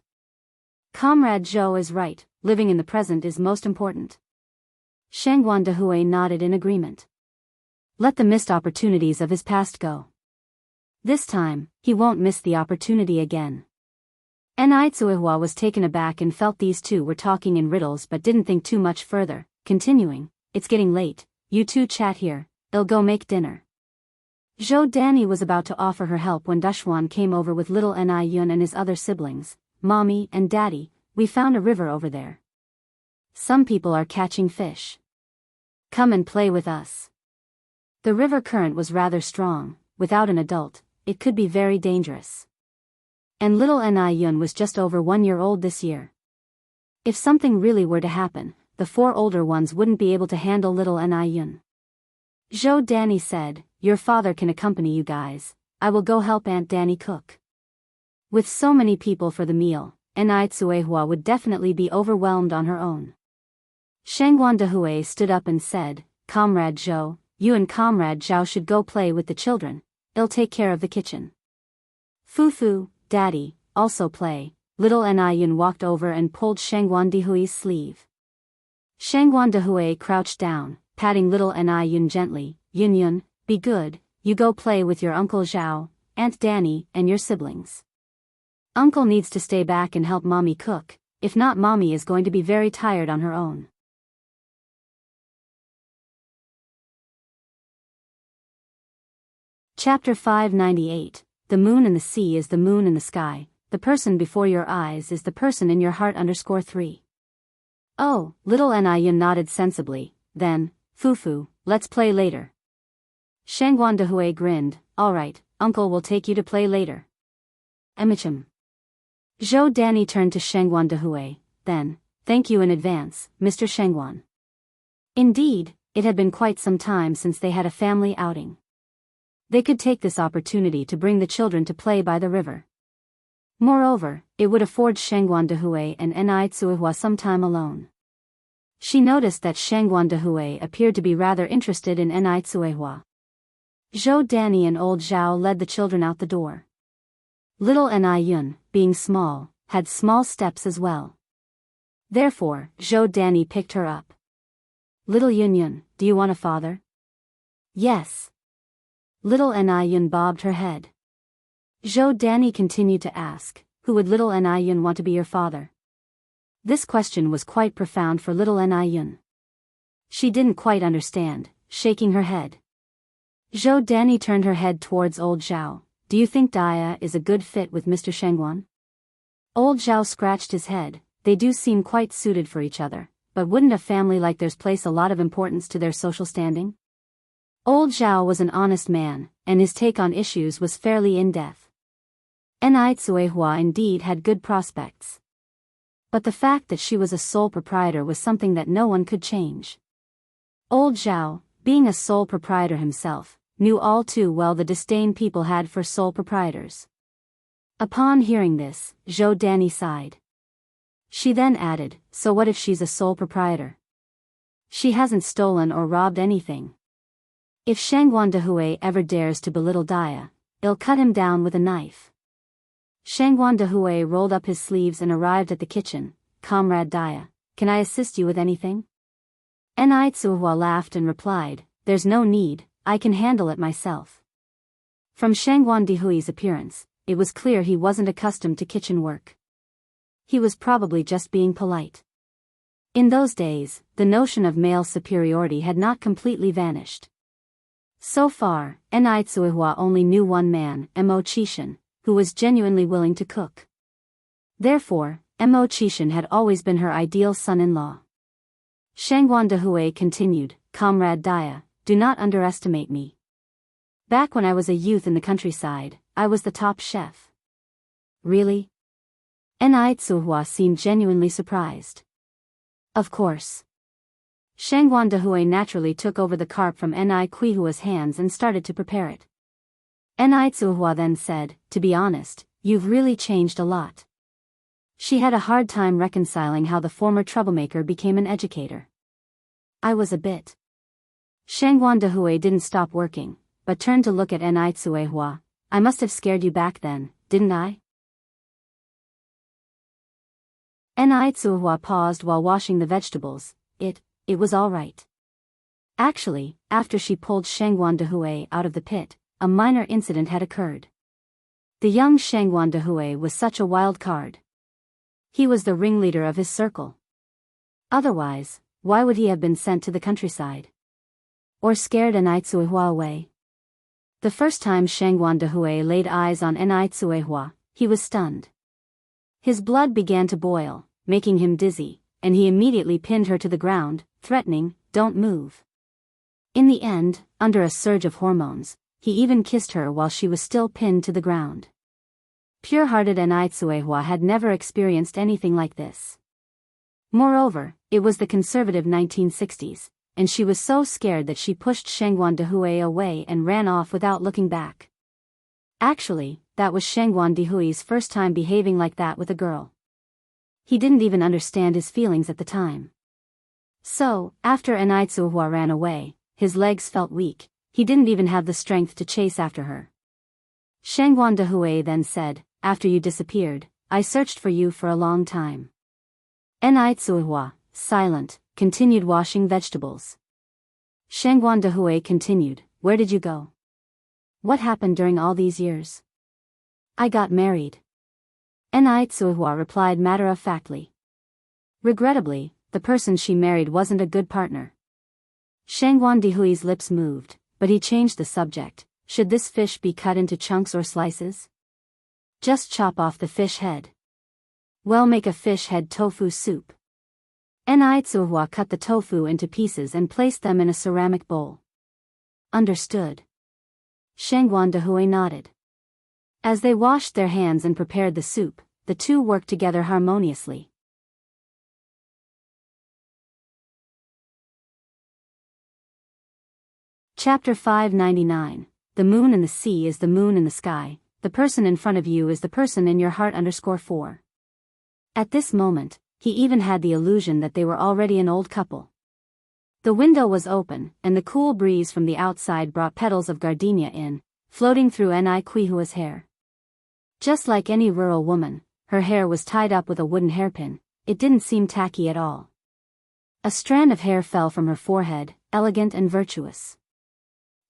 Comrade Zhou is right, living in the present is most important. Shangguan Dehui nodded in agreement. Let the missed opportunities of his past go. This time, he won't miss the opportunity again. Enrich was taken aback and felt these two were talking in riddles but didn't think too much further, continuing, it's getting late, you two chat here, I'll go make dinner. Zhou Danny was about to offer her help when Dushwan came over with little Ni Yun and his other siblings. Mommy and Daddy, we found a river over there. Some people are catching fish. Come and play with us. The river current was rather strong. Without an adult, it could be very dangerous. And little Ni Yun was just over 1 year old this year. If something really were to happen, the 4 older ones wouldn't be able to handle little Ni Yun. Zhou Danny said, your father can accompany you guys, I will go help Aunt Danny cook. With so many people for the meal, Enrich would definitely be overwhelmed on her own. Shangguan Dehui stood up and said, Comrade Zhou, you and Comrade Zhao should go play with the children, they'll take care of the kitchen. Fufu, Daddy, also play. Little Ni Yun walked over and pulled Shangguan Dehui's sleeve. Shangguan Dehui crouched down, patting little Ni Yun gently. Yun Yun, be good, you go play with your Uncle Zhao, Aunt Danny, and your siblings. Uncle needs to stay back and help Mommy cook, if not Mommy is going to be very tired on her own. Chapter 598, The Moon and the Sea is the moon in the sky, the person before your eyes is the person in your heart _3. Oh, little Ni Yun nodded sensibly, then, Fufu, let's play later. Shangguan Dehui grinned, alright, Uncle will take you to play later. Emichim. Zhou Danny turned to Shangguan Dehui, then, thank you in advance, Mr. Shangguan. Indeed, it had been quite some time since they had a family outing. They could take this opportunity to bring the children to play by the river. Moreover, it would afford Shangguan Dehui and Enrich some time alone. She noticed that Shangguan Dehui appeared to be rather interested in Enrich. Zhou Danny and old Zhao led the children out the door. Little Ni Yun, being small, had small steps as well. Therefore, Zhou Danny picked her up. Little Yun Yun, do you want a father? Yes. Little Ni Yun bobbed her head. Zhou Danny continued to ask, who would little Ni Yun want to be your father? This question was quite profound for little Ni Yun. She didn't quite understand, shaking her head. Zhou Danny turned her head towards old Zhao. Do you think Dia is a good fit with Mr. Shangguan? Old Zhao scratched his head. They do seem quite suited for each other, but wouldn't a family like theirs place a lot of importance to their social standing? Old Zhao was an honest man, and his take on issues was fairly in-depth. Enrich indeed had good prospects. But the fact that she was a sole proprietor was something that no one could change. Old Zhao, being a sole proprietor himself, knew all too well the disdain people had for sole proprietors. Upon hearing this, Zhou Danny sighed. She then added, so what if she's a sole proprietor? She hasn't stolen or robbed anything. If Shangguan Dehui ever dares to belittle Dia, I'll cut him down with a knife. Shangguan Dehui rolled up his sleeves and arrived at the kitchen. Comrade Dia, can I assist you with anything? Enrich laughed and replied, there's no need, I can handle it myself. From Shangguan Dehui's appearance, it was clear he wasn't accustomed to kitchen work. He was probably just being polite. In those days, the notion of male superiority had not completely vanished. So far, Enrich only knew one man, Mo Chishan, who was genuinely willing to cook. Therefore, Mo Chishan had always been her ideal son-in-law. Shangguan Dehui continued, Comrade Dia, do not underestimate me. Back when I was a youth in the countryside, I was the top chef. Really? Enrich seemed genuinely surprised. Of course. Shangguan Dehui naturally took over the carp from Enrich hands and started to prepare it. Enrich then said, to be honest, You've really changed a lot. She had a hard time reconciling how the former troublemaker became an educator. I was a bit. Shangguan Dehui didn't stop working, but turned to look at Nai Tsuehua. I must have scared you back then, didn't I? Nai Tsuehua paused while washing the vegetables. It was all right. Actually, after she pulled Shangguan Dehui out of the pit, a minor incident had occurred. The young Shangguan Dehui was such a wild card. He was the ringleader of his circle. Otherwise, why would he have been sent to the countryside? Or scared Nai Tsuehua away? The first time Shangguan Dehui laid eyes on Nai Tsuehua, he was stunned. His blood began to boil, making him dizzy, and he immediately pinned her to the ground, threatening, "Don't move." In the end, under a surge of hormones, he even kissed her while she was still pinned to the ground. Pure-hearted Nai Tsuehua had never experienced anything like this. Moreover, it was the conservative 1960s, and she was so scared that she pushed Shangguan Dehui away and ran off without looking back. Actually, that was Shangguan Dehui's first time behaving like that with a girl. He didn't even understand his feelings at the time. So, after Nai Tsuehua ran away, his legs felt weak. He didn't even have the strength to chase after her. Shangguan Dehui then said, "After you disappeared, I searched for you for a long time." Nai Tsuehua, silent, continued washing vegetables. Shangguan Dehui continued, "Where did you go? What happened during all these years?" "I got married." Nai Tsuehua replied matter-of-factly. Regrettably, the person she married wasn't a good partner. Shangguan Dehui's lips moved, but he changed the subject. Should this fish be cut into chunks or slices? Just chop off the fish head. Well, make a fish head tofu soup. Nai Tsuehua cut the tofu into pieces and placed them in a ceramic bowl. Understood. Shangguan Dehui nodded. As they washed their hands and prepared the soup, the two worked together harmoniously. Chapter 599. The moon in the sea is the moon in the sky. The person in front of you is the person in your heart. _4. At this moment, he even had the illusion that they were already an old couple. The window was open, and the cool breeze from the outside brought petals of gardenia in, floating through Nai Tsuehua's hair. Just like any rural woman, her hair was tied up with a wooden hairpin. It didn't seem tacky at all. A strand of hair fell from her forehead, elegant and virtuous.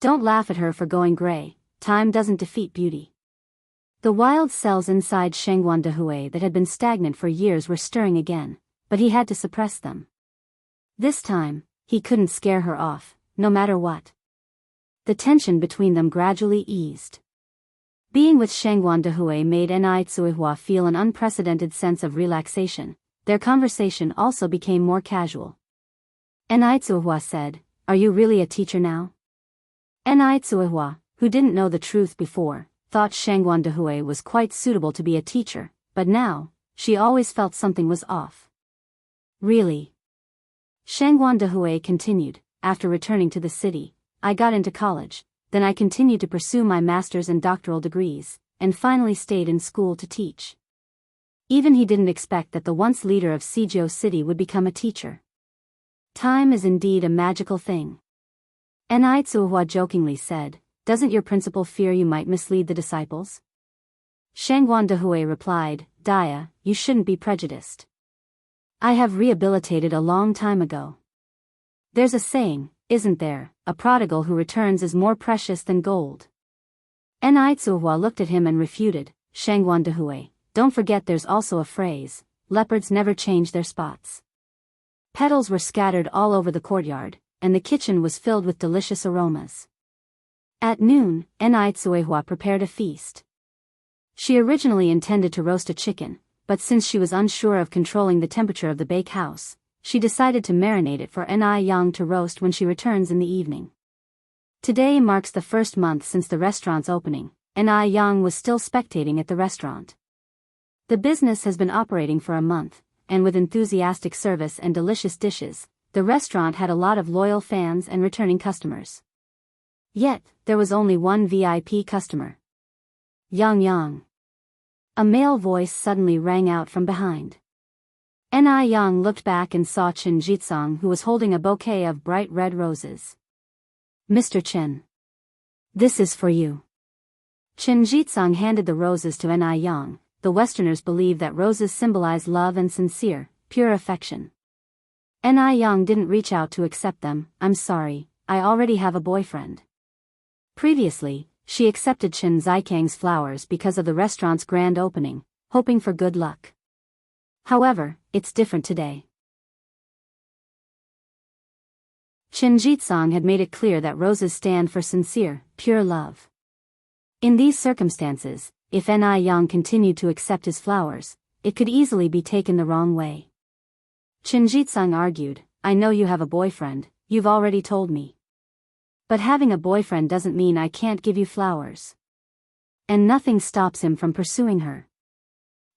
Don't laugh at her for going gray. Time doesn't defeat beauty. The wild cells inside Shangguan Dehui that had been stagnant for years were stirring again, but he had to suppress them. This time, he couldn't scare her off, no matter what. The tension between them gradually eased. Being with Shangguan Dehui made Nai Tsuehua feel an unprecedented sense of relaxation. Their conversation also became more casual. Nai Tsuehua said, "Are you really a teacher now?" Nai Tsuehua, who didn't know the truth before, thought Shangguan Dehui was quite suitable to be a teacher, but now, she always felt something was off. Really? Shangguan Dehui continued, "After returning to the city, I got into college, then I continued to pursue my master's and doctoral degrees, and finally stayed in school to teach." Even he didn't expect that the once leader of Sijio City would become a teacher. Time is indeed a magical thing. Nai Tsuehua jokingly said, "Doesn't your principal fear you might mislead the disciples?" Shangguan Dehui replied, "Dia, you shouldn't be prejudiced. I have rehabilitated a long time ago. There's a saying, isn't there, a prodigal who returns is more precious than gold." Nai Tsuehua looked at him and refuted, "Shangguan Dehui, don't forget there's also a phrase, leopards never change their spots." Petals were scattered all over the courtyard, and the kitchen was filled with delicious aromas. At noon, Nai Tsuehua prepared a feast. She originally intended to roast a chicken, but since she was unsure of controlling the temperature of the bakehouse, she decided to marinate it for Nai Yang to roast when she returns in the evening. Today marks the first month since the restaurant's opening, and Nai Yang was still spectating at the restaurant. The business has been operating for a month, and with enthusiastic service and delicious dishes, the restaurant had a lot of loyal fans and returning customers. Yet, there was only one VIP customer. Yang Yang. A male voice suddenly rang out from behind. Ni Yang looked back and saw Chen Jitsong, who was holding a bouquet of bright red roses. "Mr. Chen. This is for you." Chen Jitsong handed the roses to Ni Yang. The Westerners believe that roses symbolize love and sincere, pure affection. Ni Yang didn't reach out to accept them. "I'm sorry, I already have a boyfriend." Previously, she accepted Chen Zikang's flowers because of the restaurant's grand opening, hoping for good luck. However, it's different today. Chen Jitsong had made it clear that roses stand for sincere, pure love. In these circumstances, if Ni Yang continued to accept his flowers, it could easily be taken the wrong way. Chen Jitsong argued, "I know you have a boyfriend, you've already told me. But having a boyfriend doesn't mean I can't give you flowers." And nothing stops him from pursuing her.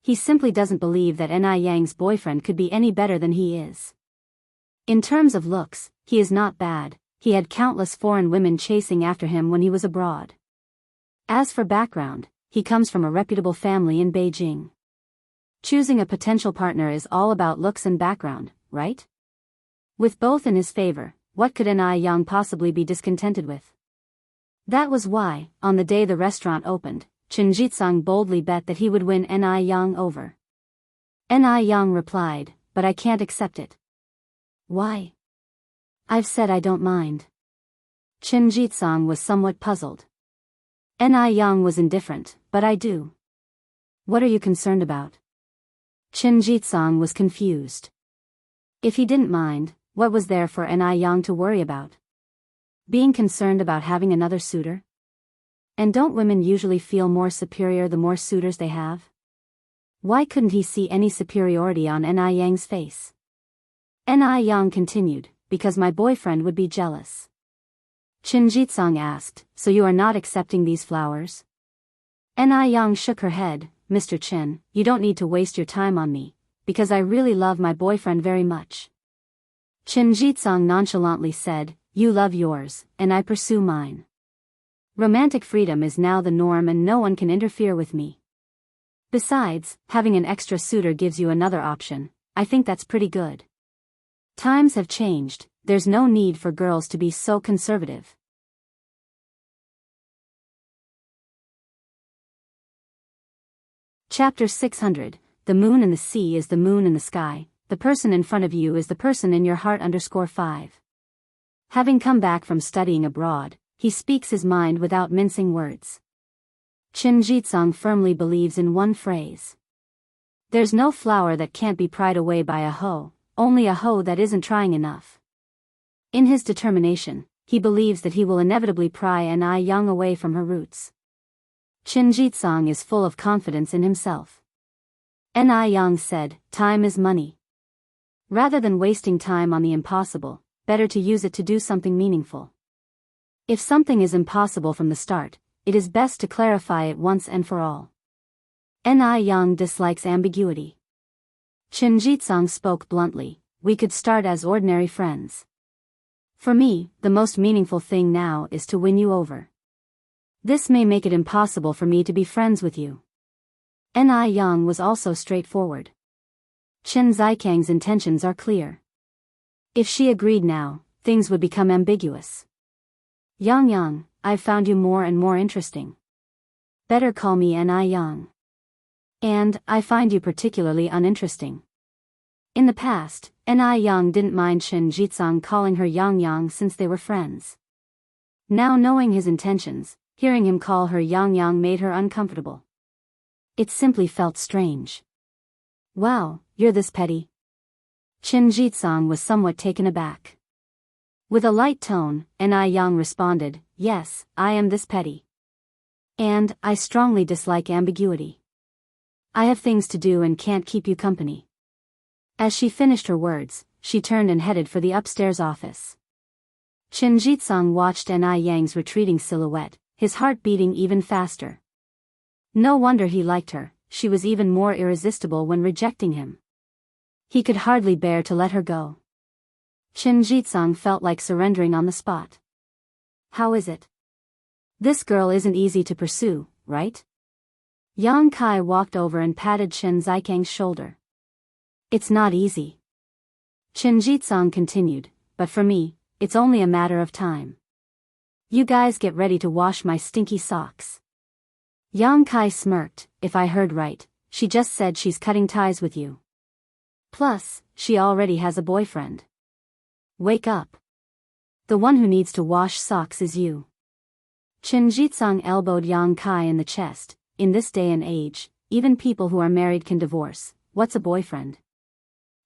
He simply doesn't believe that Ni Yang's boyfriend could be any better than he is. In terms of looks, he is not bad. He had countless foreign women chasing after him when he was abroad. As for background, he comes from a reputable family in Beijing. Choosing a potential partner is all about looks and background, right? With both in his favor, what could Ni Yang possibly be discontented with? That was why, on the day the restaurant opened, Chen Jitsong boldly bet that he would win Ni Yang over. Ni Yang replied, "But I can't accept it." "Why?" "I've said I don't mind." Chen Jitsong was somewhat puzzled. Ni Yang was indifferent, "But I do." "What are you concerned about?" Chen Jitsong was confused. If he didn't mind, what was there for Ni Yang to worry about? Being concerned about having another suitor? And don't women usually feel more superior the more suitors they have? Why couldn't he see any superiority on Ni Yang's face? Ni Yang continued, "Because my boyfriend would be jealous." Chen Jitsong asked, "So you are not accepting these flowers?" Ni Yang shook her head, "Mr. Chen, you don't need to waste your time on me, because I really love my boyfriend very much." Chen Jitsong nonchalantly said, "You love yours, and I pursue mine. Romantic freedom is now the norm and no one can interfere with me. Besides, having an extra suitor gives you another option. I think that's pretty good. Times have changed, there's no need for girls to be so conservative." Chapter 600, The Moon in the Sea is the moon in the sky. The person in front of you is the person in your heart. _5. Having come back from studying abroad, he speaks his mind without mincing words. Chen Jitsong firmly believes in one phrase. There's no flower that can't be pried away by a hoe, only a hoe that isn't trying enough. In his determination, he believes that he will inevitably pry Ni Yang away from her roots. Chen Jitsong is full of confidence in himself. Ni Yang said, "Time is money. Rather than wasting time on the impossible, better to use it to do something meaningful. If something is impossible from the start, it is best to clarify it once and for all." Ni Yang dislikes ambiguity. Chen Jitsong spoke bluntly, "We could start as ordinary friends. For me, the most meaningful thing now is to win you over. This may make it impossible for me to be friends with you." Ni Yang was also straightforward. Chen Zikang's intentions are clear. If she agreed now, things would become ambiguous. "Yang, I've found you more and more interesting. Better call me Ni Yang. And, I find you particularly uninteresting." In the past, Ni Yang didn't mind Chen Jitsong calling her Yang since they were friends. Now knowing his intentions, hearing him call her Yang made her uncomfortable. It simply felt strange. "Wow, you're this petty?" Chen Jitsong was somewhat taken aback. With a light tone, Ni Yang responded, "Yes, I am this petty. And, I strongly dislike ambiguity. I have things to do and can't keep you company." As she finished her words, she turned and headed for the upstairs office. Chen Jitsong watched Ni Yang's retreating silhouette, his heart beating even faster. No wonder he liked her, she was even more irresistible when rejecting him. He could hardly bear to let her go. Chen Jitsong felt like surrendering on the spot. "How is it? This girl isn't easy to pursue, right?" Yang Kai walked over and patted Chen Zikang's shoulder. It's not easy. Chen Jitsang continued, but for me, it's only a matter of time. You guys get ready to wash my stinky socks. Yang Kai smirked. If I heard right, she just said she's cutting ties with you. Plus, she already has a boyfriend. Wake up. The one who needs to wash socks is you. Chen Jitsang elbowed Yang Kai in the chest. In this day and age, even people who are married can divorce. What's a boyfriend?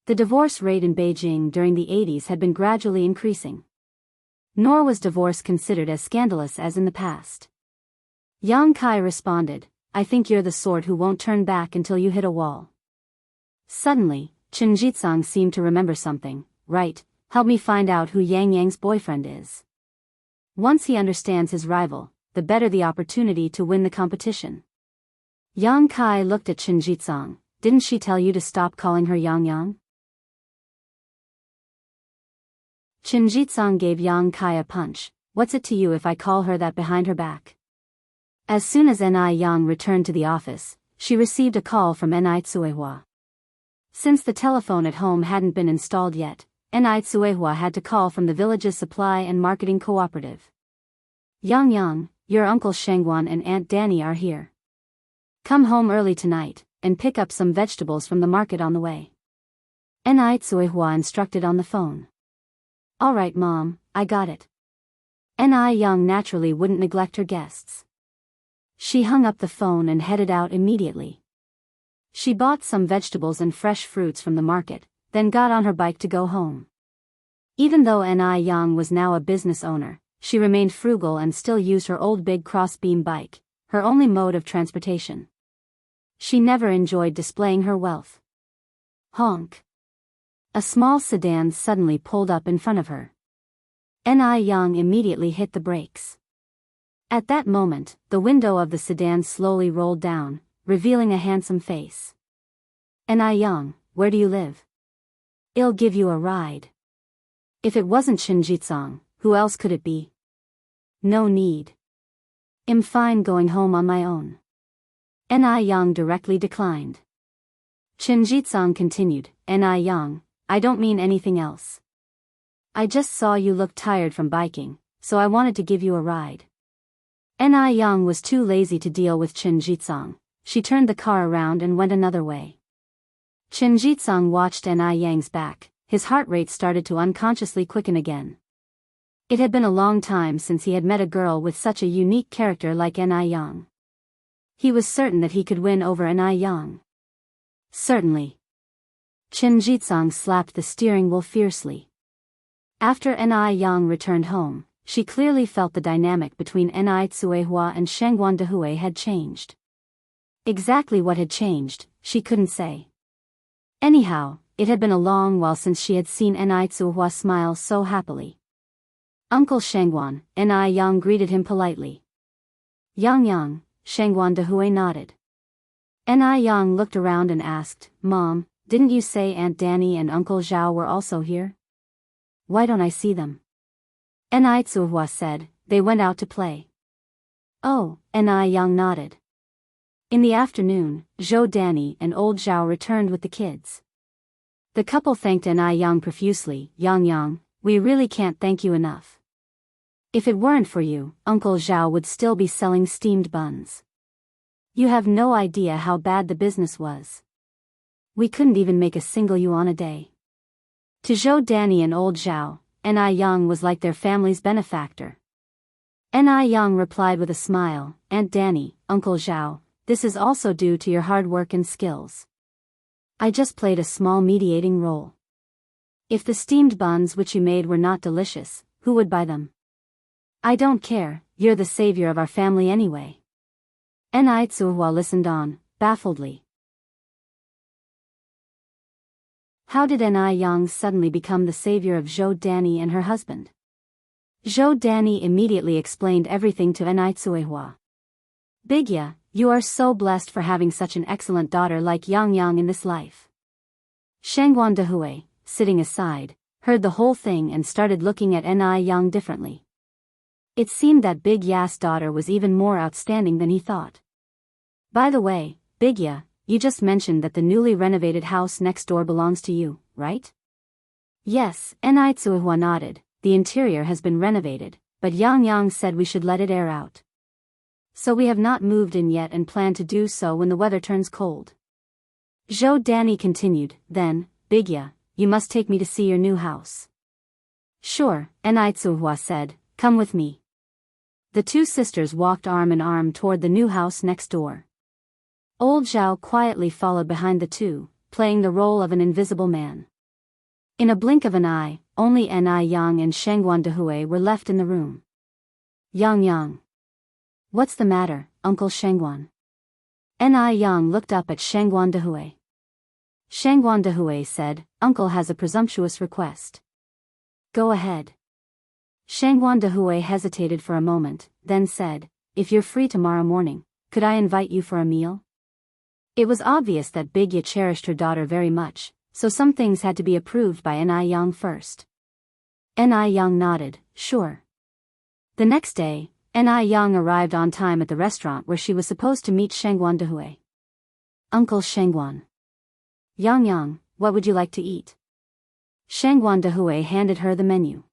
The divorce rate in Beijing during the 80s had been gradually increasing. Nor was divorce considered as scandalous as in the past. Yang Kai responded, I think you're the sort who won't turn back until you hit a wall. Suddenly, Chen Jitsang seemed to remember something. Right, help me find out who Yang Yang's boyfriend is. Once he understands his rival, the better the opportunity to win the competition. Yang Kai looked at Chen Jitsang. Didn't she tell you to stop calling her Yang Yang? Chen Jitsang gave Yang Kai a punch. What's it to you if I call her that behind her back? As soon as Ni Yang returned to the office, she received a call from Ni Tsuehua. Since the telephone at home hadn't been installed yet, Ni Tsuehua had to call from the village's supply and marketing cooperative. Yang Yang, your Uncle Shengguan and Aunt Danny are here. Come home early tonight, and pick up some vegetables from the market on the way. Ni Tsuehua instructed on the phone. All right, Mom, I got it. Ni Yang naturally wouldn't neglect her guests. She hung up the phone and headed out immediately. She bought some vegetables and fresh fruits from the market, then got on her bike to go home. Even though Ni Yang was now a business owner, she remained frugal and still used her old big cross-beam bike, her only mode of transportation. She never enjoyed displaying her wealth. Honk. A small sedan suddenly pulled up in front of her. Ni Yang immediately hit the brakes. At that moment, the window of the sedan slowly rolled down, revealing a handsome face. Ni Yang, where do you live? I'll give you a ride. If it wasn't Chen Jitsang, who else could it be? No need. I'm fine going home on my own. Ni Yang directly declined. Chen Jitsang continued, Ni Yang, I don't mean anything else. I just saw you look tired from biking, so I wanted to give you a ride. Ni Yang was too lazy to deal with Chen Jitsang. She turned the car around and went another way. Chen Jitsang watched Ni Yang's back. His heart rate started to unconsciously quicken again. It had been a long time since he had met a girl with such a unique character like Ni Yang. He was certain that he could win over Ni Yang. Certainly. Chen Jitsang slapped the steering wheel fiercely. After Ni Yang returned home, she clearly felt the dynamic between Ni Tsuehua and Shengguan Dehui had changed. Exactly what had changed, she couldn't say. Anyhow, it had been a long while since she had seen Ni Tsuehua smile so happily. Uncle Shengguan, Ni Yang greeted him politely. Yang Yang, Shengguan Dehui nodded. Ni Yang looked around and asked, Mom, didn't you say Aunt Danny and Uncle Zhao were also here? Why don't I see them? Ni Tsuehua said, they went out to play. Oh, Ni Yang nodded. In the afternoon, Zhou Danny and old Zhao returned with the kids. The couple thanked Ni Yang profusely. Yang Yang, we really can't thank you enough. If it weren't for you, Uncle Zhao would still be selling steamed buns. You have no idea how bad the business was. We couldn't even make a single yuan a day. To Zhou Danny and old Zhao, Ni Yang was like their family's benefactor. Ni Yang replied with a smile, Aunt Danny, Uncle Zhao, this is also due to your hard work and skills. I just played a small mediating role. If the steamed buns which you made were not delicious, who would buy them? I don't care, you're the savior of our family anyway. Ni Tsuehua listened on, baffledly. How did Ni Yang suddenly become the savior of Zhou Danny and her husband? Zhou Danny immediately explained everything to Ni Tsuehua. Bigya, you are so blessed for having such an excellent daughter like Yang Yang in this life. Shengguan Dehui, sitting aside, heard the whole thing and started looking at Ni Yang differently. It seemed that Big Ya's daughter was even more outstanding than he thought. By the way, Bigya, you just mentioned that the newly renovated house next door belongs to you, right? Yes, Enitsuihua nodded. The interior has been renovated, but Yang Yang said we should let it air out. So we have not moved in yet and plan to do so when the weather turns cold. Zhou Danny continued, then, Bigya, you must take me to see your new house. Sure, Enitsuihua said, come with me. The two sisters walked arm in arm toward the new house next door. Old Zhao quietly followed behind the two, playing the role of an invisible man. In a blink of an eye, only Ni Yang and Shangguan Dehui were left in the room. Yang. What's the matter, Uncle Shangguan? Ni Yang looked up at Shangguan Dehui. Shangguan Dehui said, Uncle has a presumptuous request. Go ahead. Shangguan Dehui hesitated for a moment, then said, if you're free tomorrow morning, could I invite you for a meal? It was obvious that Bigya cherished her daughter very much, so some things had to be approved by Ni Yang first. Ni Yang nodded, sure. The next day, Ni Yang arrived on time at the restaurant where she was supposed to meet Shangguan Dehui. Uncle Shangguan. Yang, what would you like to eat? Shangguan Dehui handed her the menu.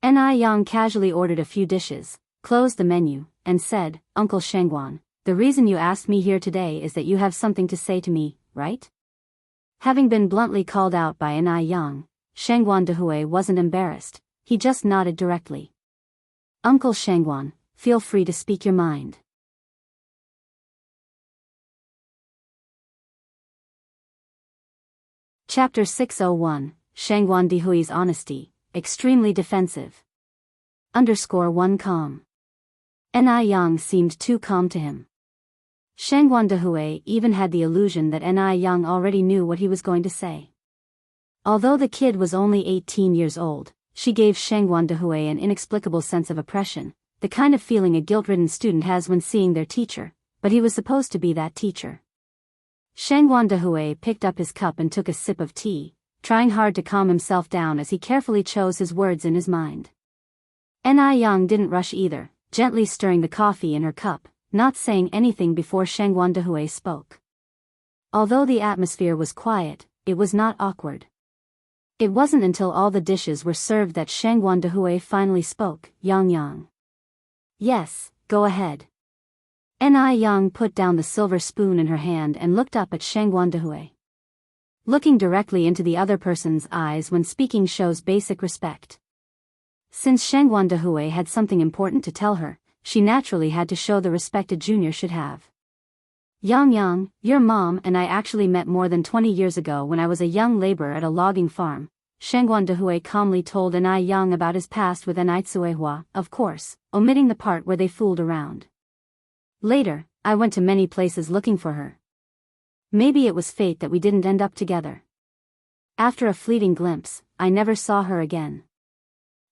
Ni Yang casually ordered a few dishes, closed the menu, and said, Uncle Shangguan, the reason you asked me here today is that you have something to say to me, right? Having been bluntly called out by Ni Yang, Shangguan Dehui wasn't embarrassed, he just nodded directly. Uncle Shangguan, feel free to speak your mind. Chapter 601, Shangguan Dehui's honesty, extremely defensive. _1 calm. Ni Yang seemed too calm to him. Shangguan Dehui even had the illusion that Ni Yang already knew what he was going to say. Although the kid was only 18 years old, she gave Shangguan Dehui an inexplicable sense of oppression, the kind of feeling a guilt-ridden student has when seeing their teacher, but he was supposed to be that teacher. Shangguan Dehui picked up his cup and took a sip of tea, trying hard to calm himself down as he carefully chose his words in his mind. Ni Yang didn't rush either, gently stirring the coffee in her cup, not saying anything before Shangguan Dehui spoke. Although the atmosphere was quiet, it was not awkward. It wasn't until all the dishes were served that Shangguan Dehui finally spoke, Yang. Yes, go ahead. Ni Yang put down the silver spoon in her hand and looked up at Shangguan Dehui. Looking directly into the other person's eyes when speaking shows basic respect. Since Shangguan Dehui had something important to tell her, she naturally had to show the respect a junior should have. Yang, your mom and I actually met more than 20 years ago when I was a young laborer at a logging farm, Shangguan Dehui calmly told Ni Yang about his past with Enitsuihua, of course, omitting the part where they fooled around. Later, I went to many places looking for her. Maybe it was fate that we didn't end up together. After a fleeting glimpse, I never saw her again.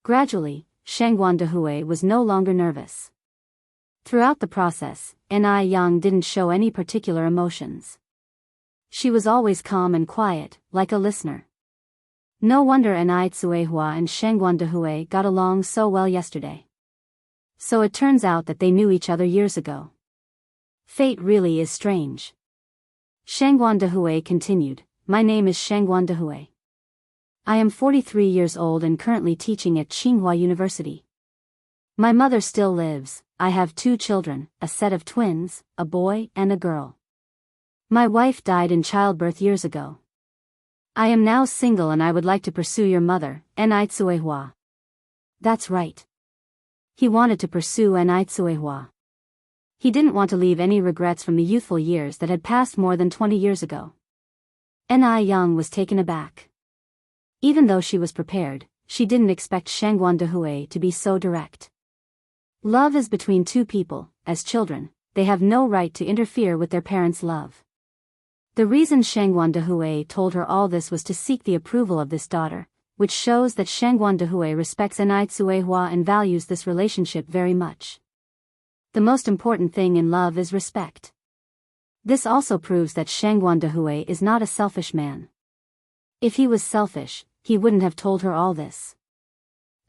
Gradually, Shangguan Dehui was no longer nervous. Throughout the process, Ni Yang didn't show any particular emotions. She was always calm and quiet, like a listener. No wonder Enitsuihua and Shangguan Dehui got along so well yesterday. So it turns out that they knew each other years ago. Fate really is strange. Shangguan Dehui continued, my name is Shangguan Dehui. I am 43 years old and currently teaching at Tsinghua University. My mother still lives. I have 2 children, a set of twins, a boy and a girl. My wife died in childbirth years ago. I am now single and I would like to pursue your mother, Enitsuihua. That's right. He wanted to pursue Enitsuihua. He didn't want to leave any regrets from the youthful years that had passed more than 20 years ago. Ni Yang was taken aback. Even though she was prepared, she didn't expect Shangguan Dehui to be so direct. Love is between 2 people. As children, they have no right to interfere with their parents' love. The reason Shangguan Dehui told her all this was to seek the approval of this daughter, which shows that Shangguan Dehui respects Enitsuihua and values this relationship very much. The most important thing in love is respect. This also proves that Shangguan Dehui is not a selfish man. If he was selfish, he wouldn't have told her all this.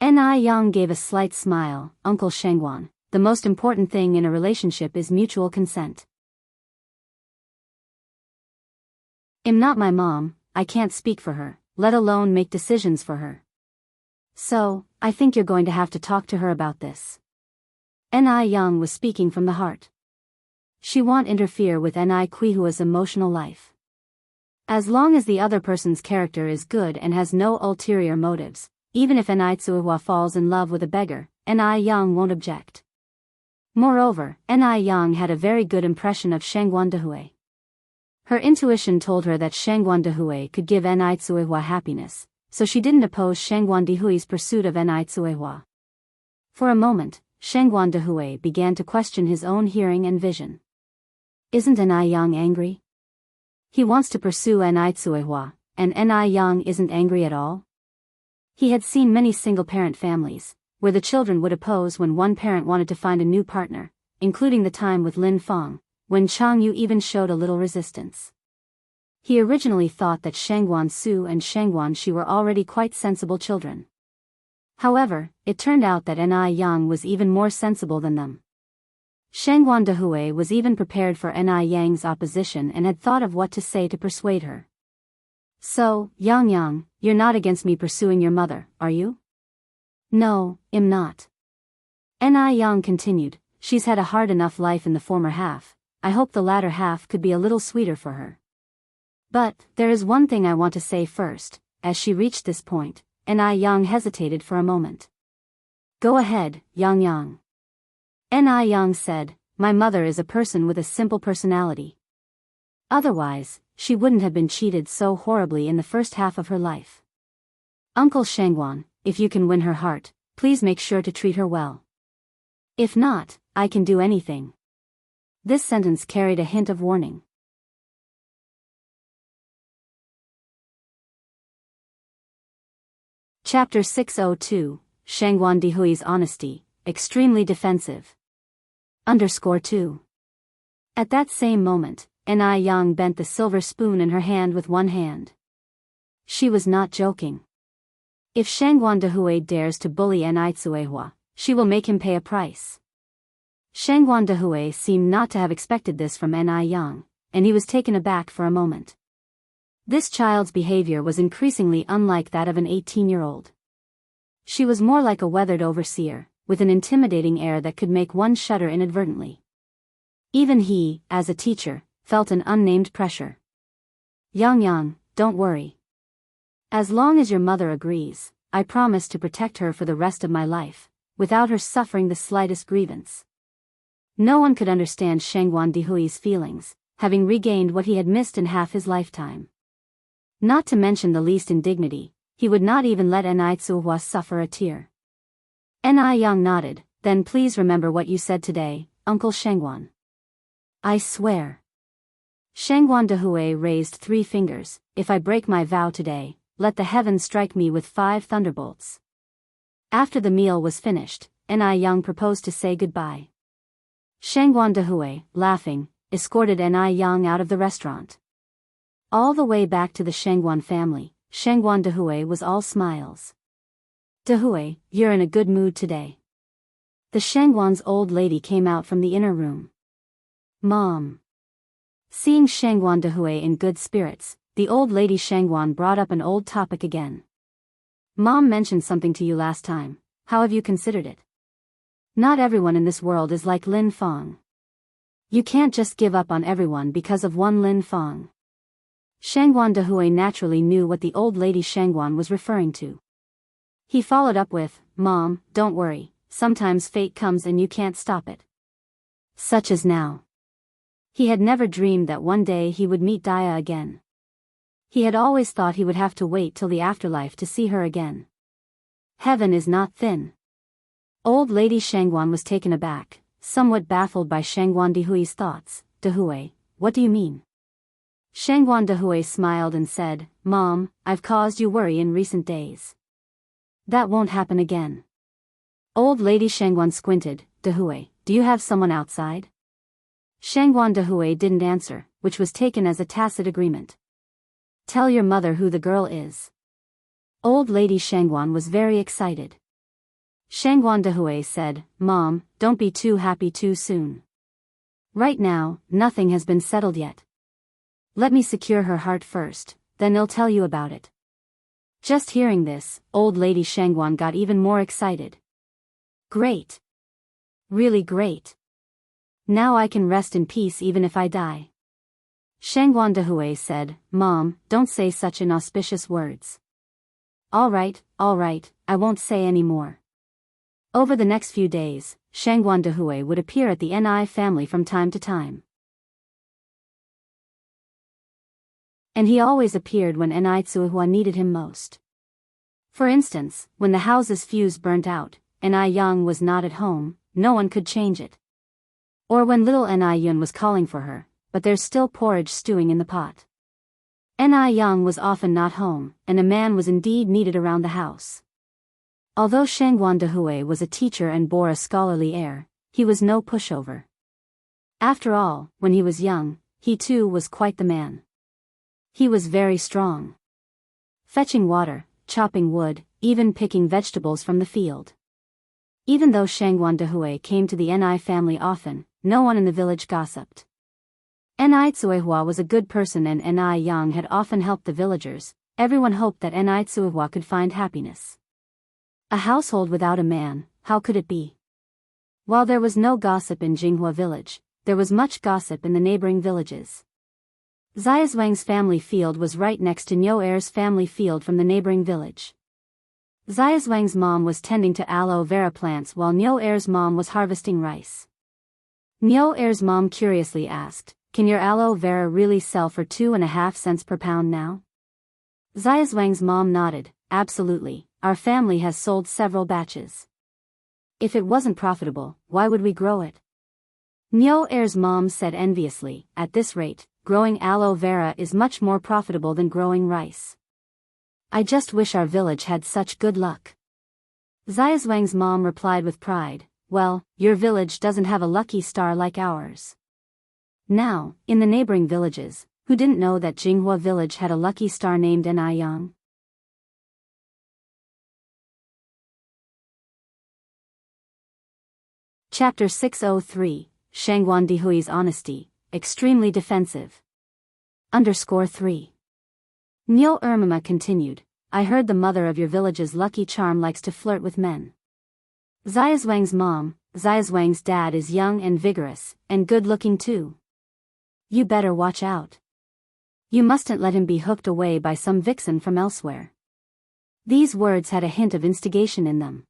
Ni Yang gave a slight smile, Uncle Shangguan, the most important thing in a relationship is mutual consent. I'm not my mom, I can't speak for her, let alone make decisions for her. So, I think you're going to have to talk to her about this. Ni Young was speaking from the heart. She won't interfere with Ni Quihua's emotional life. As long as the other person's character is good and has no ulterior motives, even if Ni Tsuehua falls in love with a beggar, Ni Young won't object. Moreover, Ni Young had a very good impression of Shangguan Dehui. Her intuition told her that Shangguan Dehui could give Ni Tsuehua happiness, so she didn't oppose Shangguan Dehui's pursuit of Ni Tsuehua. For a moment, Shangguan Dehui began to question his own hearing and vision. Isn't Ni Young angry? He wants to pursue Ni Tsuehua, and Ni Young isn't angry at all? He had seen many single-parent families, where the children would oppose when one parent wanted to find a new partner, including the time with Lin Feng, when Chang Yu even showed a little resistance. He originally thought that Shangguan Su and Shangguan Shi were already quite sensible children. However, it turned out that Ni Young was even more sensible than them. Shangguan Dehui was even prepared for Ni Yang's opposition and had thought of what to say to persuade her. So, Yang, you're not against me pursuing your mother, are you? No, I'm not. Ni Yang continued, she's had a hard enough life in the former half, I hope the latter half could be a little sweeter for her. But, there is one thing I want to say first. As she reached this point, Ni Yang hesitated for a moment. Go ahead, Yang. Ni Yang said, my mother is a person with a simple personality. Otherwise, she wouldn't have been cheated so horribly in the first half of her life. Uncle Shangguan, if you can win her heart, please make sure to treat her well. If not, I can do anything. This sentence carried a hint of warning. Chapter 602, Shangguan Dehui's Honesty, Extremely Defensive. _2. At that same moment, Ni Yang bent the silver spoon in her hand with one hand. She was not joking. If Shangguan Dehui dares to bully Ni Tsuehua, she will make him pay a price. Shangguan Dehui seemed not to have expected this from Ni Yang, and he was taken aback for a moment. This child's behavior was increasingly unlike that of an 18-year-old. She was more like a weathered overseer, with an intimidating air that could make one shudder inadvertently. Even he, as a teacher, felt an unnamed pressure. Yang, don't worry. As long as your mother agrees, I promise to protect her for the rest of my life, without her suffering the slightest grievance. No one could understand Shangguan Dehui's feelings, having regained what he had missed in half his lifetime. Not to mention the least indignity, he would not even let Ni Tsuehua suffer a tear. Ni Yang nodded, then please remember what you said today, Uncle Shangguan. I swear. Shangguan Dehui raised 3 fingers, if I break my vow today, let the heavens strike me with 5 thunderbolts. After the meal was finished, Ni Yang proposed to say goodbye. Shangguan Dehui, laughing, escorted Ni Yang out of the restaurant. All the way back to the Shangguan family, Shangguan Dehui was all smiles. Dehui, you're in a good mood today. The Shangguan's old lady came out from the inner room. Mom. Seeing Shangguan Dehui in good spirits, the old lady Shangguan brought up an old topic again. Mom mentioned something to you last time, how have you considered it? Not everyone in this world is like Lin Feng. You can't just give up on everyone because of one Lin Feng. Shangguan Dehui naturally knew what the old lady Shangguan was referring to. He followed up with, Mom, don't worry, sometimes fate comes and you can't stop it. Such as now. He had never dreamed that one day he would meet Daya again. He had always thought he would have to wait till the afterlife to see her again. Heaven is not thin. Old lady Shangguan was taken aback, somewhat baffled by Shangguan Dehui's thoughts. Dehui, what do you mean? Shangguan Dehui smiled and said, Mom, I've caused you worry in recent days. That won't happen again. Old lady Shangguan squinted. Dehui, do you have someone outside? Shangguan Dehui didn't answer, which was taken as a tacit agreement. Tell your mother who the girl is. Old lady Shangguan was very excited. Shangguan Dehui said, Mom, don't be too happy too soon. Right now, nothing has been settled yet. Let me secure her heart first, then I'll tell you about it. Just hearing this, old lady Shangguan got even more excited. Great. Really great. Now I can rest in peace even if I die. Shangguan Dehui said, Mom, don't say such inauspicious words. All right, I won't say any more. Over the next few days, Shangguan Dehui would appear at the Ni family from time to time. And he always appeared when Ni Tsuihua needed him most. For instance, when the house's fuse burnt out, Ni Yang was not at home, no one could change it. Or when little Ni Yun was calling for her, but there's still porridge stewing in the pot. Ni Yang was often not home, and a man was indeed needed around the house. Although Shangguan Dehui was a teacher and bore a scholarly air, he was no pushover. After all, when he was young, he too was quite the man. He was very strong. Fetching water, chopping wood, even picking vegetables from the field. Even though Shangguan Dehui came to the Ni family often, no one in the village gossiped. Ni Tsuihua was a good person and Ni Yang had often helped the villagers. Everyone hoped that Ni Tsuihua could find happiness. A household without a man, how could it be? While there was no gossip in Jinghua village, there was much gossip in the neighboring villages. Xiaozwang's family field was right next to Niu Er's family field from the neighboring village. Xiaozwang's mom was tending to aloe vera plants while Niu Er's mom was harvesting rice. Niu Er's mom curiously asked, Can your aloe vera really sell for 2.5 cents per pound now? Xiaozwang's mom nodded, Absolutely, our family has sold several batches. If it wasn't profitable, why would we grow it? Niu Er's mom said enviously, At this rate, growing aloe vera is much more profitable than growing rice. I just wish our village had such good luck. Xiaozwang's mom replied with pride, Well, your village doesn't have a lucky star like ours. Now, in the neighboring villages, who didn't know that Jinghua village had a lucky star named Ni Yang? Chapter 603, Shangguan Dehui's Honesty, Extremely Defensive. _3. Niu Ermama continued, I heard the mother of your village's lucky charm likes to flirt with men. Xiaozwang's mom, Xiaozwang's dad is young and vigorous, and good-looking too. You better watch out. You mustn't let him be hooked away by some vixen from elsewhere. These words had a hint of instigation in them.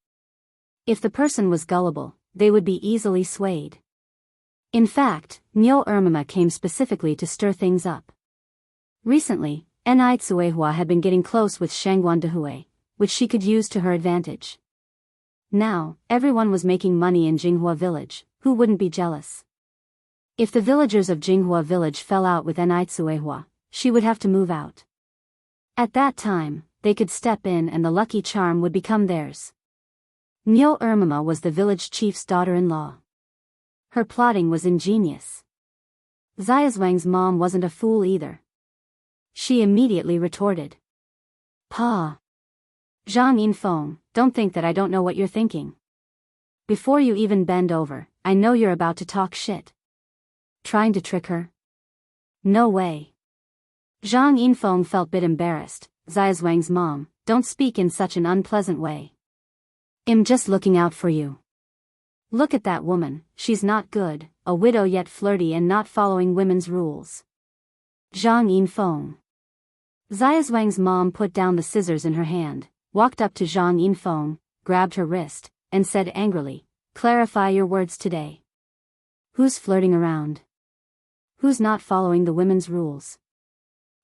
If the person was gullible, they would be easily swayed. In fact, Niu Ermama came specifically to stir things up. Recently, Ni Tsuihua had been getting close with Shangguan Dehui, which she could use to her advantage. Now, everyone was making money in Jinghua village, who wouldn't be jealous? If the villagers of Jinghua village fell out with Ni Tsuihua, she would have to move out. At that time, they could step in and the lucky charm would become theirs. Niu Ermama was the village chief's daughter-in-law. Her plotting was ingenious. Xiaozwang's mom wasn't a fool either. She immediately retorted. Pa. Zhang Yinfeng, don't think that I don't know what you're thinking. Before you even bend over, I know you're about to talk shit. Trying to trick her? No way. Zhang Yinfeng felt a bit embarrassed. Xiaozwang's mom, don't speak in such an unpleasant way. I'm just looking out for you. Look at that woman, she's not good, a widow yet flirty and not following women's rules. Zhang Yinfeng. Xiaozwang's mom put down the scissors in her hand, walked up to Zhang Yinfeng, grabbed her wrist, and said angrily, Clarify your words today. Who's flirting around? Who's not following the women's rules?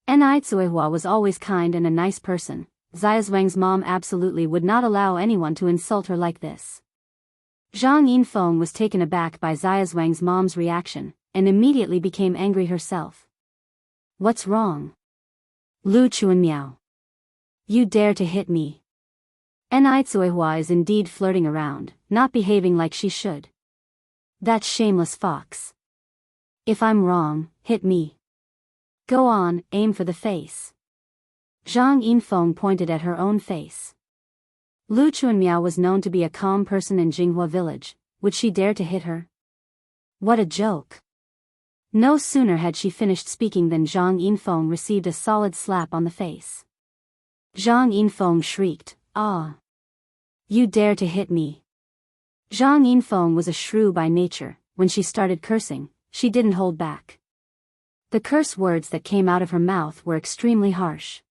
Ni Tsuihua was always kind and a nice person. Xiaozwang's mom absolutely would not allow anyone to insult her like this. Zhang Yinfeng was taken aback by Xiaozwang's mom's reaction, and immediately became angry herself. What's wrong? Lu Chuanmiao. You dare to hit me. Ni Tsuihua is indeed flirting around, not behaving like she should. That shameless fox. If I'm wrong, hit me. Go on, aim for the face. Zhang Yinfeng pointed at her own face. Lu Chuanmiao was known to be a calm person in Jinghua village. Would she dare to hit her? What a joke. No sooner had she finished speaking than Zhang Yinfeng received a solid slap on the face. Zhang Yinfeng shrieked, "Ah! You dare to hit me!" Zhang Yinfeng was a shrew by nature. When she started cursing, she didn't hold back. The curse words that came out of her mouth were extremely harsh.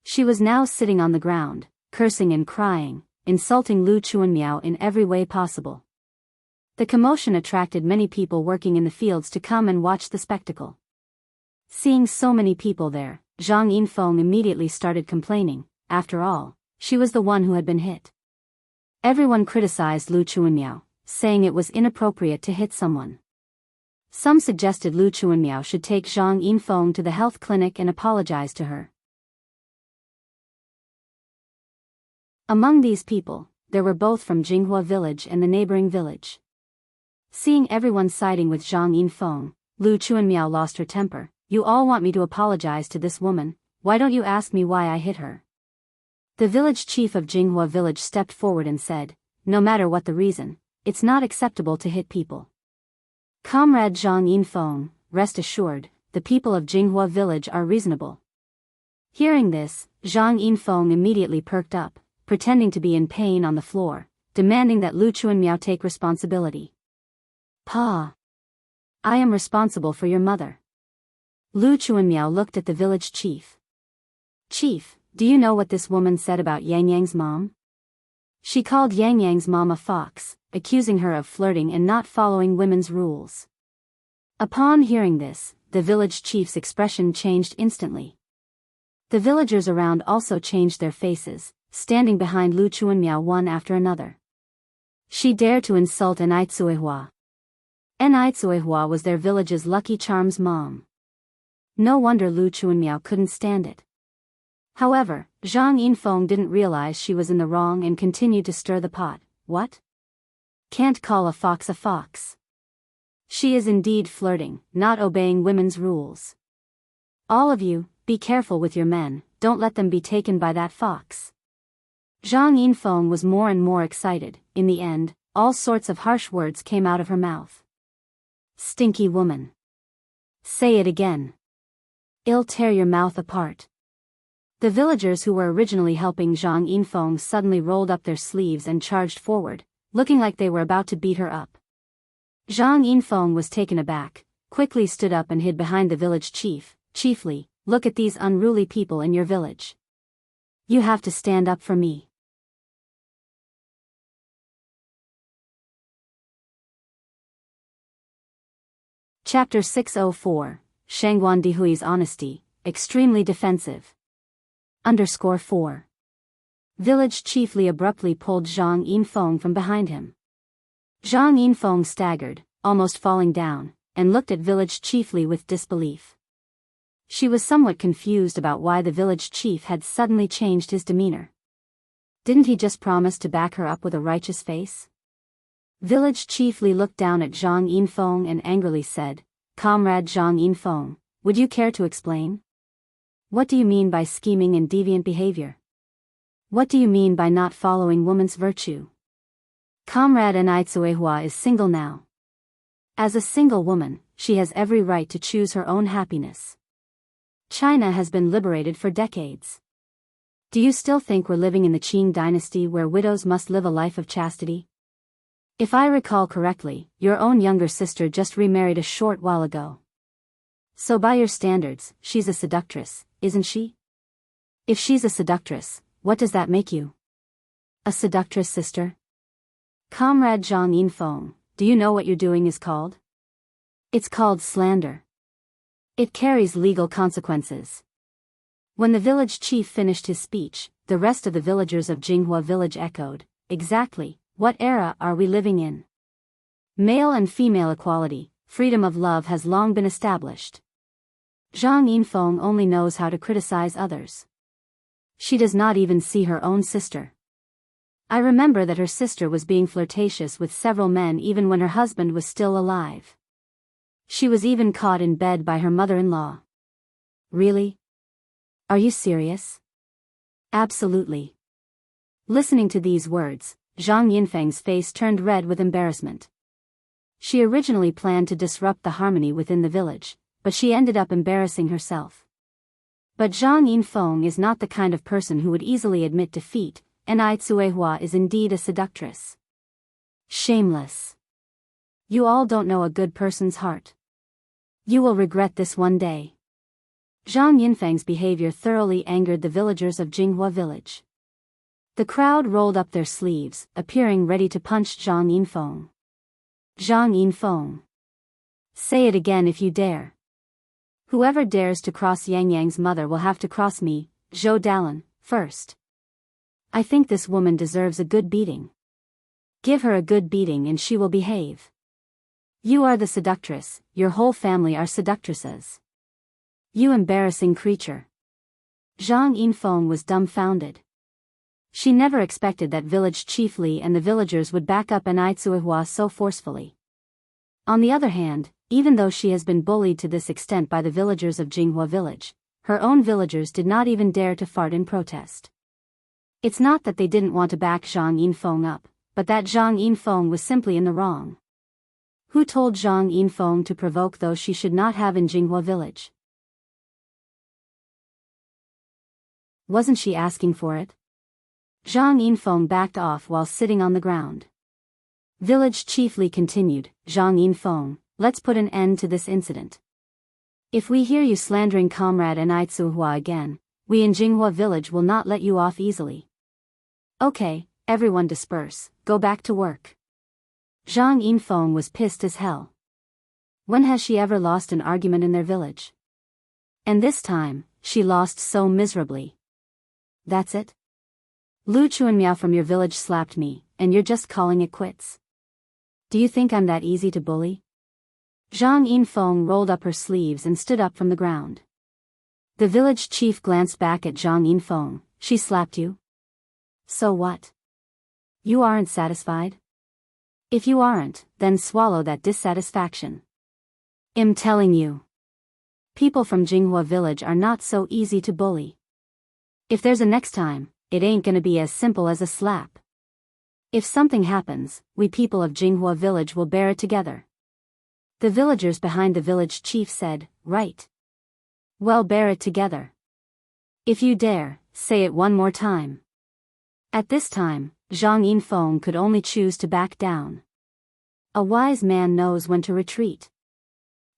She was now sitting on the ground, cursing and crying, insulting Lu Chuanmiao in every way possible. The commotion attracted many people working in the fields to come and watch the spectacle. Seeing so many people there, Zhang Yinfeng immediately started complaining. After all, she was the one who had been hit. Everyone criticized Lu Chuanmiao, saying it was inappropriate to hit someone. Some suggested Lu Chuanmiao should take Zhang Yinfeng to the health clinic and apologize to her. Among these people, there were both from Jinghua village and the neighboring village. Seeing everyone siding with Zhang Yinfeng, Lu Chuanmiao lost her temper. "You all want me to apologize to this woman, why don't you ask me why I hit her?" The village chief of Jinghua village stepped forward and said, "No matter what the reason, it's not acceptable to hit people. Comrade Zhang Yinfeng, rest assured, the people of Jinghua village are reasonable." Hearing this, Zhang Yinfeng immediately perked up, pretending to be in pain on the floor, demanding that Lu Chuanmiao take responsibility. "Pa! I am responsible for your mother." Lu Chuanmiao looked at the village chief. "Chief, do you know what this woman said about Yang Yang's mom? She called Yang Yang's mom a fox, accusing her of flirting and not following women's rules." Upon hearing this, the village chief's expression changed instantly. The villagers around also changed their faces, standing behind Lu Chuanmiao one after another. She dared to insult Enrich. Enrich was their village's Lucky Charms mom. No wonder Lu Chuanmiao couldn't stand it. However, Zhang Yinfeng didn't realize she was in the wrong and continued to stir the pot. "What? Can't call a fox a fox. She is indeed flirting, not obeying women's rules. All of you, be careful with your men, don't let them be taken by that fox." Zhang Yinfeng was more and more excited. In the end, all sorts of harsh words came out of her mouth. "Stinky woman. Say it again. I'll tear your mouth apart." The villagers who were originally helping Zhang Yinfeng suddenly rolled up their sleeves and charged forward, looking like they were about to beat her up. Zhang Yinfeng was taken aback, quickly stood up and hid behind the village chief. "Chiefly, look at these unruly people in your village. You have to stand up for me." Chapter 604, Shangguan Dihui's Honesty, Extremely Defensive. _4. Village chief Li abruptly pulled Zhang Yinfeng from behind him. Zhang Yinfeng staggered, almost falling down, and looked at village chief Li with disbelief. She was somewhat confused about why the village chief had suddenly changed his demeanor. Didn't he just promise to back her up with a righteous face? Village chief Li looked down at Zhang Yinfeng and angrily said, "Comrade Zhang Yinfeng, would you care to explain? What do you mean by scheming and deviant behavior? What do you mean by not following woman's virtue? Comrade Enrich is single now. As a single woman, she has every right to choose her own happiness. China has been liberated for decades. Do you still think we're living in the Qing dynasty where widows must live a life of chastity? If I recall correctly, your own younger sister just remarried a short while ago. So by your standards, she's a seductress, isn't she? If she's a seductress, what does that make you? A seductress sister? Comrade Zhang Yinfeng, do you know what you're doing is called? It's called slander. It carries legal consequences." When the village chief finished his speech, the rest of the villagers of Jinghua village echoed, "Exactly, what era are we living in? Male and female equality, freedom of love has long been established. Zhang Yinfeng only knows how to criticize others. She does not even see her own sister. I remember that her sister was being flirtatious with several men even when her husband was still alive. She was even caught in bed by her mother-in-law." "Really? Are you serious?" "Absolutely." Listening to these words, Zhang Yinfeng's face turned red with embarrassment. She originally planned to disrupt the harmony within the village, but she ended up embarrassing herself. But Zhang Yinfeng is not the kind of person who would easily admit defeat, and Ai Tsuehua is indeed a seductress. Shameless. You all don't know a good person's heart. You will regret this one day. Zhang Yinfeng's behavior thoroughly angered the villagers of Jinghua village. The crowd rolled up their sleeves, appearing ready to punch Zhang Yinfeng. Zhang Yinfeng. Say it again if you dare. Whoever dares to cross Yang Yang's mother will have to cross me, Zhou Dalan, first. I think this woman deserves a good beating. Give her a good beating and she will behave. You are the seductress, your whole family are seductresses. You embarrassing creature. Zhang Yinfeng was dumbfounded. She never expected that village chief Li and the villagers would back up Ai Tsuehua so forcefully. On the other hand, even though she has been bullied to this extent by the villagers of Jinghua village, her own villagers did not even dare to fart in protest. It's not that they didn't want to back Zhang Yinfeng up, but that Zhang Yinfeng was simply in the wrong. Who told Zhang Yinfeng to provoke those she should not have in Jinghua village? Wasn't she asking for it? Zhang Yinfeng backed off while sitting on the ground. Village chief Li continued, Zhang Yinfeng, let's put an end to this incident. If we hear you slandering comrade Ai Tsuehua again, we in Jinghua village will not let you off easily. Okay, everyone disperse, go back to work. Zhang Yinfeng was pissed as hell. When has she ever lost an argument in their village? And this time, she lost so miserably. That's it? Lu Chuanmiao from your village slapped me, and you're just calling it quits. Do you think I'm that easy to bully? Zhang Yinfeng rolled up her sleeves and stood up from the ground. The village chief glanced back at Zhang Yinfeng. She slapped you? So what? You aren't satisfied? If you aren't, then swallow that dissatisfaction. I'm telling you. People from Jinghua village are not so easy to bully. If there's a next time, it ain't gonna be as simple as a slap. If something happens, we people of Jinghua village will bear it together. The villagers behind the village chief said, right. Well, bear it together. If you dare, say it one more time. At this time, Zhang Yinfeng could only choose to back down. A wise man knows when to retreat.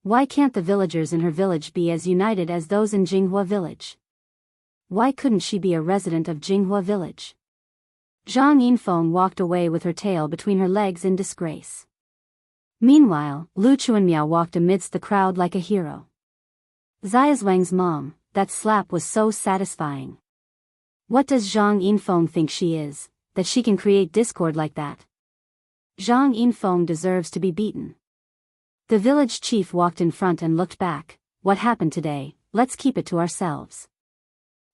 Why can't the villagers in her village be as united as those in Jinghua village? Why couldn't she be a resident of Jinghua village? Zhang Yinfeng walked away with her tail between her legs in disgrace. Meanwhile, Lu Chuanmiao walked amidst the crowd like a hero. Xiaozwang's mom, that slap was so satisfying. What does Zhang Yinfeng think she is, that she can create discord like that? Zhang Yinfeng deserves to be beaten. The village chief walked in front and looked back. What happened today? Let's keep it to ourselves.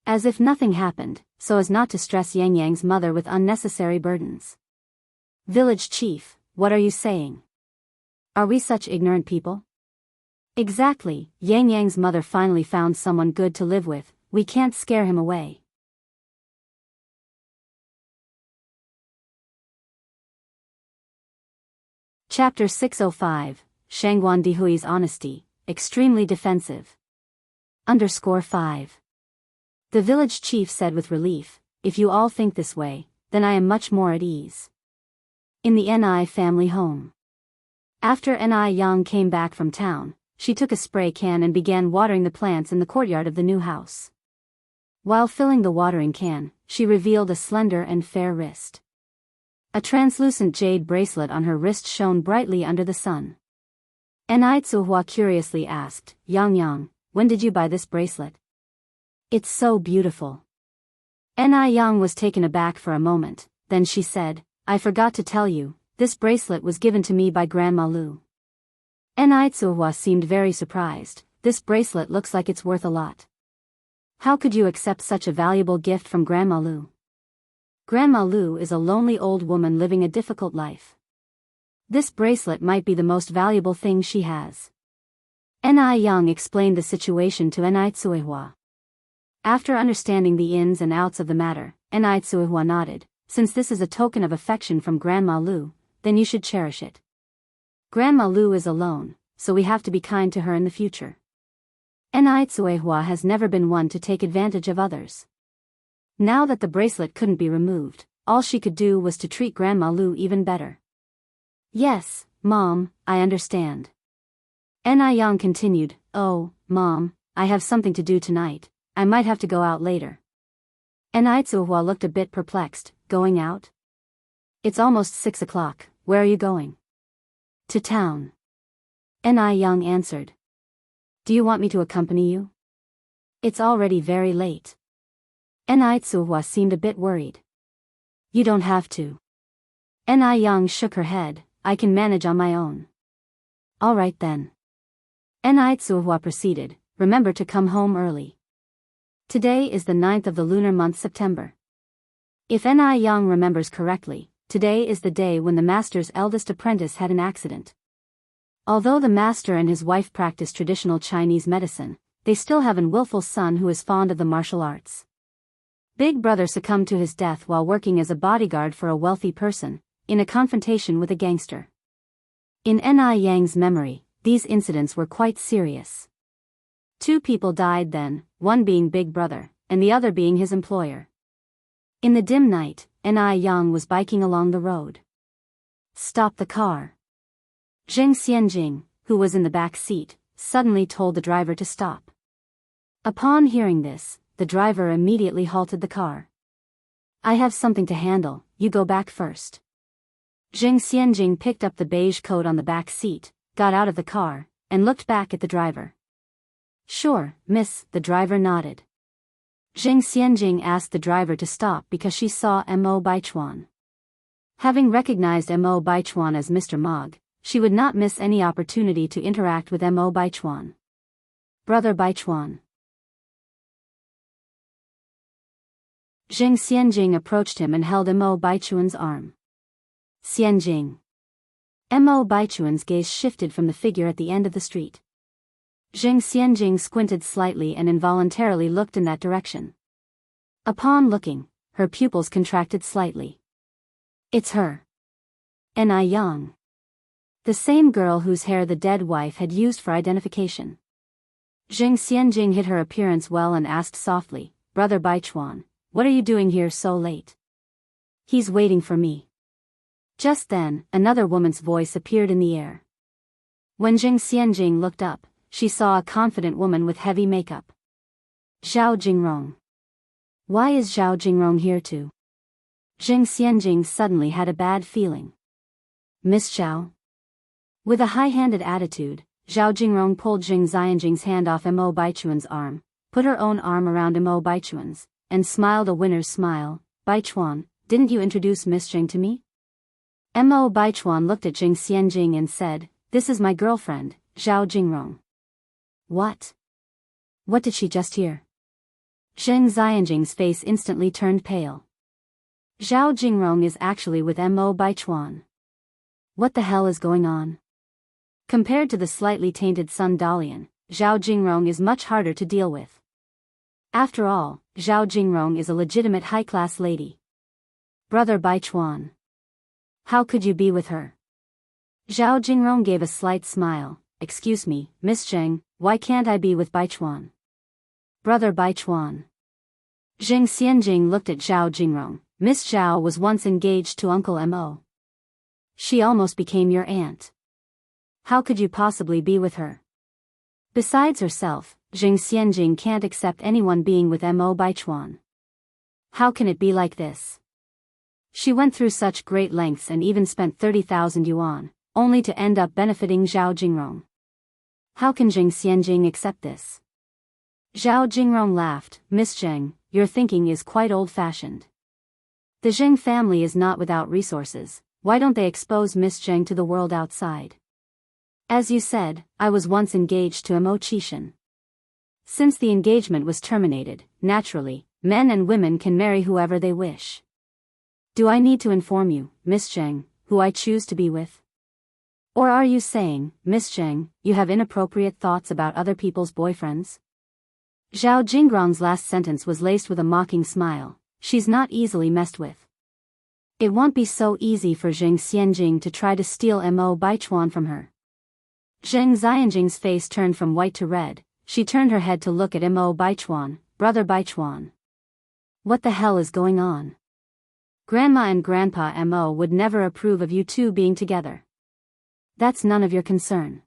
As if nothing happened, so as not to stress Yang Yang's mother with unnecessary burdens. Village chief, what are you saying? Are we such ignorant people? Exactly, Yang Yang's mother finally found someone good to live with, we can't scare him away. Chapter 605, Shangguan Dihui's Honesty, Extremely Defensive. _5. The village chief said with relief, if you all think this way, then I am much more at ease. In the Ni family home. After Ni Yang came back from town, she took a spray can and began watering the plants in the courtyard of the new house. While filling the watering can, she revealed a slender and fair wrist. A translucent jade bracelet on her wrist shone brightly under the sun. Ai Tsuehua curiously asked, Yang Yang, when did you buy this bracelet? It's so beautiful. Ni Yang was taken aback for a moment, then she said, I forgot to tell you, this bracelet was given to me by Grandma Lu. Ai Tsuehua seemed very surprised, this bracelet looks like it's worth a lot. How could you accept such a valuable gift from Grandma Lu? Grandma Lu is a lonely old woman living a difficult life. This bracelet might be the most valuable thing she has. Ni Yang explained the situation to Ai Tsuehua. After understanding the ins and outs of the matter, Ai Tsuehua nodded, since this is a token of affection from Grandma Lu, then you should cherish it. Grandma Lu is alone, so we have to be kind to her in the future. Enrich has never been one to take advantage of others. Now that the bracelet couldn't be removed, all she could do was to treat Grandma Lu even better. Yes, Mom, I understand. Yang continued, Oh, Mom, I have something to do tonight, I might have to go out later. Enrich looked a bit perplexed, going out? It's almost 6 o'clock, where are you going? To town. Yang answered. Do you want me to accompany you? It's already very late. Enrich seemed a bit worried. You don't have to. Yang shook her head, I can manage on my own. All right then. Enrich proceeded, remember to come home early. Today is the 9th of the lunar month September. If Yang remembers correctly, today is the day when the master's eldest apprentice had an accident. Although the master and his wife practice traditional Chinese medicine, they still have an willful son who is fond of the martial arts. Big brother succumbed to his death while working as a bodyguard for a wealthy person, in a confrontation with a gangster. In Yang's memory, these incidents were quite serious. 2 people died then, one being Big Brother, and the other being his employer. In the dim night, Yang was biking along the road. Stop the car. Zheng Xianjing, who was in the back seat, suddenly told the driver to stop. Upon hearing this, the driver immediately halted the car. I have something to handle, you go back first. Zheng Xianjing picked up the beige coat on the back seat, got out of the car, and looked back at the driver. Sure, miss, the driver nodded. Zheng Xianjing asked the driver to stop because she saw Mo Baichuan. Having recognized Mo Baichuan as Mr. Mog, she would not miss any opportunity to interact with Mo Baichuan. Brother Baichuan. Zheng Xianjing approached him and held Mo Baichuan's arm. Xianjing. Mo Baichuan's gaze shifted from the figure at the end of the street. Zheng Xianjing squinted slightly and involuntarily looked in that direction. Upon looking, her pupils contracted slightly. It's her. Yang. The same girl whose hair the dead wife had used for identification. Zheng Xianjing hid her appearance well and asked softly, Brother Baichuan, what are you doing here so late? He's waiting for me. Just then, another woman's voice appeared in the air. When Zheng Xianjing looked up, she saw a confident woman with heavy makeup. Zhao Jingrong. Why is Zhao Jingrong here too? Zheng Xianjing suddenly had a bad feeling. Miss Zhao? With a high-handed attitude, Zhao Jingrong pulled Zheng Xianjing's hand off Mo Baichuan's arm, put her own arm around Mo Baichuan's, and smiled a winner's smile. Baichuan, didn't you introduce Miss Zheng to me? Mo Baichuan looked at Zheng Xianjing and said, This is my girlfriend, Zhao Jingrong. What? What did she just hear? Zheng Xianjing's face instantly turned pale. Zhao Jingrong is actually with Mo Baichuan. What the hell is going on? Compared to the slightly tainted Sun Dalian, Zhao Jingrong is much harder to deal with. After all, Zhao Jingrong is a legitimate high-class lady. Brother Baichuan. How could you be with her? Zhao Jingrong gave a slight smile. Excuse me, Miss Zheng, why can't I be with Baichuan? Brother Baichuan. Zheng Xianjing looked at Zhao Jingrong. Miss Zhao was once engaged to Uncle Mo. She almost became your aunt. How could you possibly be with her? Besides herself, Zheng Xianjing can't accept anyone being with Mo Baichuan. How can it be like this? She went through such great lengths and even spent 30,000 yuan, only to end up benefiting Zhao Jingrong. How can Zheng Xianjing accept this? Zhao Jingrong laughed. Miss Zheng, your thinking is quite old-fashioned. The Zheng family is not without resources, why don't they expose Miss Zheng to the world outside? As you said, I was once engaged to Mo Qishan. Since the engagement was terminated, naturally, men and women can marry whoever they wish. Do I need to inform you, Miss Zheng, who I choose to be with? Or are you saying, Miss Zheng, you have inappropriate thoughts about other people's boyfriends? Zhao Jingrong's last sentence was laced with a mocking smile. She's not easily messed with. It won't be so easy for Zheng Xianjing to try to steal Mo Baichuan from her. Zheng Xianjing's face turned from white to red. She turned her head to look at Mo Baichuan. Brother Baichuan. What the hell is going on? Grandma and Grandpa Mo would never approve of you two being together. That's none of your concern.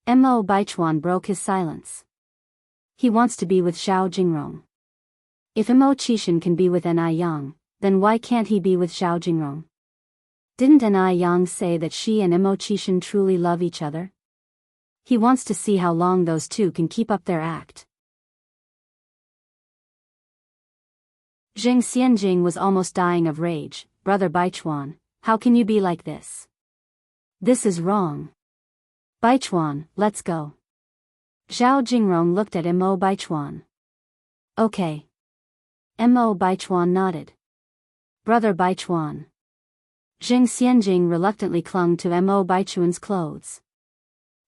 Mo Baichuan broke his silence. He wants to be with Zhao Jingrong. If Mo Qishan can be with Ni Yang, then why can't he be with Zhao Jingrong? Didn't Ni Yang say that she and Mo Qishan truly love each other? He wants to see how long those two can keep up their act. Zheng Xianjing was almost dying of rage. Brother Baichuan, how can you be like this? This is wrong. Baichuan, let's go. Zhao Jingrong looked at Mo Baichuan. Okay. Mo Baichuan nodded. Brother Baichuan. Zheng Xianjing reluctantly clung to Mo Baichuan's clothes.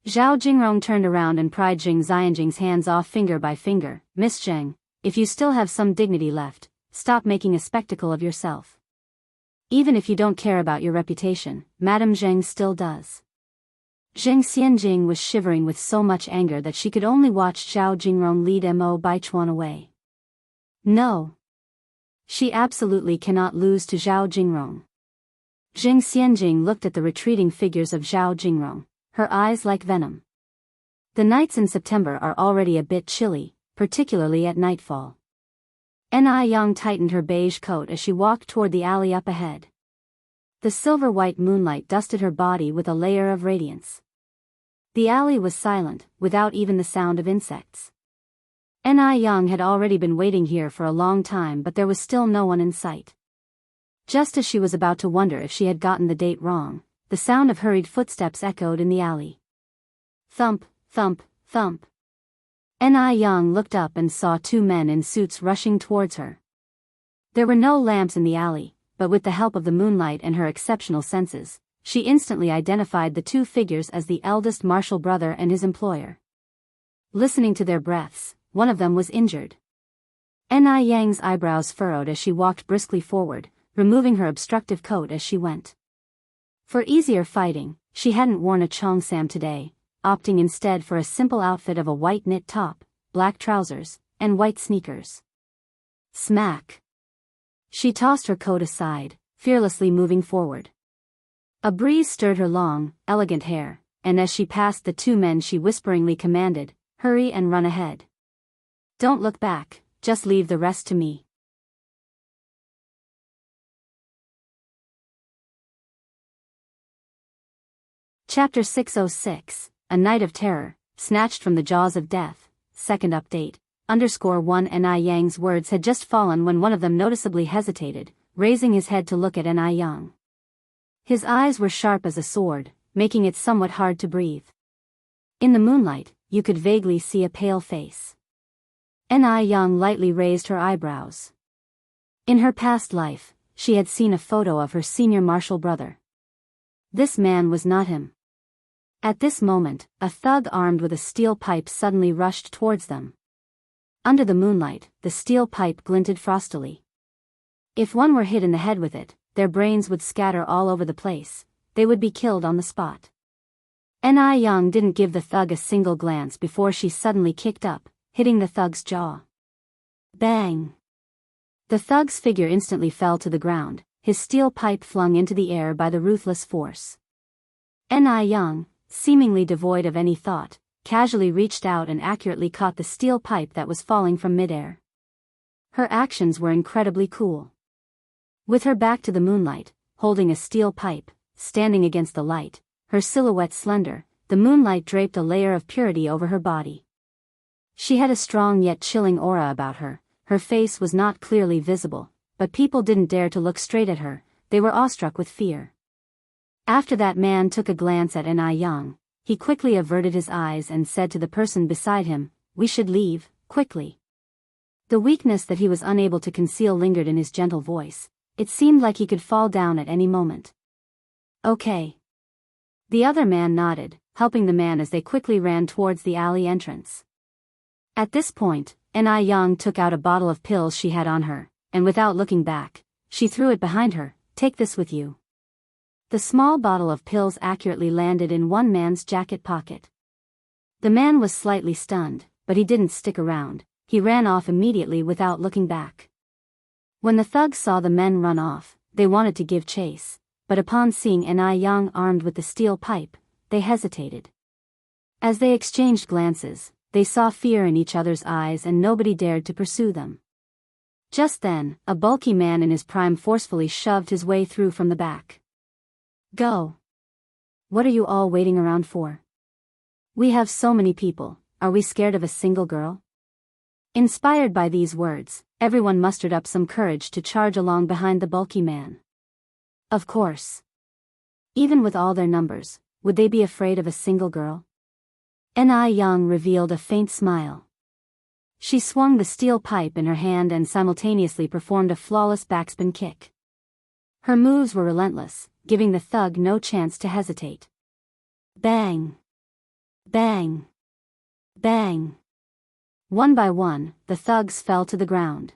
Zhao Jingrong turned around and pried Zheng Xianjing's hands off finger by finger. Miss Zheng, if you still have some dignity left, stop making a spectacle of yourself. Even if you don't care about your reputation, Madame Zheng still does. Zheng Xianjing was shivering with so much anger that she could only watch Zhao Jingrong lead Mo Baichuan away. No. She absolutely cannot lose to Zhao Jingrong. Zheng Xianjing looked at the retreating figures of Zhao Jingrong, her eyes like venom. The nights in September are already a bit chilly, particularly at nightfall. Ni Yang tightened her beige coat as she walked toward the alley up ahead. The silver-white moonlight dusted her body with a layer of radiance. The alley was silent, without even the sound of insects. Ni Yang had already been waiting here for a long time, but there was still no one in sight. Just as she was about to wonder if she had gotten the date wrong, the sound of hurried footsteps echoed in the alley. Thump, thump, thump. Ni Yang looked up and saw two men in suits rushing towards her. There were no lamps in the alley, but with the help of the moonlight and her exceptional senses, she instantly identified the two figures as the eldest marshal brother and his employer. Listening to their breaths, one of them was injured. Ni Yang's eyebrows furrowed as she walked briskly forward, removing her obstructive coat as she went. For easier fighting, she hadn't worn a cheongsam today, opting instead for a simple outfit of a white knit top, black trousers, and white sneakers. Smack! She tossed her coat aside, fearlessly moving forward. A breeze stirred her long, elegant hair, and as she passed the two men she whisperingly commanded, "Hurry and run ahead. Don't look back, just leave the rest to me." Chapter 606, A Night of Terror, Snatched from the Jaws of Death, Second Update, _1 Ni Yang's words had just fallen when one of them noticeably hesitated, raising his head to look at Ni Yang. His eyes were sharp as a sword, making it somewhat hard to breathe. In the moonlight, you could vaguely see a pale face. Ni Yang lightly raised her eyebrows. In her past life, she had seen a photo of her senior marshal brother. This man was not him. At this moment, a thug armed with a steel pipe suddenly rushed towards them. Under the moonlight, the steel pipe glinted frostily. If one were hit in the head with it, their brains would scatter all over the place. They would be killed on the spot. Ni Yang didn't give the thug a single glance before she suddenly kicked up, hitting the thug's jaw. Bang! The thug's figure instantly fell to the ground, his steel pipe flung into the air by the ruthless force. Ni Yang, seemingly devoid of any thought, casually reached out and accurately caught the steel pipe that was falling from midair. Her actions were incredibly cool. With her back to the moonlight, holding a steel pipe, standing against the light, her silhouette slender, the moonlight draped a layer of purity over her body. She had a strong yet chilling aura about her. Her face was not clearly visible, but people didn't dare to look straight at her, they were awestruck with fear. After that man took a glance at Ni Yang, he quickly averted his eyes and said to the person beside him, "We should leave, quickly." The weakness that he was unable to conceal lingered in his gentle voice. It seemed like he could fall down at any moment. Okay. The other man nodded, helping the man as they quickly ran towards the alley entrance. At this point, Ni Yang took out a bottle of pills she had on her, and without looking back, she threw it behind her, take this with you. The small bottle of pills accurately landed in one man's jacket pocket. The man was slightly stunned, but he didn't stick around. He ran off immediately without looking back. When the thugs saw the men run off, they wanted to give chase, but upon seeing Yang armed with the steel pipe, they hesitated. As they exchanged glances, they saw fear in each other's eyes and nobody dared to pursue them. Just then, a bulky man in his prime forcefully shoved his way through from the back. Go! What are you all waiting around for? We have so many people, are we scared of a single girl? Inspired by these words, everyone mustered up some courage to charge along behind the bulky man. Of course. Even with all their numbers, would they be afraid of a single girl? Yang revealed a faint smile. She swung the steel pipe in her hand and simultaneously performed a flawless backspin kick. Her moves were relentless, giving the thug no chance to hesitate. Bang! Bang! Bang! One by one, the thugs fell to the ground.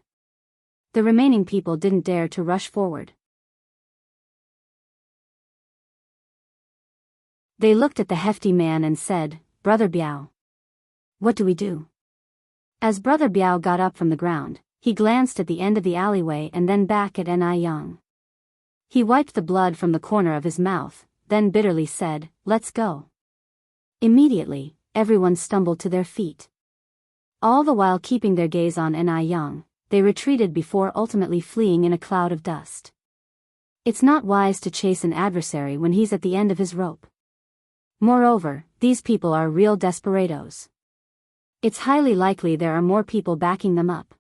The remaining people didn't dare to rush forward. They looked at the hefty man and said, "Brother Biao. What do we do?" As Brother Biao got up from the ground, he glanced at the end of the alleyway and then back at Yang. He wiped the blood from the corner of his mouth, then bitterly said, "Let's go." Immediately, everyone stumbled to their feet. All the while keeping their gaze on Yang, they retreated before ultimately fleeing in a cloud of dust. It's not wise to chase an adversary when he's at the end of his rope. Moreover, these people are real desperados. It's highly likely there are more people backing them up.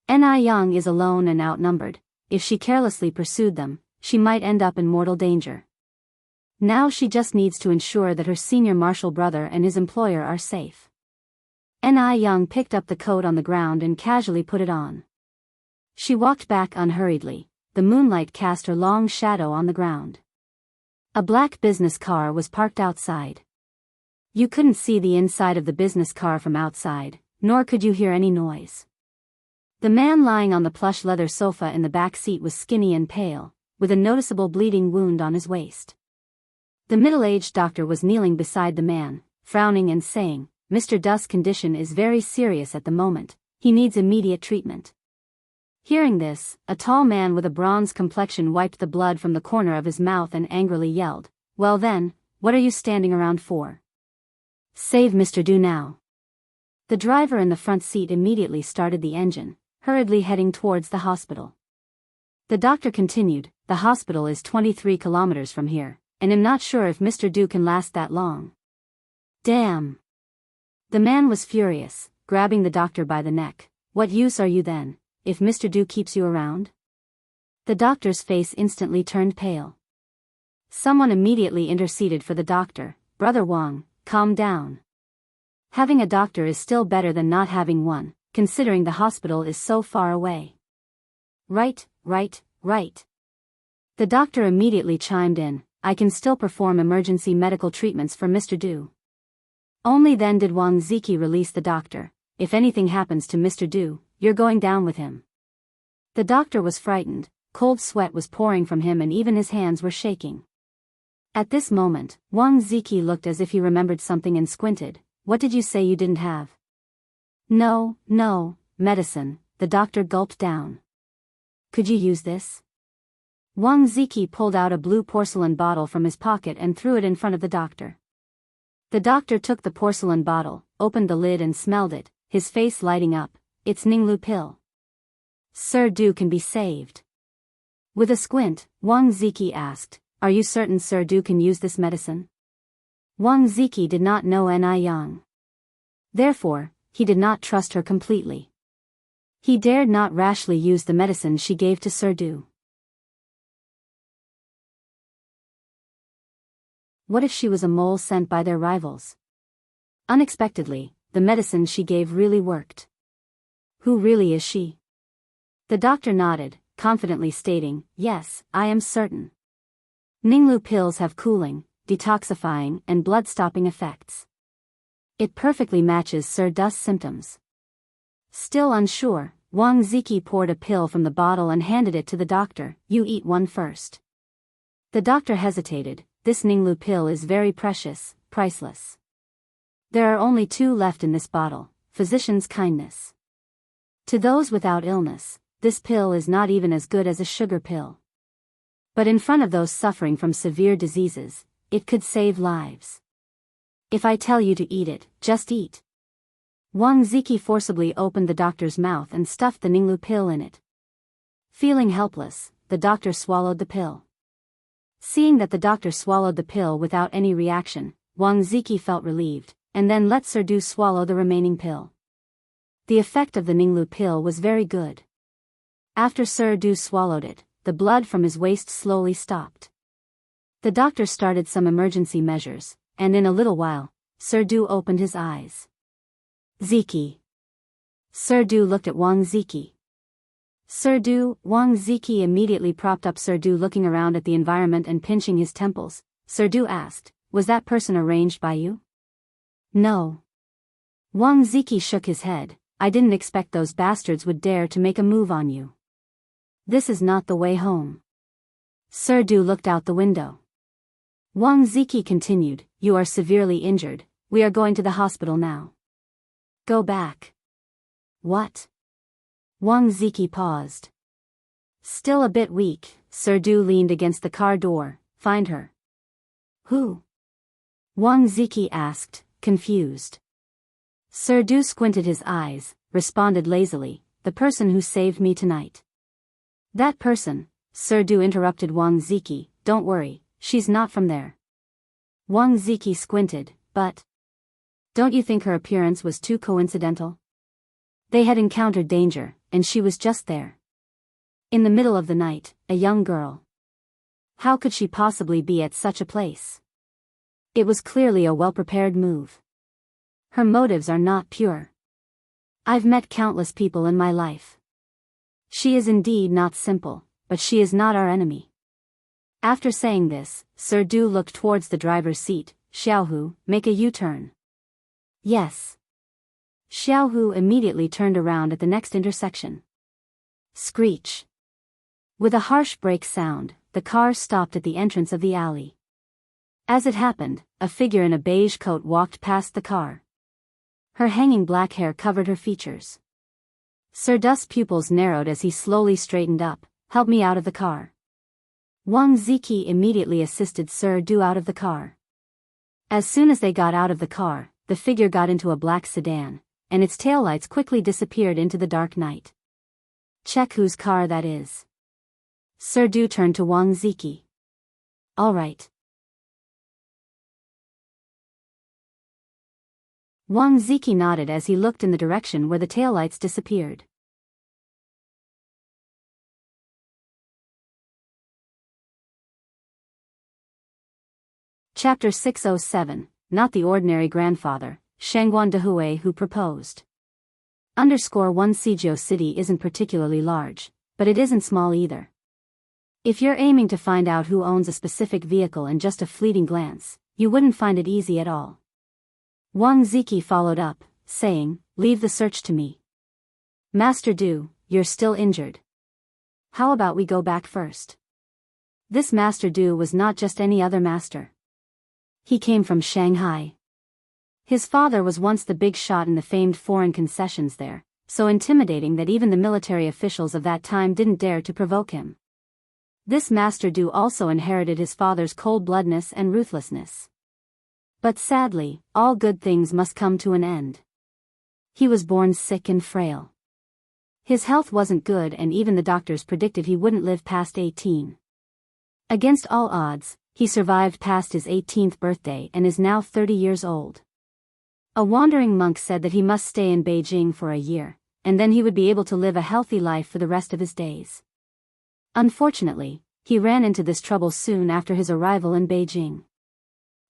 Yang is alone and outnumbered. If she carelessly pursued them, she might end up in mortal danger. Now she just needs to ensure that her senior martial brother and his employer are safe. Yang picked up the coat on the ground and casually put it on. She walked back unhurriedly. The moonlight cast her long shadow on the ground. A black business car was parked outside. You couldn't see the inside of the business car from outside, nor could you hear any noise. The man lying on the plush leather sofa in the back seat was skinny and pale, with a noticeable bleeding wound on his waist. The middle-aged doctor was kneeling beside the man, frowning and saying, "Mr. Duss' condition is very serious at the moment, he needs immediate treatment." Hearing this, a tall man with a bronze complexion wiped the blood from the corner of his mouth and angrily yelled, "Well then, what are you standing around for? Save Mr. Du now." The driver in the front seat immediately started the engine, hurriedly heading towards the hospital. The doctor continued, "The hospital is 23 kilometers from here, and I'm not sure if Mr. Du can last that long." Damn! The man was furious, grabbing the doctor by the neck. "What use are you then, if Mr. Du keeps you around?" The doctor's face instantly turned pale. Someone immediately interceded for the doctor. "Brother Wang, calm down. Having a doctor is still better than not having one, considering the hospital is so far away." Right. The doctor immediately chimed in, "I can still perform emergency medical treatments for Mr. Du." Only then did Wang Ziki release the doctor. "If anything happens to Mr. Du, you're going down with him." The doctor was frightened, cold sweat was pouring from him and even his hands were shaking. At this moment, Wang Ziki looked as if he remembered something and squinted. "What did you say you didn't have?" No, medicine," the doctor gulped down. "Could you use this?" Wang Ziki pulled out a blue porcelain bottle from his pocket and threw it in front of the doctor. The doctor took the porcelain bottle, opened the lid and smelled it, his face lighting up. "It's Ninglu pill. Sir Du can be saved." With a squint, Wang Ziki asked, "Are you certain Sir Du can use this medicine?" Wang Ziki did not know Yang. Therefore, he did not trust her completely. He dared not rashly use the medicine she gave to Sir Du. What if she was a mole sent by their rivals? Unexpectedly, the medicine she gave really worked. Who really is she? The doctor nodded, confidently stating, "Yes, I am certain. Ninglu pills have cooling, detoxifying, and blood-stopping effects. It perfectly matches Sir Duss' symptoms." Still unsure, Wang Ziki poured a pill from the bottle and handed it to the doctor. You eat one first. The doctor hesitated. This Ninglu pill is very precious, priceless. There are only 2 left in this bottle. Physician's kindness. To those without illness, this pill is not even as good as a sugar pill. But in front of those suffering from severe diseases, it could save lives. If I tell you to eat it, just eat. Wang Ziki forcibly opened the doctor's mouth and stuffed the Ninglu pill in it. Feeling helpless, the doctor swallowed the pill. Seeing that the doctor swallowed the pill without any reaction, Wang Ziki felt relieved, and then let Sir Du swallow the remaining pill. The effect of the Ninglu pill was very good. After Sir Du swallowed it, the blood from his waist slowly stopped. The doctor started some emergency measures, and in a little while, Sir Du opened his eyes. Ziki. Sir Du looked at Wang Ziki. Sir Du, Wang Ziki immediately propped up Sir Du, looking around at the environment and pinching his temples. Sir Du asked, was that person arranged by you? No. Wang Ziki shook his head. I didn't expect those bastards would dare to make a move on you. This is not the way home. Sir Du looked out the window. Wang Ziki continued, you are severely injured, we are going to the hospital now. Go back. What? Wang Ziki paused. Still a bit weak, Sir Du leaned against the car door. Find her. Who? Wang Ziki asked, confused. Sir Du squinted his eyes, responded lazily, the person who saved me tonight. That person, Sir Du interrupted Wang Ziki, don't worry, she's not from there. Wang Ziki squinted, but... Don't you think her appearance was too coincidental? They had encountered danger, and she was just there. In the middle of the night, a young girl. How could she possibly be at such a place? It was clearly a well-prepared move. Her motives are not pure. I've met countless people in my life. She is indeed not simple, but she is not our enemy. After saying this, Sir Du looked towards the driver's seat. Xiaohu, make a U-turn. Yes. Xiaohu immediately turned around at the next intersection. Screech. With a harsh brake sound, the car stopped at the entrance of the alley. As it happened, a figure in a beige coat walked past the car. Her hanging black hair covered her features. Sir Du's pupils narrowed as he slowly straightened up. Help me out of the car. Wang Ziki immediately assisted Sir Du out of the car. As soon as they got out of the car, the figure got into a black sedan, and its taillights quickly disappeared into the dark night. Check whose car that is. Sir Du turned to Wang Ziki. All right. Wang Ziki nodded as he looked in the direction where the taillights disappeared. Chapter 607, Not the Ordinary Grandfather, Shangguan Dehui who proposed. _1 Sijio City isn't particularly large, but it isn't small either. If you're aiming to find out who owns a specific vehicle in just a fleeting glance, you wouldn't find it easy at all. Wang Ziki followed up, saying, leave the search to me. Master Du, you're still injured. How about we go back first? This Master Du was not just any other master. He came from Shanghai. His father was once the big shot in the famed foreign concessions there, so intimidating that even the military officials of that time didn't dare to provoke him. This Master Du also inherited his father's cold-bloodedness and ruthlessness. But sadly, all good things must come to an end. He was born sick and frail. His health wasn't good and even the doctors predicted he wouldn't live past 18. Against all odds, he survived past his 18th birthday and is now 30 years old. A wandering monk said that he must stay in Beijing for a year, and then he would be able to live a healthy life for the rest of his days. Unfortunately, he ran into this trouble soon after his arrival in Beijing.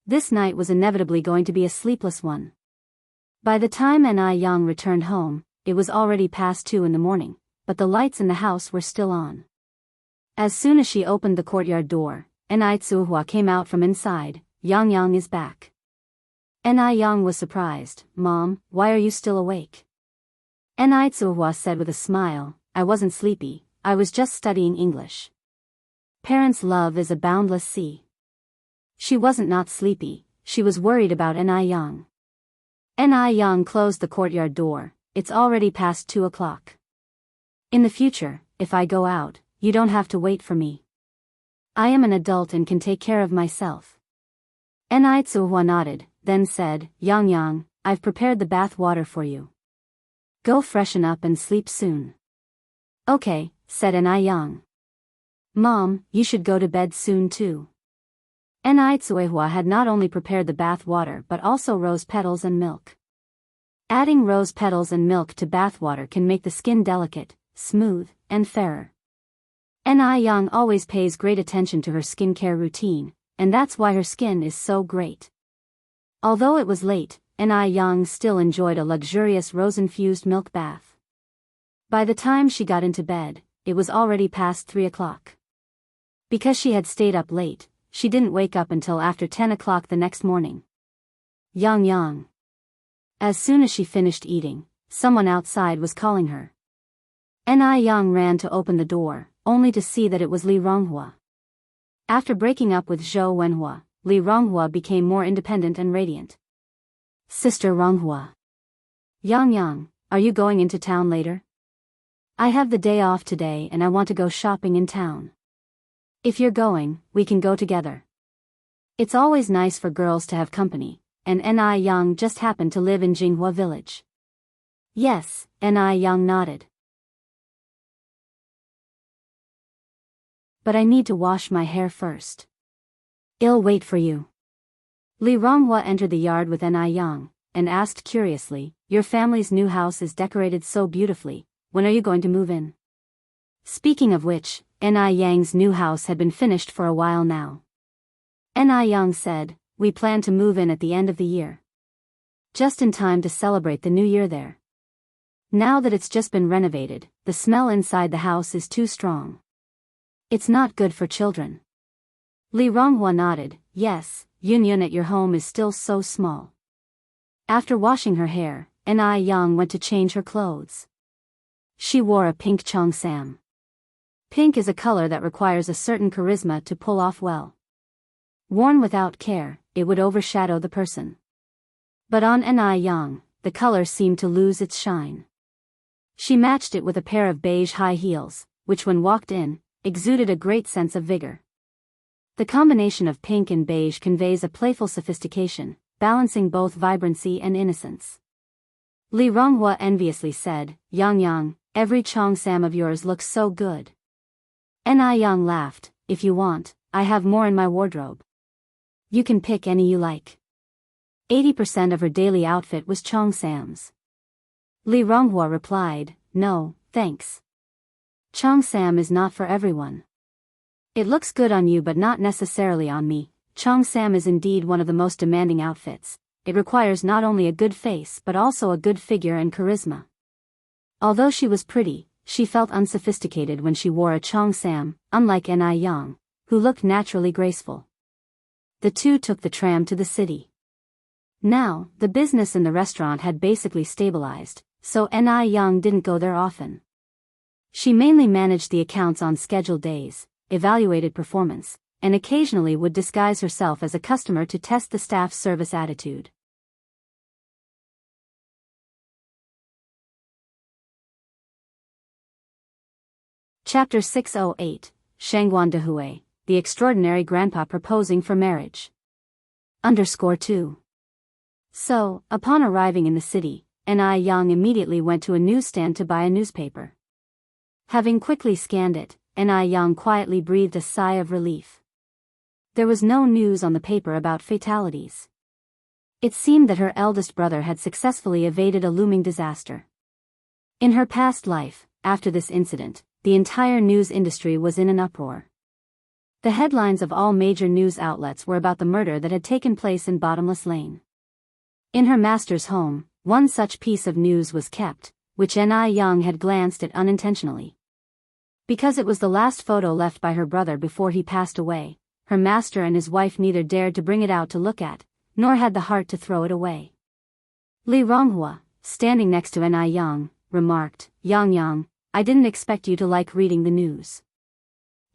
This night was inevitably going to be a sleepless one. By the time Ni Yang returned home, it was already past 2 in the morning, but the lights in the house were still on. As soon as she opened the courtyard door, Ni Tsuhua came out from inside. Yang Yang is back. Ni Yang was surprised. Mom, why are you still awake? Enrich said with a smile, I wasn't sleepy, I was just studying English. Parents' love is a boundless sea. She wasn't not sleepy, she was worried about Enrich. Enrich closed the courtyard door, it's already past 2 o'clock. In the future, if I go out, you don't have to wait for me. I am an adult and can take care of myself. Enrich nodded, then said, Yang, I've prepared the bath water for you. Go freshen up and sleep soon. Okay, said Enrich. Mom, you should go to bed soon too. Enrich had not only prepared the bath water but also rose petals and milk. Adding rose petals and milk to bath water can make the skin delicate, smooth, and fairer. Enrich always pays great attention to her skincare routine, and that's why her skin is so great. Although it was late, Enrich still enjoyed a luxurious rose-infused milk bath. By the time she got into bed, it was already past 3 o'clock. Because she had stayed up late, she didn't wake up until after 10 o'clock the next morning. Yang. As soon as she finished eating, someone outside was calling her. Enrich ran to open the door, only to see that it was Li Ronghua. After breaking up with Zhou Wenhua, Li Ronghua became more independent and radiant. Sister Ronghua. Yang, are you going into town later? I have the day off today and I want to go shopping in town. If you're going, we can go together. It's always nice for girls to have company, and Enrich just happened to live in Jinghua village. Yes, Enrich nodded. But I need to wash my hair first. I'll wait for you. Li Ronghua entered the yard with Enrich, and asked curiously, your family's new house is decorated so beautifully, when are you going to move in? Speaking of which, Enrich's new house had been finished for a while now. Enrich said, we plan to move in at the end of the year. Just in time to celebrate the new year there. Now that it's just been renovated, the smell inside the house is too strong. It's not good for children. Li Ronghua nodded, yes, Yun at your home is still so small. After washing her hair, Enrich went to change her clothes. She wore a pink cheongsam. Pink is a color that requires a certain charisma to pull off well. Worn without care, it would overshadow the person. But on Enrich, the color seemed to lose its shine. She matched it with a pair of beige high heels, which when walked in, exuded a great sense of vigor. The combination of pink and beige conveys a playful sophistication, balancing both vibrancy and innocence. Li Ronghua enviously said, Yang, every cheongsam of yours looks so good. Enrich laughed, if you want, I have more in my wardrobe. You can pick any you like. 80% of her daily outfit was cheongsams. Li Ronghua replied, no, thanks. Cheongsam is not for everyone. It looks good on you but not necessarily on me. Cheongsam is indeed one of the most demanding outfits. It requires not only a good face but also a good figure and charisma. Although she was pretty, she felt unsophisticated when she wore a cheongsam, unlike Enrich, who looked naturally graceful. The two took the tram to the city. Now, the business in the restaurant had basically stabilized, so Enrich didn't go there often. She mainly managed the accounts on scheduled days, evaluated performance, and occasionally would disguise herself as a customer to test the staff's service attitude. Chapter 608, Shangguan Dehui, The Extraordinary Grandpa Proposing for Marriage. _2. So, upon arriving in the city, Enrich immediately went to a newsstand to buy a newspaper. Having quickly scanned it, Enrich quietly breathed a sigh of relief. There was no news on the paper about fatalities. It seemed that her eldest brother had successfully evaded a looming disaster. In her past life, after this incident, the entire news industry was in an uproar. The headlines of all major news outlets were about the murder that had taken place in Bottomless Lane. In her master's home, one such piece of news was kept, which Enrich had glanced at unintentionally. Because it was the last photo left by her brother before he passed away, her master and his wife neither dared to bring it out to look at, nor had the heart to throw it away. Li Ronghua, standing next to Enrich, remarked, Yang Yang, I didn't expect you to like reading the news.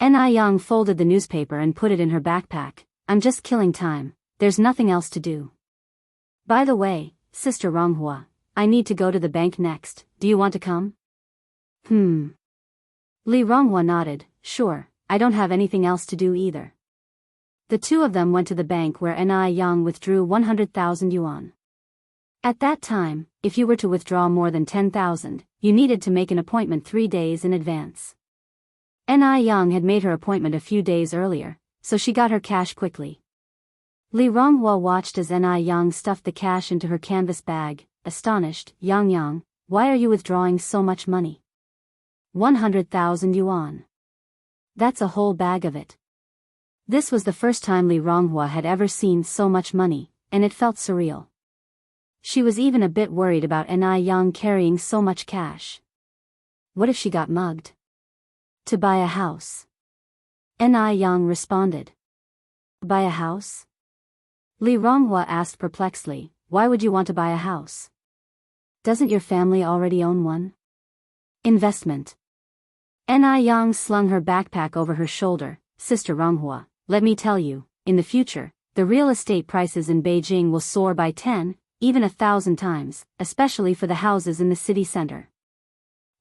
Yang folded the newspaper and put it in her backpack. I'm just killing time, there's nothing else to do. By the way, Sister Ronghua, I need to go to the bank next, do you want to come? Li Ronghua nodded, sure, I don't have anything else to do either. The two of them went to the bank where Yang withdrew 100,000 yuan. At that time, if you were to withdraw more than 10,000, you needed to make an appointment 3 days in advance. Yang had made her appointment a few days earlier, so she got her cash quickly. Li Ronghua watched as Yang stuffed the cash into her canvas bag, astonished. Yang, why are you withdrawing so much money? 100,000 yuan. That's a whole bag of it. This was the first time Li Ronghua had ever seen so much money, and it felt surreal. She was even a bit worried about Yang carrying so much cash. What if she got mugged? To buy a house. Yang responded. Buy a house? Li Ronghua asked perplexedly, why would you want to buy a house? Doesn't your family already own one? Investment. Yang slung her backpack over her shoulder. Sister Ronghua, let me tell you, in the future, the real estate prices in Beijing will soar by 10, even 1,000 times, especially for the houses in the city center.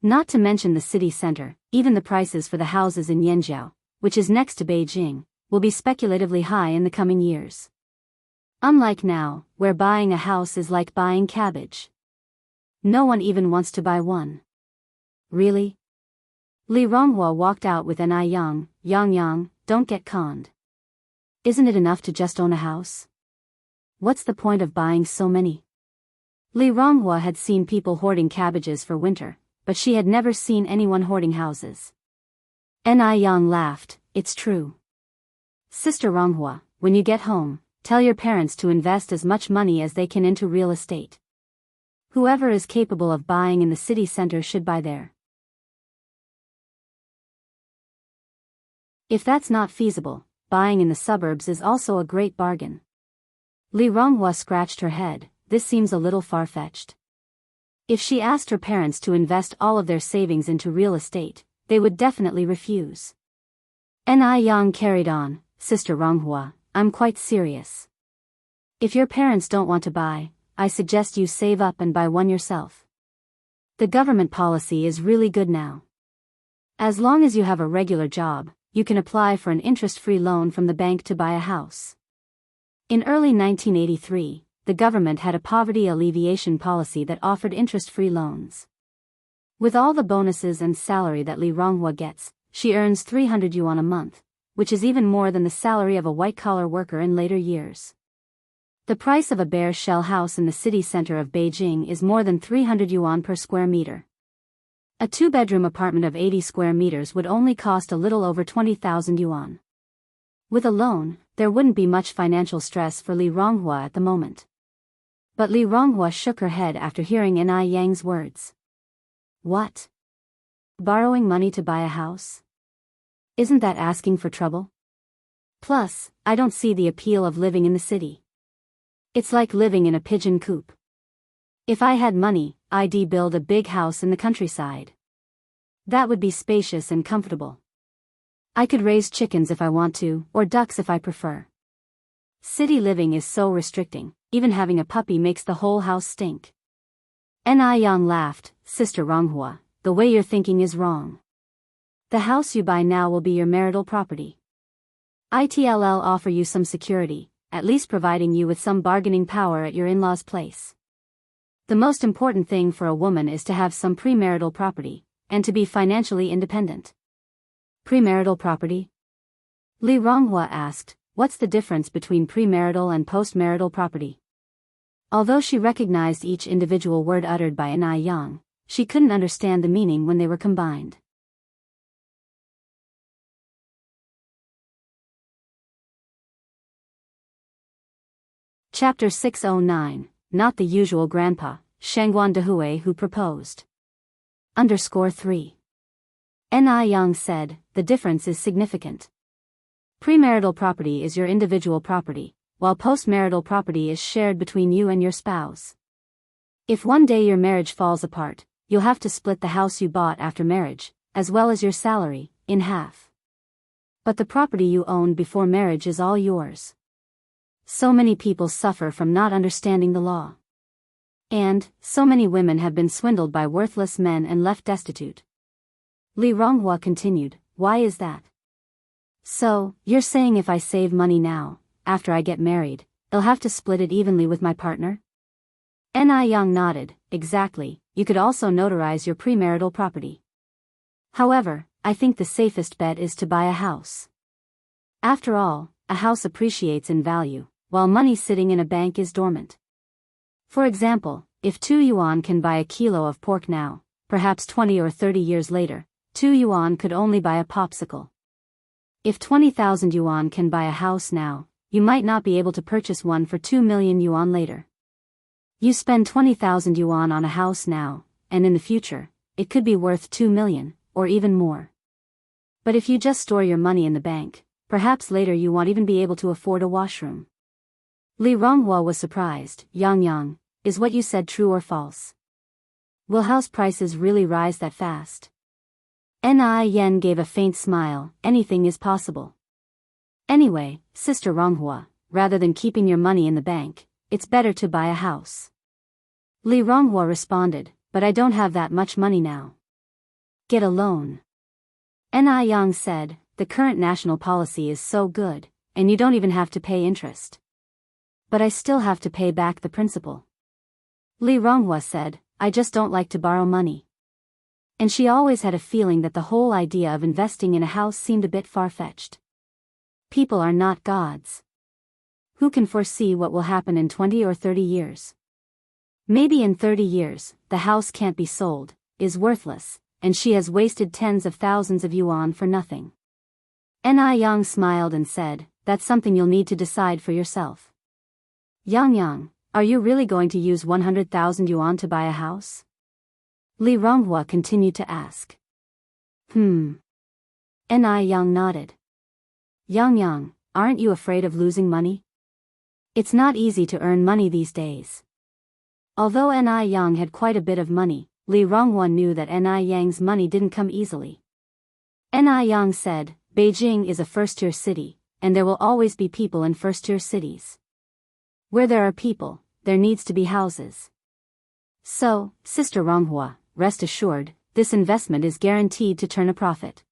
Not to mention the city center, even the prices for the houses in Yanjiao, which is next to Beijing, will be speculatively high in the coming years. Unlike now, where buying a house is like buying cabbage. No one even wants to buy one. Really? Li Ronghua walked out with Yang. Yang, don't get conned. Isn't it enough to just own a house? What's the point of buying so many? Li Ronghua had seen people hoarding cabbages for winter, but she had never seen anyone hoarding houses. Yang laughed, it's true. Sister Ronghua, when you get home, tell your parents to invest as much money as they can into real estate. Whoever is capable of buying in the city center should buy there. If that's not feasible, buying in the suburbs is also a great bargain. Li Ronghua scratched her head, this seems a little far-fetched. If she asked her parents to invest all of their savings into real estate, they would definitely refuse. Yang carried on, Sister Ronghua, I'm quite serious. If your parents don't want to buy, I suggest you save up and buy one yourself. The government policy is really good now. As long as you have a regular job, you can apply for an interest-free loan from the bank to buy a house. In early 1983, the government had a poverty alleviation policy that offered interest-free loans. With all the bonuses and salary that Li Ronghua gets, she earns 300 yuan a month, which is even more than the salary of a white-collar worker in later years. The price of a bare shell house in the city center of Beijing is more than 300 yuan per square meter. A two-bedroom apartment of 80 square meters would only cost a little over 20,000 yuan. With a loan, there wouldn't be much financial stress for Li Ronghua at the moment. But Li Ronghua shook her head after hearing Yang's words. What? Borrowing money to buy a house? Isn't that asking for trouble? Plus, I don't see the appeal of living in the city. It's like living in a pigeon coop. If I had money, I'd build a big house in the countryside. That would be spacious and comfortable. I could raise chickens if I want to, or ducks if I prefer. City living is so restricting, even having a puppy makes the whole house stink. Yang laughed, Sister Ronghua, the way you're thinking is wrong. The house you buy now will be your marital property. It'll offer you some security, at least providing you with some bargaining power at your in-laws' place. The most important thing for a woman is to have some premarital property, and to be financially independent. Premarital property? Li Ronghua asked, what's the difference between premarital and postmarital property? Although she recognized each individual word uttered by Yang, she couldn't understand the meaning when they were combined. Chapter 609, Not the Usual Grandpa, Shangguan Dehui Who Proposed. _3. Yang said, the difference is significant. Premarital property is your individual property, while postmarital property is shared between you and your spouse. If one day your marriage falls apart, you'll have to split the house you bought after marriage, as well as your salary, in half. But the property you owned before marriage is all yours. So many people suffer from not understanding the law. And, so many women have been swindled by worthless men and left destitute. Li Ronghua continued, why is that? So, you're saying if I save money now, after I get married, I'll have to split it evenly with my partner? Ni Yang nodded, exactly, you could also notarize your premarital property. However, I think the safest bet is to buy a house. After all, a house appreciates in value, while money sitting in a bank is dormant. For example, if 2 yuan can buy a kilo of pork now, perhaps 20 or 30 years later, 2 yuan could only buy a popsicle. If 20,000 yuan can buy a house now, you might not be able to purchase one for 2 million yuan later. You spend 20,000 yuan on a house now, and in the future, it could be worth 2 million, or even more. But if you just store your money in the bank, perhaps later you won't even be able to afford a washroom. Li Ronghua was surprised. Yang, is what you said true or false? Will house prices really rise that fast? Ni Yen gave a faint smile, anything is possible. Anyway, Sister Ronghua, rather than keeping your money in the bank, it's better to buy a house. Li Ronghua responded, but I don't have that much money now. Get a loan. Ni Yang said, the current national policy is so good, and you don't even have to pay interest. But I still have to pay back the principal. Li Ronghua said, I just don't like to borrow money. And she always had a feeling that the whole idea of investing in a house seemed a bit far-fetched. People are not gods. Who can foresee what will happen in 20 or 30 years? Maybe in 30 years, the house can't be sold, is worthless, and she has wasted tens of thousands of yuan for nothing. Ni Yang smiled and said, that's something you'll need to decide for yourself. Yang, are you really going to use 100,000 yuan to buy a house? Li Ronghua continued to ask. Ni Yang nodded. Yang, aren't you afraid of losing money? It's not easy to earn money these days. Although Ni Yang had quite a bit of money, Li Ronghua knew that Ni Yang's money didn't come easily. Ni Yang said, Beijing is a first-tier city, and there will always be people in first-tier cities. Where there are people, there needs to be houses. So, Sister Ronghua, rest assured, this investment is guaranteed to turn a profit.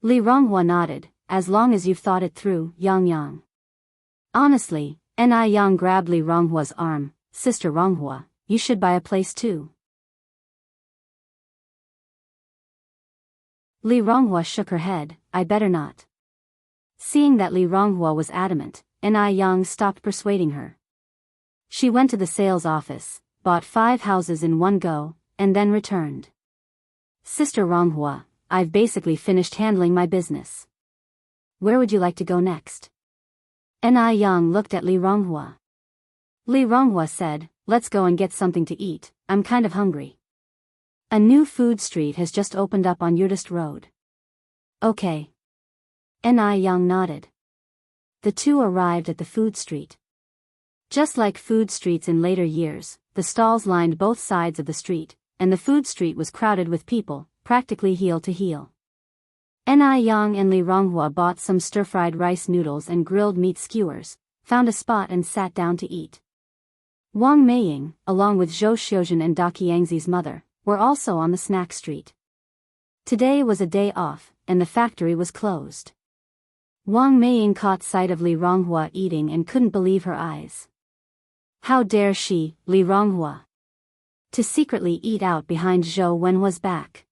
Li Ronghua nodded, as long as you've thought it through, Yang. Honestly, Ni Yang grabbed Li Ronghua's arm, Sister Ronghua, you should buy a place too. Li Ronghua shook her head, I better not. Seeing that Li Ronghua was adamant, Ni Yang stopped persuading her. She went to the sales office, bought 5 houses in one go, and then returned. Sister Ronghua, I've basically finished handling my business. Where would you like to go next? Ni Yang looked at Li Ronghua. Li Ronghua said, let's go and get something to eat, I'm kind of hungry. A new food street has just opened up on Yurdist Road. Okay. Ni Yang nodded. The two arrived at the food street. Just like food streets in later years, the stalls lined both sides of the street, and the food street was crowded with people, practically heel to heel. Ni Yang and Li Ronghua bought some stir-fried rice noodles and grilled meat skewers, found a spot and sat down to eat. Wang Meiying, along with Zhou Xiuzhen and Da Qiangzi's mother, were also on the snack street. Today was a day off, and the factory was closed. Wang Meiying caught sight of Li Ronghua eating and couldn't believe her eyes. How dare she, Li Ronghua, to secretly eat out behind Zhou Wenhua's back.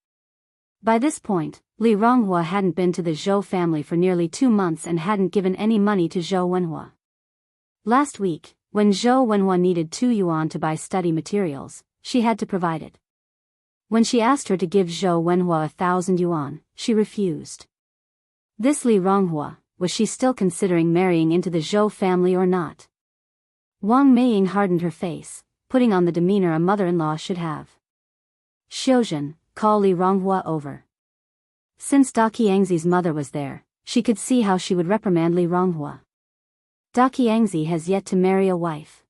By this point, Li Ronghua hadn't been to the Zhou family for nearly 2 months and hadn't given any money to Zhou Wenhua. Last week, when Zhou Wenhua needed 2 yuan to buy study materials, she had to provide it. When she asked her to give Zhou Wenhua 1,000 yuan, she refused. This Li Ronghua, was she still considering marrying into the Zhou family or not? Wang Meiying hardened her face, putting on the demeanor a mother-in-law should have. Xiuzhen, call Li Ronghua over. Since Da Qiangzi's mother was there, she could see how she would reprimand Li Ronghua. Da Qiangzi has yet to marry a wife.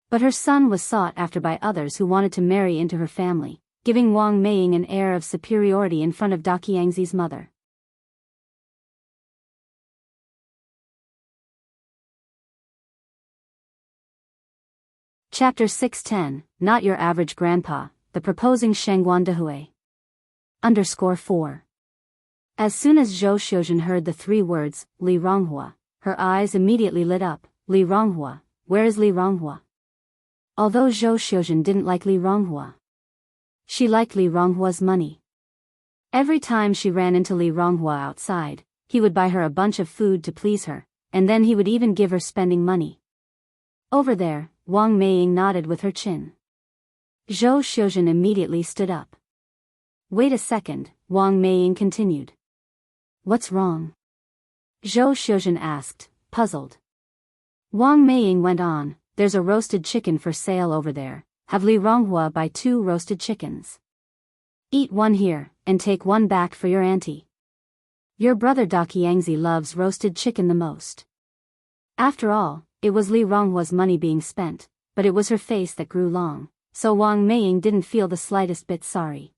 But her son was sought after by others who wanted to marry into her family, giving Wang Meiying an air of superiority in front of Daqiangzi's mother. Chapter 610, Not Your Average Grandpa, The Proposing Shengguan Dehui. _4. As soon as Zhou Xiuzhen heard the 3 words, Li Ronghua, her eyes immediately lit up. Li Ronghua, where is Li Ronghua? Although Zhou Xiuzhen didn't like Li Ronghua, she liked Li Ronghua's money. Every time she ran into Li Ronghua outside, he would buy her a bunch of food to please her, and then he would even give her spending money. Over there, Wang Meiying nodded with her chin. Zhou Xiuzhen immediately stood up. Wait a second, Wang Meiying continued. What's wrong? Zhou Xiuzhen asked, puzzled. Wang Meiying went on, there's a roasted chicken for sale over there. Have Li Ronghua buy 2 roasted chickens. Eat 1 here, and take 1 back for your auntie. Your brother Daqiangzi loves roasted chicken the most. After all, it was Li Ronghua's money being spent, but it was her face that grew long, so Wang Meiying didn't feel the slightest bit sorry.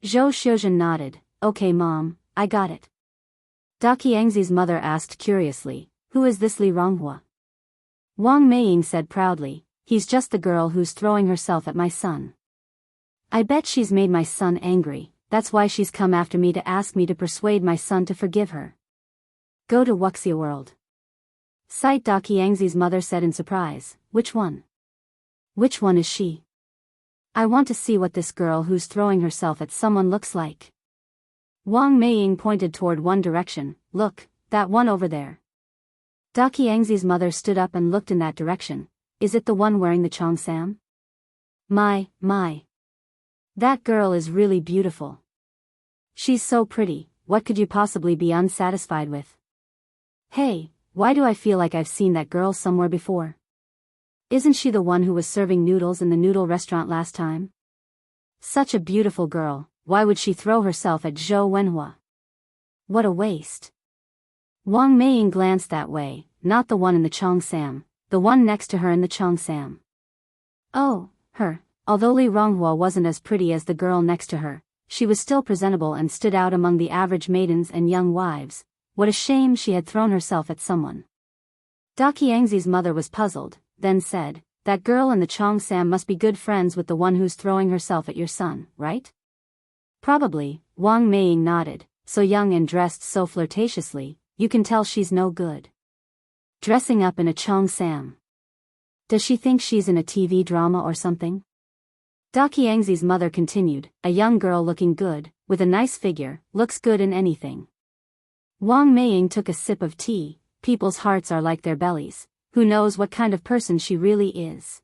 Zhou Xiuzhen nodded, okay mom, I got it. Daqiangzi's mother asked curiously, who is this Li Ronghua? Wang Meiying said proudly, he's just the girl who's throwing herself at my son. I bet she's made my son angry, that's why she's come after me to ask me to persuade my son to forgive her. Go to Wuxia World. Sight Daqiangzi's mother said in surprise, which one? Which one is she? I want to see what this girl who's throwing herself at someone looks like. Wang Meiying pointed toward one direction, look, that one over there. Daqiangzi's mother stood up and looked in that direction. Is it the one wearing the cheongsam? My. That girl is really beautiful. She's so pretty, what could you possibly be unsatisfied with? Hey, why do I feel like I've seen that girl somewhere before? Isn't she the one who was serving noodles in the noodle restaurant last time? Such a beautiful girl, why would she throw herself at Zhou Wenhua? What a waste. Wang Meiying glanced that way, not the one in the cheongsam, the one next to her in the cheongsam. Oh, her. Although Li Ronghua wasn't as pretty as the girl next to her, she was still presentable and stood out among the average maidens and young wives. What a shame she had thrown herself at someone. Daqiangzi's mother was puzzled, then said, that girl in the cheongsam must be good friends with the one who's throwing herself at your son, right? Probably, Wang Meiying nodded, so young and dressed so flirtatiously, you can tell she's no good. Dressing up in a cheongsam. Does she think she's in a TV drama or something? Daqiangzi's mother continued, a young girl looking good, with a nice figure, looks good in anything. Wang Meiying took a sip of tea. People's hearts are like their bellies. Who knows what kind of person she really is?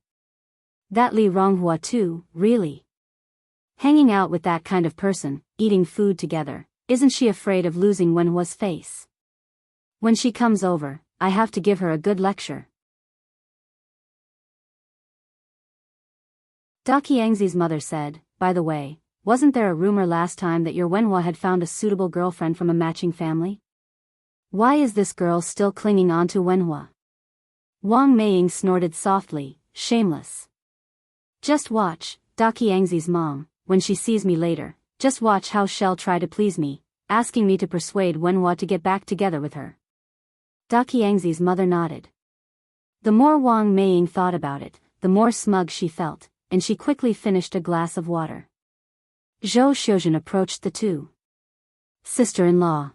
That Li Ronghua too, really? Hanging out with that kind of person, eating food together, isn't she afraid of losing Wenhua's face? When she comes over, I have to give her a good lecture. Daqiangzi's mother said, by the way, wasn't there a rumor last time that your Wenhua had found a suitable girlfriend from a matching family? Why is this girl still clinging on to Wenhua? Wang Meiying snorted softly, shameless. Just watch, Daqiangzi's mom, when she sees me later, just watch how she'll try to please me, asking me to persuade Wenhua to get back together with her. Daqiangzi's mother nodded. The more Wang Meiying thought about it, the more smug she felt, and she quickly finished a glass of water. Zhou Xiuzhen approached the 2 sister-in-law.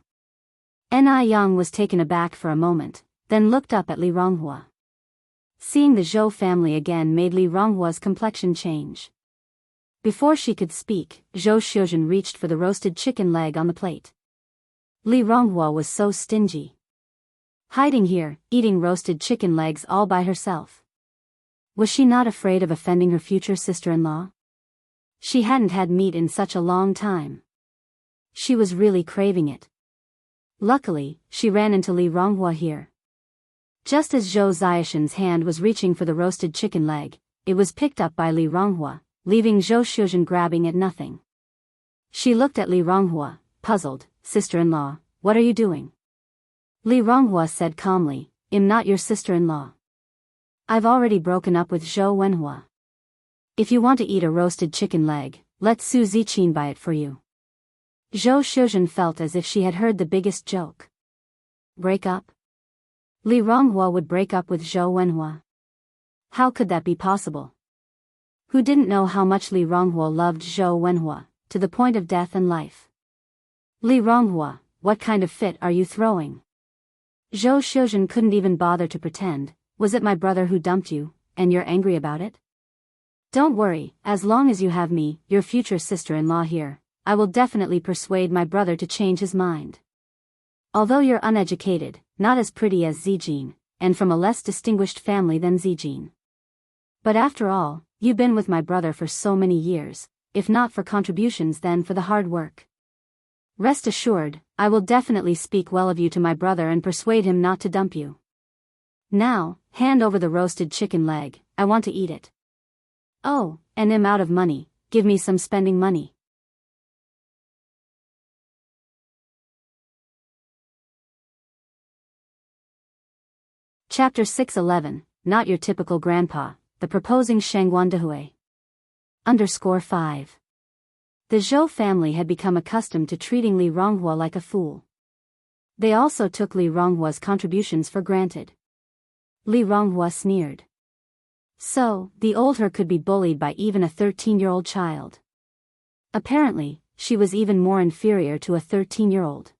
Ni Yang was taken aback for a moment, then looked up at Li Ronghua. Seeing the Zhou family again made Li Ronghua's complexion change. Before she could speak, Zhou Xiuzhen reached for the roasted chicken leg on the plate. Li Ronghua was so stingy. Hiding here, eating roasted chicken legs all by herself. Was she not afraid of offending her future sister-in-law? She hadn't had meat in such a long time. She was really craving it. Luckily, she ran into Li Ronghua here. Just as Zhou Xiaoshen's hand was reaching for the roasted chicken leg, it was picked up by Li Ronghua, leaving Zhou Xiuzhen grabbing at nothing. She looked at Li Ronghua, puzzled. Sister-in-law, what are you doing? Li Ronghua said calmly, I'm not your sister-in-law. I've already broken up with Zhou Wenhua. If you want to eat a roasted chicken leg, let Su Ziqin buy it for you. Zhou Xiuzhen felt as if she had heard the biggest joke. Break up? Li Ronghua would break up with Zhou Wenhua. How could that be possible? Who didn't know how much Li Ronghua loved Zhou Wenhua, to the point of death and life? Li Ronghua, what kind of fit are you throwing? Zhou Xiuzhen couldn't even bother to pretend. Was it my brother who dumped you, and you're angry about it? Don't worry, as long as you have me, your future sister-in-law here, I will definitely persuade my brother to change his mind. Although you're uneducated, not as pretty as Zijin, and from a less distinguished family than Zijin. But after all, you've been with my brother for so many years, if not for contributions then for the hard work. Rest assured, I will definitely speak well of you to my brother and persuade him not to dump you. Now, hand over the roasted chicken leg, I want to eat it. Oh, and I'm out of money, give me some spending money. Chapter 611, Not Your Typical Grandpa, The Proposing Shengguan Dehui. _5. The Zhou family had become accustomed to treating Li Ronghua like a fool. They also took Li Ronghua's contributions for granted. Li Ronghua sneered. So, the old her could be bullied by even a 13-year-old child. Apparently, she was even more inferior to a 13-year-old.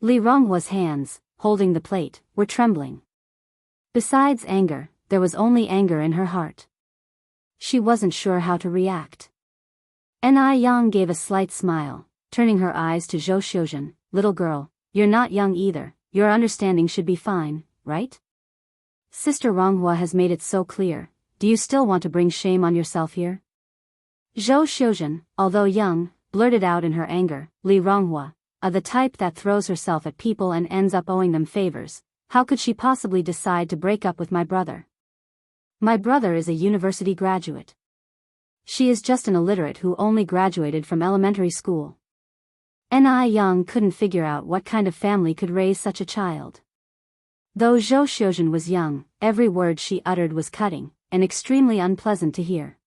Li Ronghua's hands, holding the plate, were trembling. Besides anger, there was only anger in her heart. She wasn't sure how to react. Ni Yang gave a slight smile, turning her eyes to Zhou Xiuzhen. Little girl, you're not young either, your understanding should be fine, right? Sister Ronghua has made it so clear, do you still want to bring shame on yourself here? Zhou Xiuzhen, although young, blurted out in her anger, Li Ronghua, the type that throws herself at people and ends up owing them favors, how could she possibly decide to break up with my brother? My brother is a university graduate. She is just an illiterate who only graduated from elementary school. Ni Yang couldn't figure out what kind of family could raise such a child. Though Zhou Xiuzhen was young, every word she uttered was cutting, and extremely unpleasant to hear.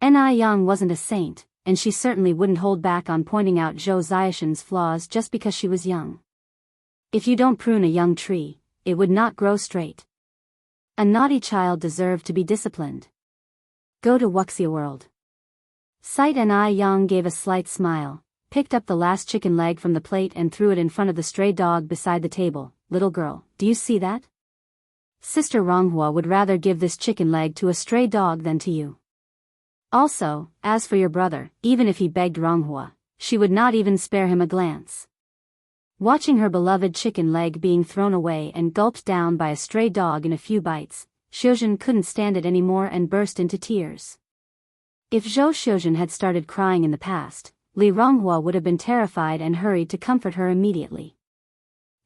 Ni Yang wasn't a saint, and she certainly wouldn't hold back on pointing out Zhou Ziqin's flaws just because she was young. If you don't prune a young tree, it would not grow straight. A naughty child deserved to be disciplined. Go to Wuxia World. Sight Ni Yang gave a slight smile, picked up the last chicken leg from the plate and threw it in front of the stray dog beside the table. Little girl, do you see that? Sister Ronghua would rather give this chicken leg to a stray dog than to you. Also, as for your brother, even if he begged Ronghua, she would not even spare him a glance. Watching her beloved chicken leg being thrown away and gulped down by a stray dog in a few bites, Xiuzhen couldn't stand it anymore and burst into tears. If Zhou Xiuzhen had started crying in the past, Li Ronghua would have been terrified and hurried to comfort her immediately.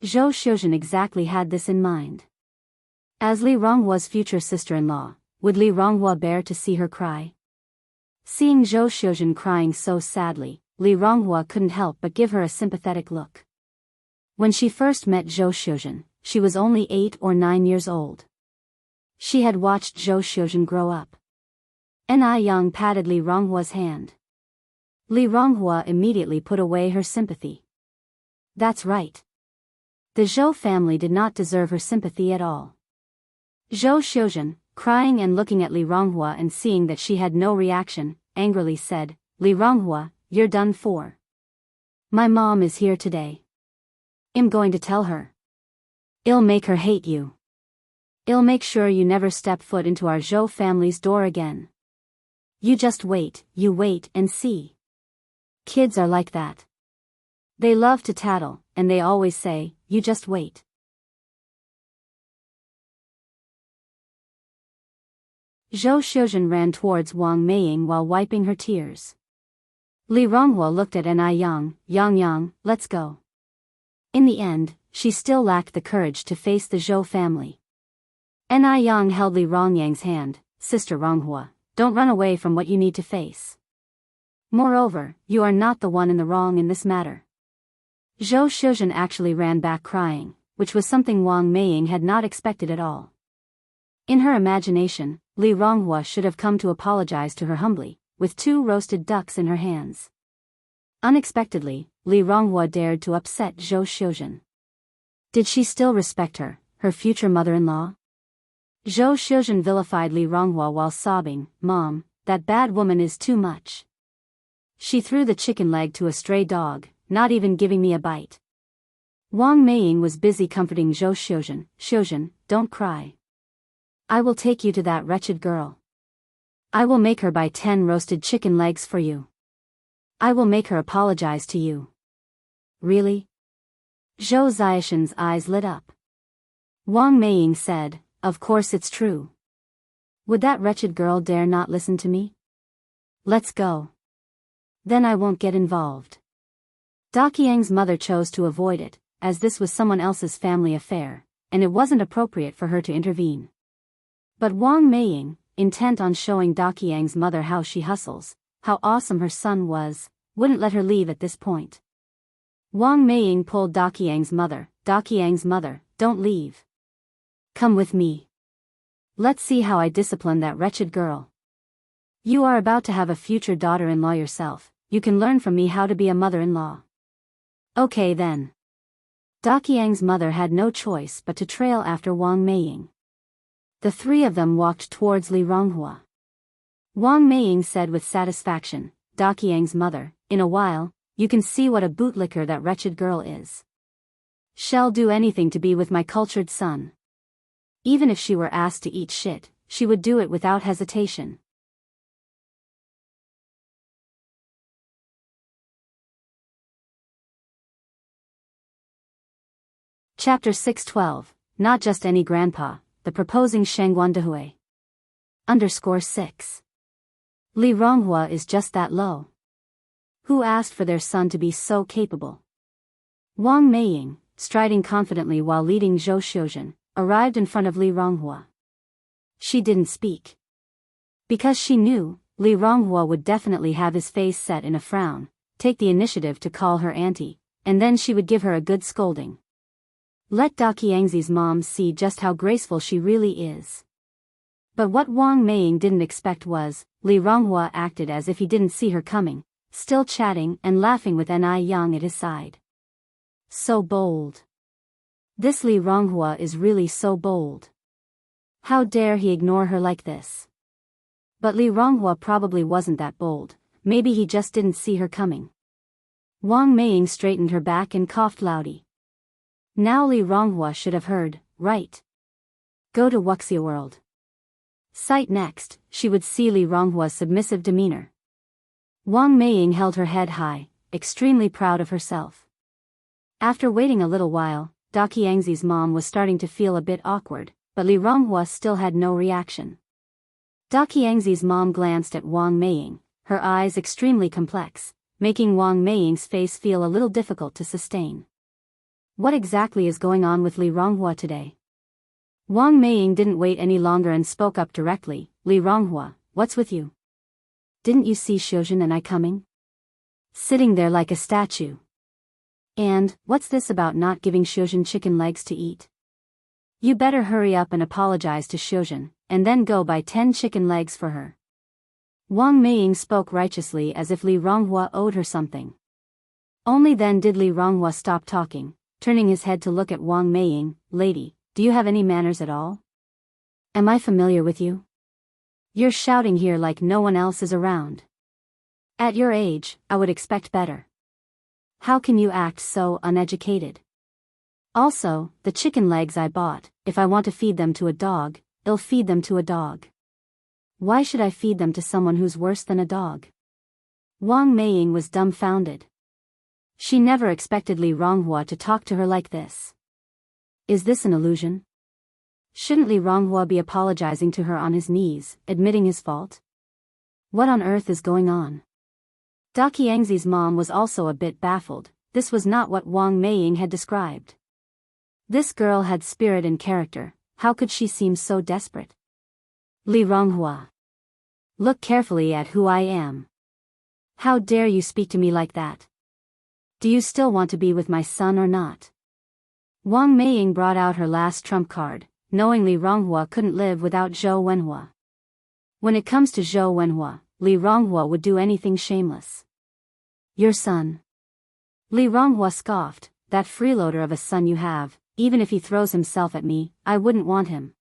Zhou Xiuzhen exactly had this in mind. As Li Ronghua's future sister-in-law, would Li Ronghua bear to see her cry? Seeing Zhou Xiuzhen crying so sadly, Li Ronghua couldn't help but give her a sympathetic look. When she first met Zhou Xiuzhen, she was only 8 or 9 years old. She had watched Zhou Xiuzhen grow up. Ni Yang patted Li Ronghua's hand. Li Ronghua immediately put away her sympathy. That's right. The Zhou family did not deserve her sympathy at all. Zhou Xiuzhen, crying and looking at Li Ronghua and seeing that she had no reaction, angrily said, Li Ronghua, you're done for. My mom is here today. I'm going to tell her. I'll make her hate you. I'll make sure you never step foot into our Zhou family's door again. You just wait, you wait and see. Kids are like that. They love to tattle, and they always say, you just wait. Zhou Xiuzhen ran towards Wang Meiying while wiping her tears. Li Ronghua looked at Ni Yang. Yang, let's go. In the end, she still lacked the courage to face the Zhou family. Ni Yang held Li Rongyang's hand. Sister Ronghua, don't run away from what you need to face. Moreover, you are not the one in the wrong in this matter. Zhou Xiuzhen actually ran back crying, which was something Wang Meiying had not expected at all. In her imagination, Li Ronghua should have come to apologize to her humbly, with 2 roasted ducks in her hands. Unexpectedly, Li Ronghua dared to upset Zhou Xiuzhen. Did she still respect her future mother-in-law? Zhou Xiuzhen vilified Li Ronghua while sobbing, "Mom, that bad woman is too much. She threw the chicken leg to a stray dog, not even giving me a bite." Wang Meiying was busy comforting Zhou Xiuzhen. "Xiuzhen, don't cry. I will take you to that wretched girl. I will make her buy 10 roasted chicken legs for you. I will make her apologize to you." "Really?" Zhou Xiaoshen's eyes lit up. Wang Meiying said, "Of course it's true. Would that wretched girl dare not listen to me? Let's go. Then I won't get involved." Daqiang's mother chose to avoid it, as this was someone else's family affair, and it wasn't appropriate for her to intervene. But Wang Meiying, intent on showing Daqiang's mother how she hustles, how awesome her son was, wouldn't let her leave at this point. Wang Meiying pulled Daqiang's mother. "Daqiang's mother, don't leave. Come with me. Let's see how I discipline that wretched girl. You are about to have a future daughter-in-law yourself, you can learn from me how to be a mother-in-law." "Okay then." Daqiang's mother had no choice but to trail after Wang Meiying. The 3 of them walked towards Li Ronghua. Wang Meiying said with satisfaction, "Daqiang's mother, in a while, you can see what a bootlicker that wretched girl is. She'll do anything to be with my cultured son. Even if she were asked to eat shit, she would do it without hesitation." Chapter 612, Not Just Any Grandpa, The Proposing Shengguan Dehui. _6. Li Ronghua is just that low. Who asked for their son to be so capable? Wang Meiying, striding confidently while leading Zhou Xiuzhen, arrived in front of Li Ronghua. She didn't speak. Because she knew, Li Ronghua would definitely have his face set in a frown, take the initiative to call her auntie, and then she would give her a good scolding. Let Daqiangzi's mom see just how graceful she really is. But what Wang Meiying didn't expect was, Li Ronghua acted as if he didn't see her coming, still chatting and laughing with Ni Yang at his side. So bold. This Li Ronghua is really so bold. How dare he ignore her like this? But Li Ronghua probably wasn't that bold, maybe he just didn't see her coming. Wang Meiying straightened her back and coughed loudly. Now Li Ronghua should have heard, right? Go to Wuxia World. Sight next, she would see Li Ronghua's submissive demeanor. Wang Meiying held her head high, extremely proud of herself. After waiting a little while, Daqiangzi's mom was starting to feel a bit awkward, but Li Ronghua still had no reaction. Daqiangzi's mom glanced at Wang Meiying, her eyes extremely complex, making Wang Meiying's face feel a little difficult to sustain. What exactly is going on with Li Ronghua today? Wang Meiying didn't wait any longer and spoke up directly. Li Ronghua, what's with you? Didn't you see Xiuzhen and I coming? Sitting there like a statue. And, what's this about not giving Xiuzhen chicken legs to eat? You better hurry up and apologize to Xiuzhen, and then go buy 10 chicken legs for her. Wang Meiying spoke righteously as if Li Ronghua owed her something. Only then did Li Ronghua stop talking, turning his head to look at Wang Meiying. Lady, do you have any manners at all? Am I familiar with you? You're shouting here like no one else is around. At your age, I would expect better. How can you act so uneducated? Also, the chicken legs I bought, if I want to feed them to a dog, I'll feed them to a dog. Why should I feed them to someone who's worse than a dog? Wang Meiying was dumbfounded. She never expected Li Ronghua to talk to her like this. Is this an illusion? Shouldn't Li Ronghua be apologizing to her on his knees, admitting his fault? What on earth is going on? Daqiangzi's mom was also a bit baffled. This was not what Wang Meiying had described. This girl had spirit and character, how could she seem so desperate? Li Ronghua. Look carefully at who I am. How dare you speak to me like that? Do you still want to be with my son or not? Wang Meiying brought out her last trump card, knowing Li Ronghua couldn't live without Zhou Wenhua. When it comes to Zhou Wenhua, Li Ronghua would do anything shameless. Your son. Li Ronghua scoffed, that freeloader of a son you have, even if he throws himself at me, I wouldn't want him.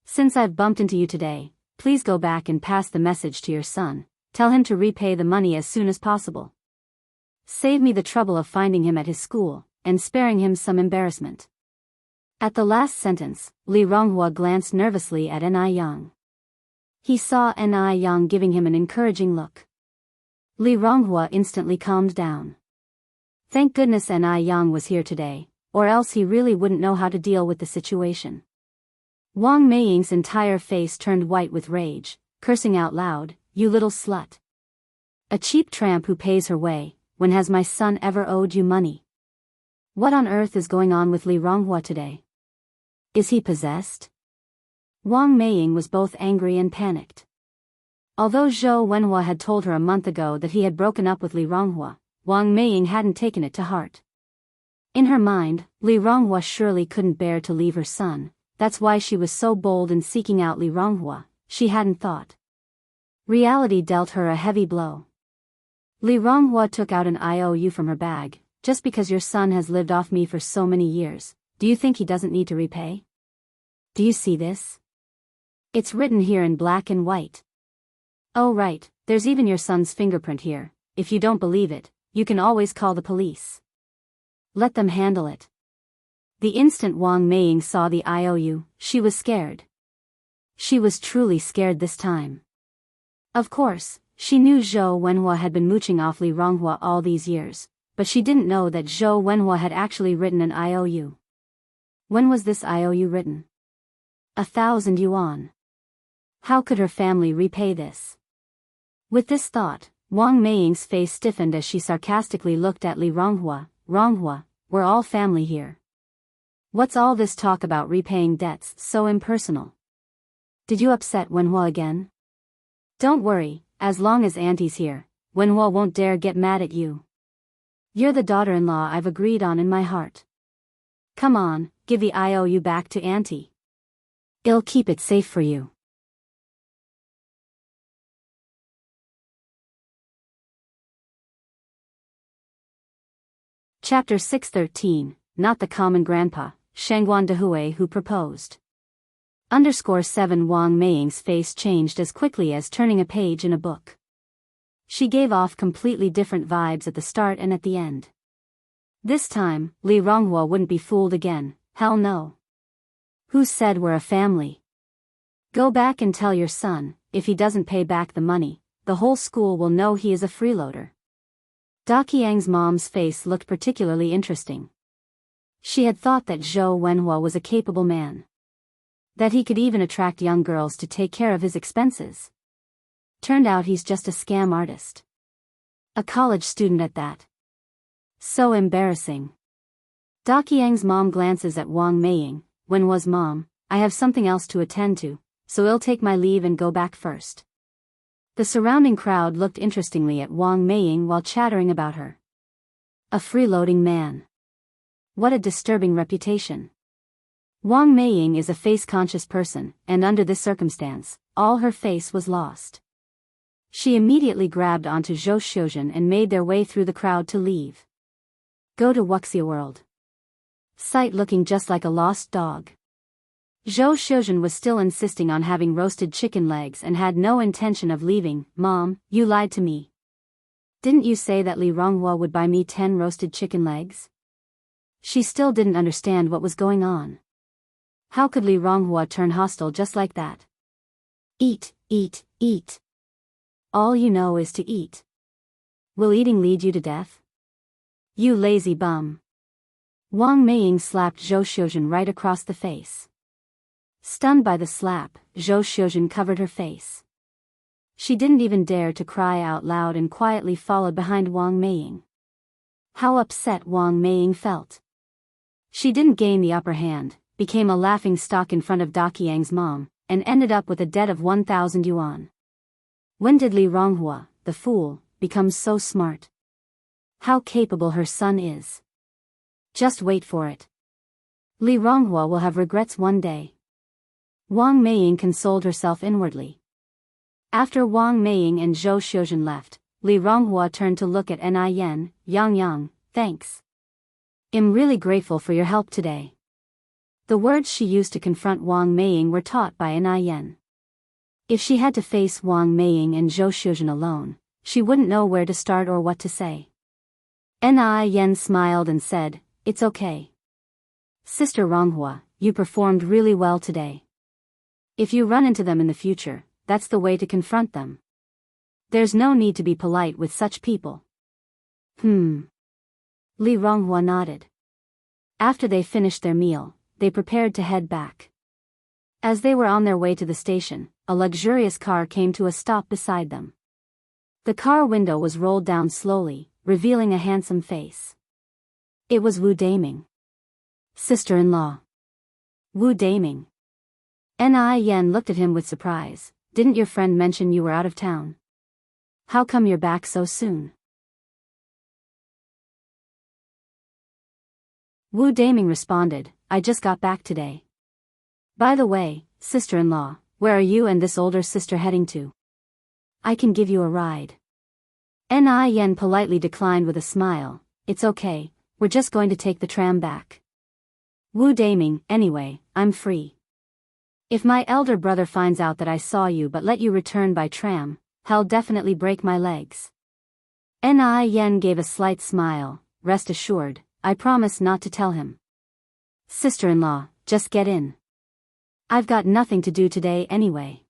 Since I've bumped into you today, please go back and pass the message to your son, tell him to repay the money as soon as possible. Save me the trouble of finding him at his school, and sparing him some embarrassment. At the last sentence, Li Ronghua glanced nervously at Ni Yang. He saw Ni Yang giving him an encouraging look. Li Ronghua instantly calmed down. Thank goodness Ni Yang was here today, or else he really wouldn't know how to deal with the situation. Wang Meiying's entire face turned white with rage, cursing out loud, "You little slut. A cheap tramp who pays her way, when has my son ever owed you money? What on earth is going on with Li Ronghua today? Is he possessed?" Wang Meiying was both angry and panicked. Although Zhou Wenhua had told her a month ago that he had broken up with Li Ronghua, Wang Meiying hadn't taken it to heart. In her mind, Li Ronghua surely couldn't bear to leave her son. That's why she was so bold in seeking out Li Ronghua, she hadn't thought. Reality dealt her a heavy blow. Li Ronghua took out an IOU from her bag. Just because your son has lived off me for so many years, do you think he doesn't need to repay? Do you see this? It's written here in black and white. Oh right, there's even your son's fingerprint here. If you don't believe it, you can always call the police. Let them handle it. The instant Wang Meiying saw the IOU, she was scared. She was truly scared this time. Of course, she knew Zhou Wenhua had been mooching off Li Ronghua all these years, but she didn't know that Zhou Wenhua had actually written an IOU. When was this IOU written? 1,000 yuan. How could her family repay this? With this thought, Wang Meiying's face stiffened as she sarcastically looked at Li Ronghua. Ronghua, we're all family here. What's all this talk about repaying debts so impersonal? Did you upset Wenhua again? Don't worry, as long as Auntie's here, Wenhua won't dare get mad at you. You're the daughter-in-law I've agreed on in my heart. Come on, give the IOU back to Auntie. I'll keep it safe for you. Chapter 613, Not the Common Grandpa, Shangguan Dehui who proposed. _7 Wang Meiying's face changed as quickly as turning a page in a book. She gave off completely different vibes at the start and at the end. This time, Li Ronghua wouldn't be fooled again, hell no. Who said we're a family? Go back and tell your son, if he doesn't pay back the money, the whole school will know he is a freeloader. Da Qiang's mom's face looked particularly interesting. She had thought that Zhou Wenhua was a capable man. That he could even attract young girls to take care of his expenses. Turned out he's just a scam artist. A college student at that. So embarrassing. Da Qiang's mom glances at Wang Meiying. Wenhua's mom, I have something else to attend to, so I'll take my leave and go back first. The surrounding crowd looked interestingly at Wang Meiying while chattering about her. A freeloading man. What a disturbing reputation. Wang Meiying is a face-conscious person, and under this circumstance, all her face was lost. She immediately grabbed onto Zhou Xiuzhen and made their way through the crowd to leave. Go to Wuxia World. Sight looking just like a lost dog. Zhou Xiuzhen was still insisting on having roasted chicken legs and had no intention of leaving. Mom, you lied to me. Didn't you say that Li Ronghua would buy me 10 roasted chicken legs? She still didn't understand what was going on. How could Li Ronghua turn hostile just like that? Eat, eat, eat. All you know is to eat. Will eating lead you to death? You lazy bum. Wang Meiying slapped Zhou Xiuzhen right across the face. Stunned by the slap, Zhou Xiuzhen covered her face. She didn't even dare to cry out loud and quietly followed behind Wang Meiying. How upset Wang Meiying felt. She didn't gain the upper hand, became a laughing stock in front of Da Qiang's mom, and ended up with a debt of 1,000 yuan. When did Li Ronghua, the fool, become so smart? How capable her son is. Just wait for it. Li Ronghua will have regrets one day. Wang Meiying consoled herself inwardly. After Wang Meiying and Zhou Xiuzhen left, Li Ronghua turned to look at Nin. Yang, thanks. I'm really grateful for your help today. The words she used to confront Wang Meiying were taught by Nin. If she had to face Wang Meiying and Zhou Xiuzhen alone, she wouldn't know where to start or what to say. Nin smiled and said, "It's okay. Sister Ronghua, you performed really well today. If you run into them in the future, that's the way to confront them. There's no need to be polite with such people." Li Ronghua nodded. After they finished their meal, they prepared to head back. As they were on their way to the station, a luxurious car came to a stop beside them. The car window was rolled down slowly, revealing a handsome face. It was Wu Daming. Sister-in-law. Wu Daming. Nin looked at him with surprise. "Didn't your friend mention you were out of town? How come you're back so soon?" Wu Daming responded, "I just got back today. By the way, sister-in-law, where are you and this older sister heading to? I can give you a ride." Nin politely declined with a smile. "It's okay, we're just going to take the tram back." Wu Daming, "Anyway, I'm free. If my elder brother finds out that I saw you but let you return by tram, he'll definitely break my legs." Nin gave a slight smile. "Rest assured, I promise not to tell him." "Sister-in-law, just get in. I've got nothing to do today anyway."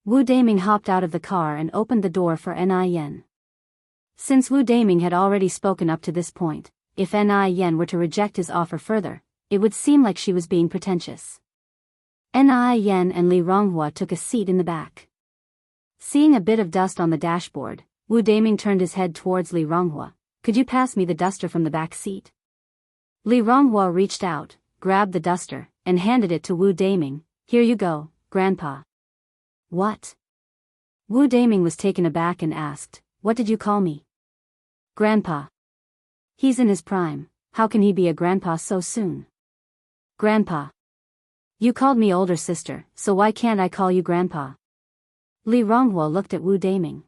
Wu Daming hopped out of the car and opened the door for Nin. Since Wu Daming had already spoken up to this point, if Nin were to reject his offer further, it would seem like she was being pretentious. Nin and Li Ronghua took a seat in the back. Seeing a bit of dust on the dashboard, Wu Daming turned his head towards Li Ronghua. "Could you pass me the duster from the back seat?" Li Ronghua reached out, grabbed the duster, and handed it to Wu Daming. "Here you go, Grandpa." "What?" Wu Daming was taken aback and asked, "What did you call me?" "Grandpa. He's in his prime, how can he be a grandpa so soon?" "Grandpa. You called me older sister, so why can't I call you Grandpa?" Li Ronghua looked at Wu Daming.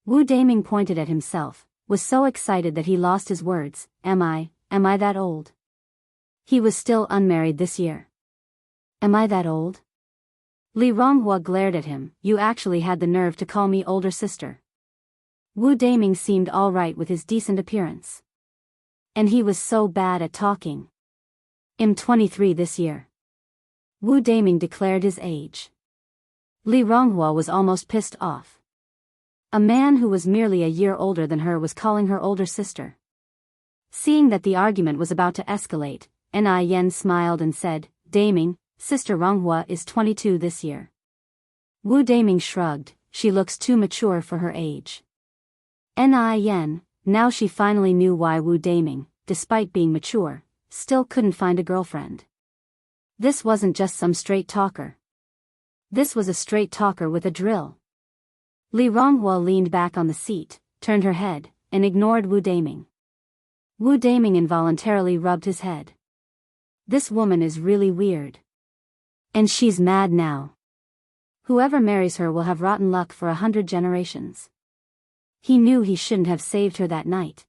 Wu Daming pointed at himself, was so excited that he lost his words. Am I that old?" He was still unmarried this year. "Am I that old?" Li Ronghua glared at him. "You actually had the nerve to call me older sister." Wu Daming seemed all right with his decent appearance. And he was so bad at talking. "I'm 23 this year." Wu Daming declared his age. Li Ronghua was almost pissed off. A man who was merely a year older than her was calling her older sister. Seeing that the argument was about to escalate, Nin smiled and said, "Daming, Sister Ronghua is 22 this year." Wu Daming shrugged. "She looks too mature for her age." Nin, now she finally knew why Wu Daming, despite being mature, still couldn't find a girlfriend. This wasn't just some straight talker. This was a straight talker with a drill. Li Ronghua leaned back on the seat, turned her head, and ignored Wu Daming. Wu Daming involuntarily rubbed his head. This woman is really weird. And she's mad now. Whoever marries her will have rotten luck for 100 generations. He knew he shouldn't have saved her that night.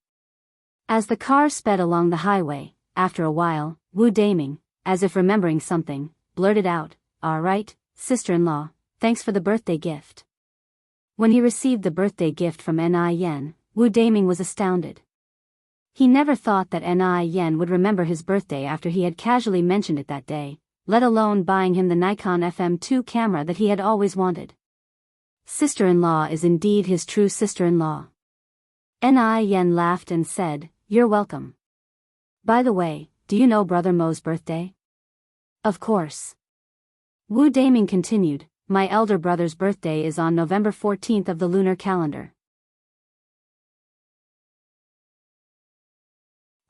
As the car sped along the highway, after a while, Wu Daming, as if remembering something, blurted out, "All right, sister-in-law, thanks for the birthday gift." When he received the birthday gift from Nin, Wu Daming was astounded. He never thought that Nin would remember his birthday after he had casually mentioned it that day, let alone buying him the Nikon FM2 camera that he had always wanted. Sister-in-law is indeed his true sister-in-law. Nin laughed and said, "You're welcome. By the way, do you know Brother Mo's birthday?" "Of course." Wu Daming continued, "My elder brother's birthday is on November 14th of the lunar calendar."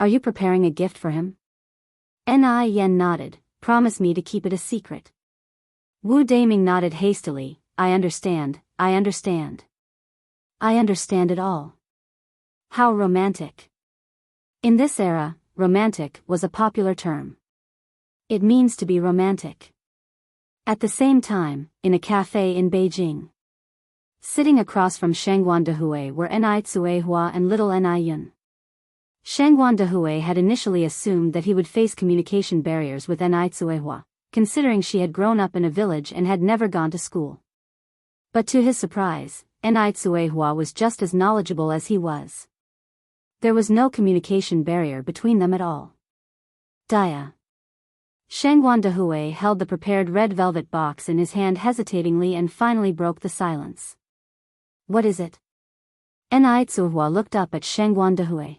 "Are you preparing a gift for him?" Nin nodded. "Promise me to keep it a secret." Wu Daming nodded hastily. I understand. I understand it all." How romantic. In this era, romantic was a popular term. It means to be romantic. At the same time, in a cafe in Beijing. Sitting across from Shangguan Dehui were Ni Tsuehua and little Ni Yun. Shangguan Dehui had initially assumed that he would face communication barriers with Ni Tsuehua, considering she had grown up in a village and had never gone to school. But to his surprise, Ni Tsuehua was just as knowledgeable as he was. There was no communication barrier between them at all. Dia. Shangguan Dehui held the prepared red velvet box in his hand hesitatingly and finally broke the silence. What is it? Ni Tsuehua looked up at Shangguan Dehui.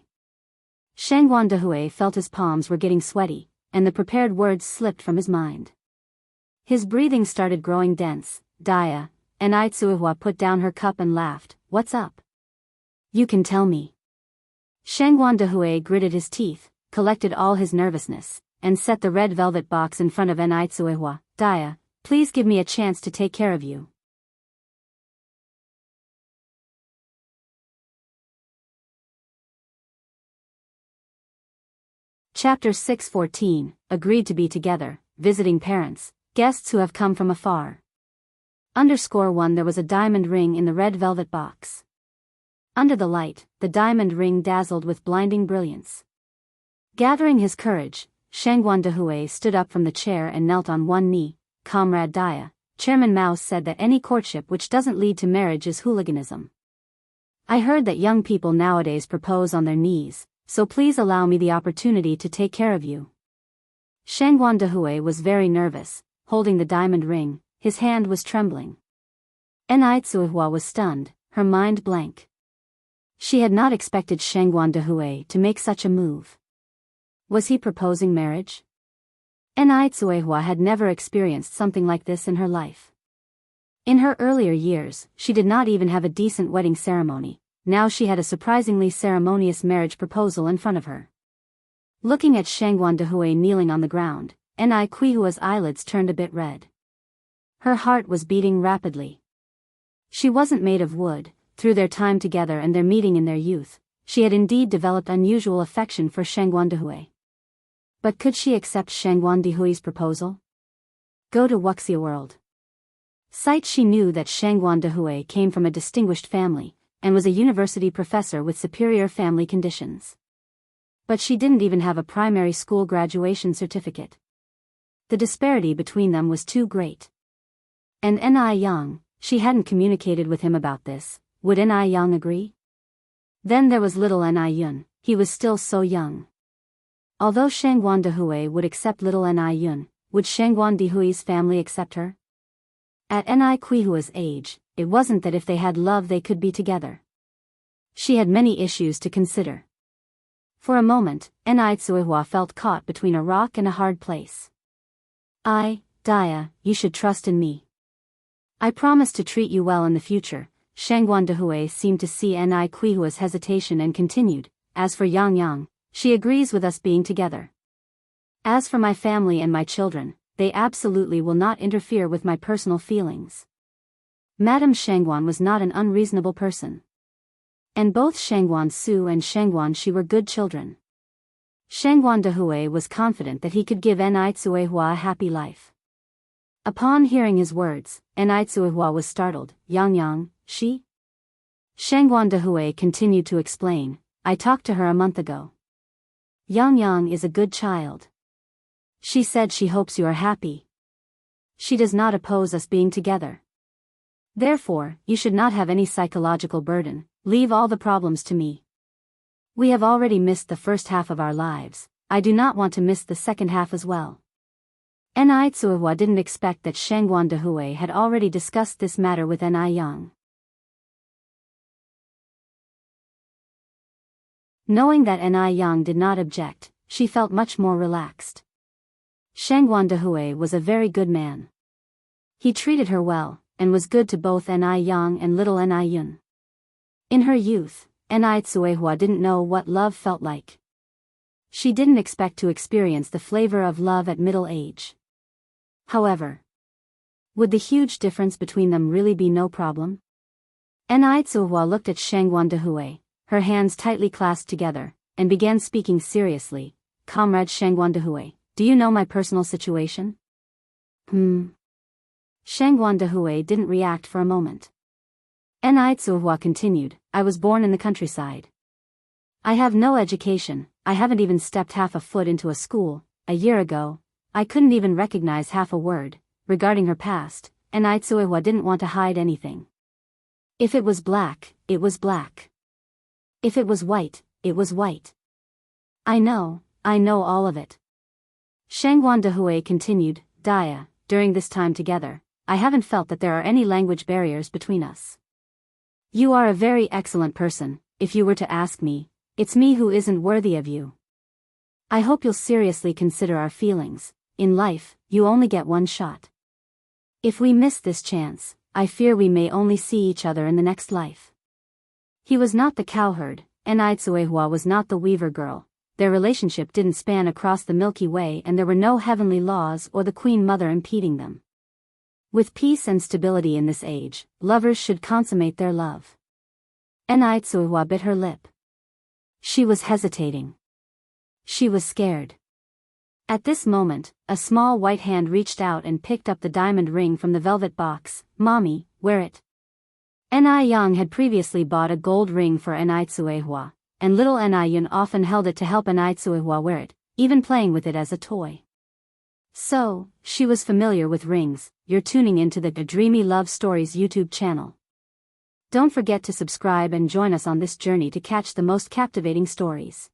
Shangguan Dehui felt his palms were getting sweaty, and the prepared words slipped from his mind. His breathing started growing dense. Dia. Ni Tsuehua put down her cup and laughed. What's up? You can tell me. Shangguan Dehui gritted his teeth, collected all his nervousness, and set the red velvet box in front of Ni Tsuehua. Dia, please give me a chance to take care of you. Chapter 6:14, Agreed to be together, visiting parents, guests who have come from afar. _1 There was a diamond ring in the red velvet box. Under the light, the diamond ring dazzled with blinding brilliance. Gathering his courage, Shangguan Dehui stood up from the chair and knelt on one knee. Comrade Dia, Chairman Mao said that any courtship which doesn't lead to marriage is hooliganism. I heard that young people nowadays propose on their knees, so please allow me the opportunity to take care of you. Shangguan Dehui was very nervous, holding the diamond ring, his hand was trembling. Ni Tsuehua was stunned, her mind blank. She had not expected Shangguan Dehui to make such a move. Was he proposing marriage? Ni Tsuehua had never experienced something like this in her life. In her earlier years, she did not even have a decent wedding ceremony. Now she had a surprisingly ceremonious marriage proposal in front of her. Looking at Shangguan Dehui kneeling on the ground, Ni Tsuehua's eyelids turned a bit red. Her heart was beating rapidly. She wasn't made of wood. Through their time together and their meeting in their youth, she had indeed developed unusual affection for Shangguan Dehui. But could she accept Shangguan Dehui's proposal? Go to Wuxia World. Sight she knew that Shangguan Dehui came from a distinguished family, and was a university professor with superior family conditions. But she didn't even have a primary school graduation certificate. The disparity between them was too great. And Ni Yang, she hadn't communicated with him about this. Would Ni Yang agree? Then there was little Ni Yun, he was still so young. Although Shangguan Dehui would accept little Ni Yun, would Shangguan Dehui's family accept her? At Ni Tsuehua's age, it wasn't that if they had love they could be together. She had many issues to consider. For a moment, Ni Tsuehua felt caught between a rock and a hard place. Dia, you should trust in me. I promise to treat you well in the future. Shangguan Dehui seemed to see Ni Tsuehua's hesitation and continued, as for Yang, she agrees with us being together. As for my family and my children, they absolutely will not interfere with my personal feelings. Madame Shangguan was not an unreasonable person. And both Shangguan Su and Shangguan Shi were good children. Shangguan Dehui was confident that he could give Ni Tsuehua a happy life. Upon hearing his words, Ni Tsuehua was startled. Yang, she? Shangguan Dehui continued to explain, I talked to her a month ago. Yang is a good child. She said she hopes you are happy. She does not oppose us being together. Therefore, you should not have any psychological burden, leave all the problems to me. We have already missed the first half of our lives, I do not want to miss the second half as well. Ni Tsuehua didn't expect that Shangguan Dehui had already discussed this matter with Ni Yang. Knowing that Ni Yang did not object, she felt much more relaxed. Shangguan Dehui was a very good man. He treated her well, and was good to both Ni Yang and little Ni Yun. In her youth, Ni Tsuehua didn't know what love felt like. She didn't expect to experience the flavor of love at middle age. However, would the huge difference between them really be no problem? Ni Tsuehua looked at Shangguan Dehui, her hands tightly clasped together, and began speaking seriously. Comrade Shangguan Dehui, do you know my personal situation? Shangguan Dehui didn't react for a moment. Enrich continued, I was born in the countryside. I have no education, I haven't even stepped half a foot into a school. A year ago, I couldn't even recognize half a word. Regarding her past, Enrich didn't want to hide anything. If it was black, it was black. If it was white, it was white. I know all of it. Shangguan Dehui continued, Dia, during this time together, I haven't felt that there are any language barriers between us. You are a very excellent person. If you were to ask me, it's me who isn't worthy of you. I hope you'll seriously consider our feelings. In life, you only get one shot. If we miss this chance, I fear we may only see each other in the next life. He was not the cowherd, Enrich was not the weaver girl. Their relationship didn't span across the Milky Way and there were no heavenly laws or the Queen Mother impeding them. With peace and stability in this age, lovers should consummate their love. Enrich bit her lip. She was hesitating. She was scared. At this moment, a small white hand reached out and picked up the diamond ring from the velvet box. Mommy, wear it. Yang had previously bought a gold ring for Enrich, and little Yun often held it to help Enrich wear it, even playing with it as a toy. So, she was familiar with rings. You're tuning into the Dreamy Love Stories YouTube channel. Don't forget to subscribe and join us on this journey to catch the most captivating stories.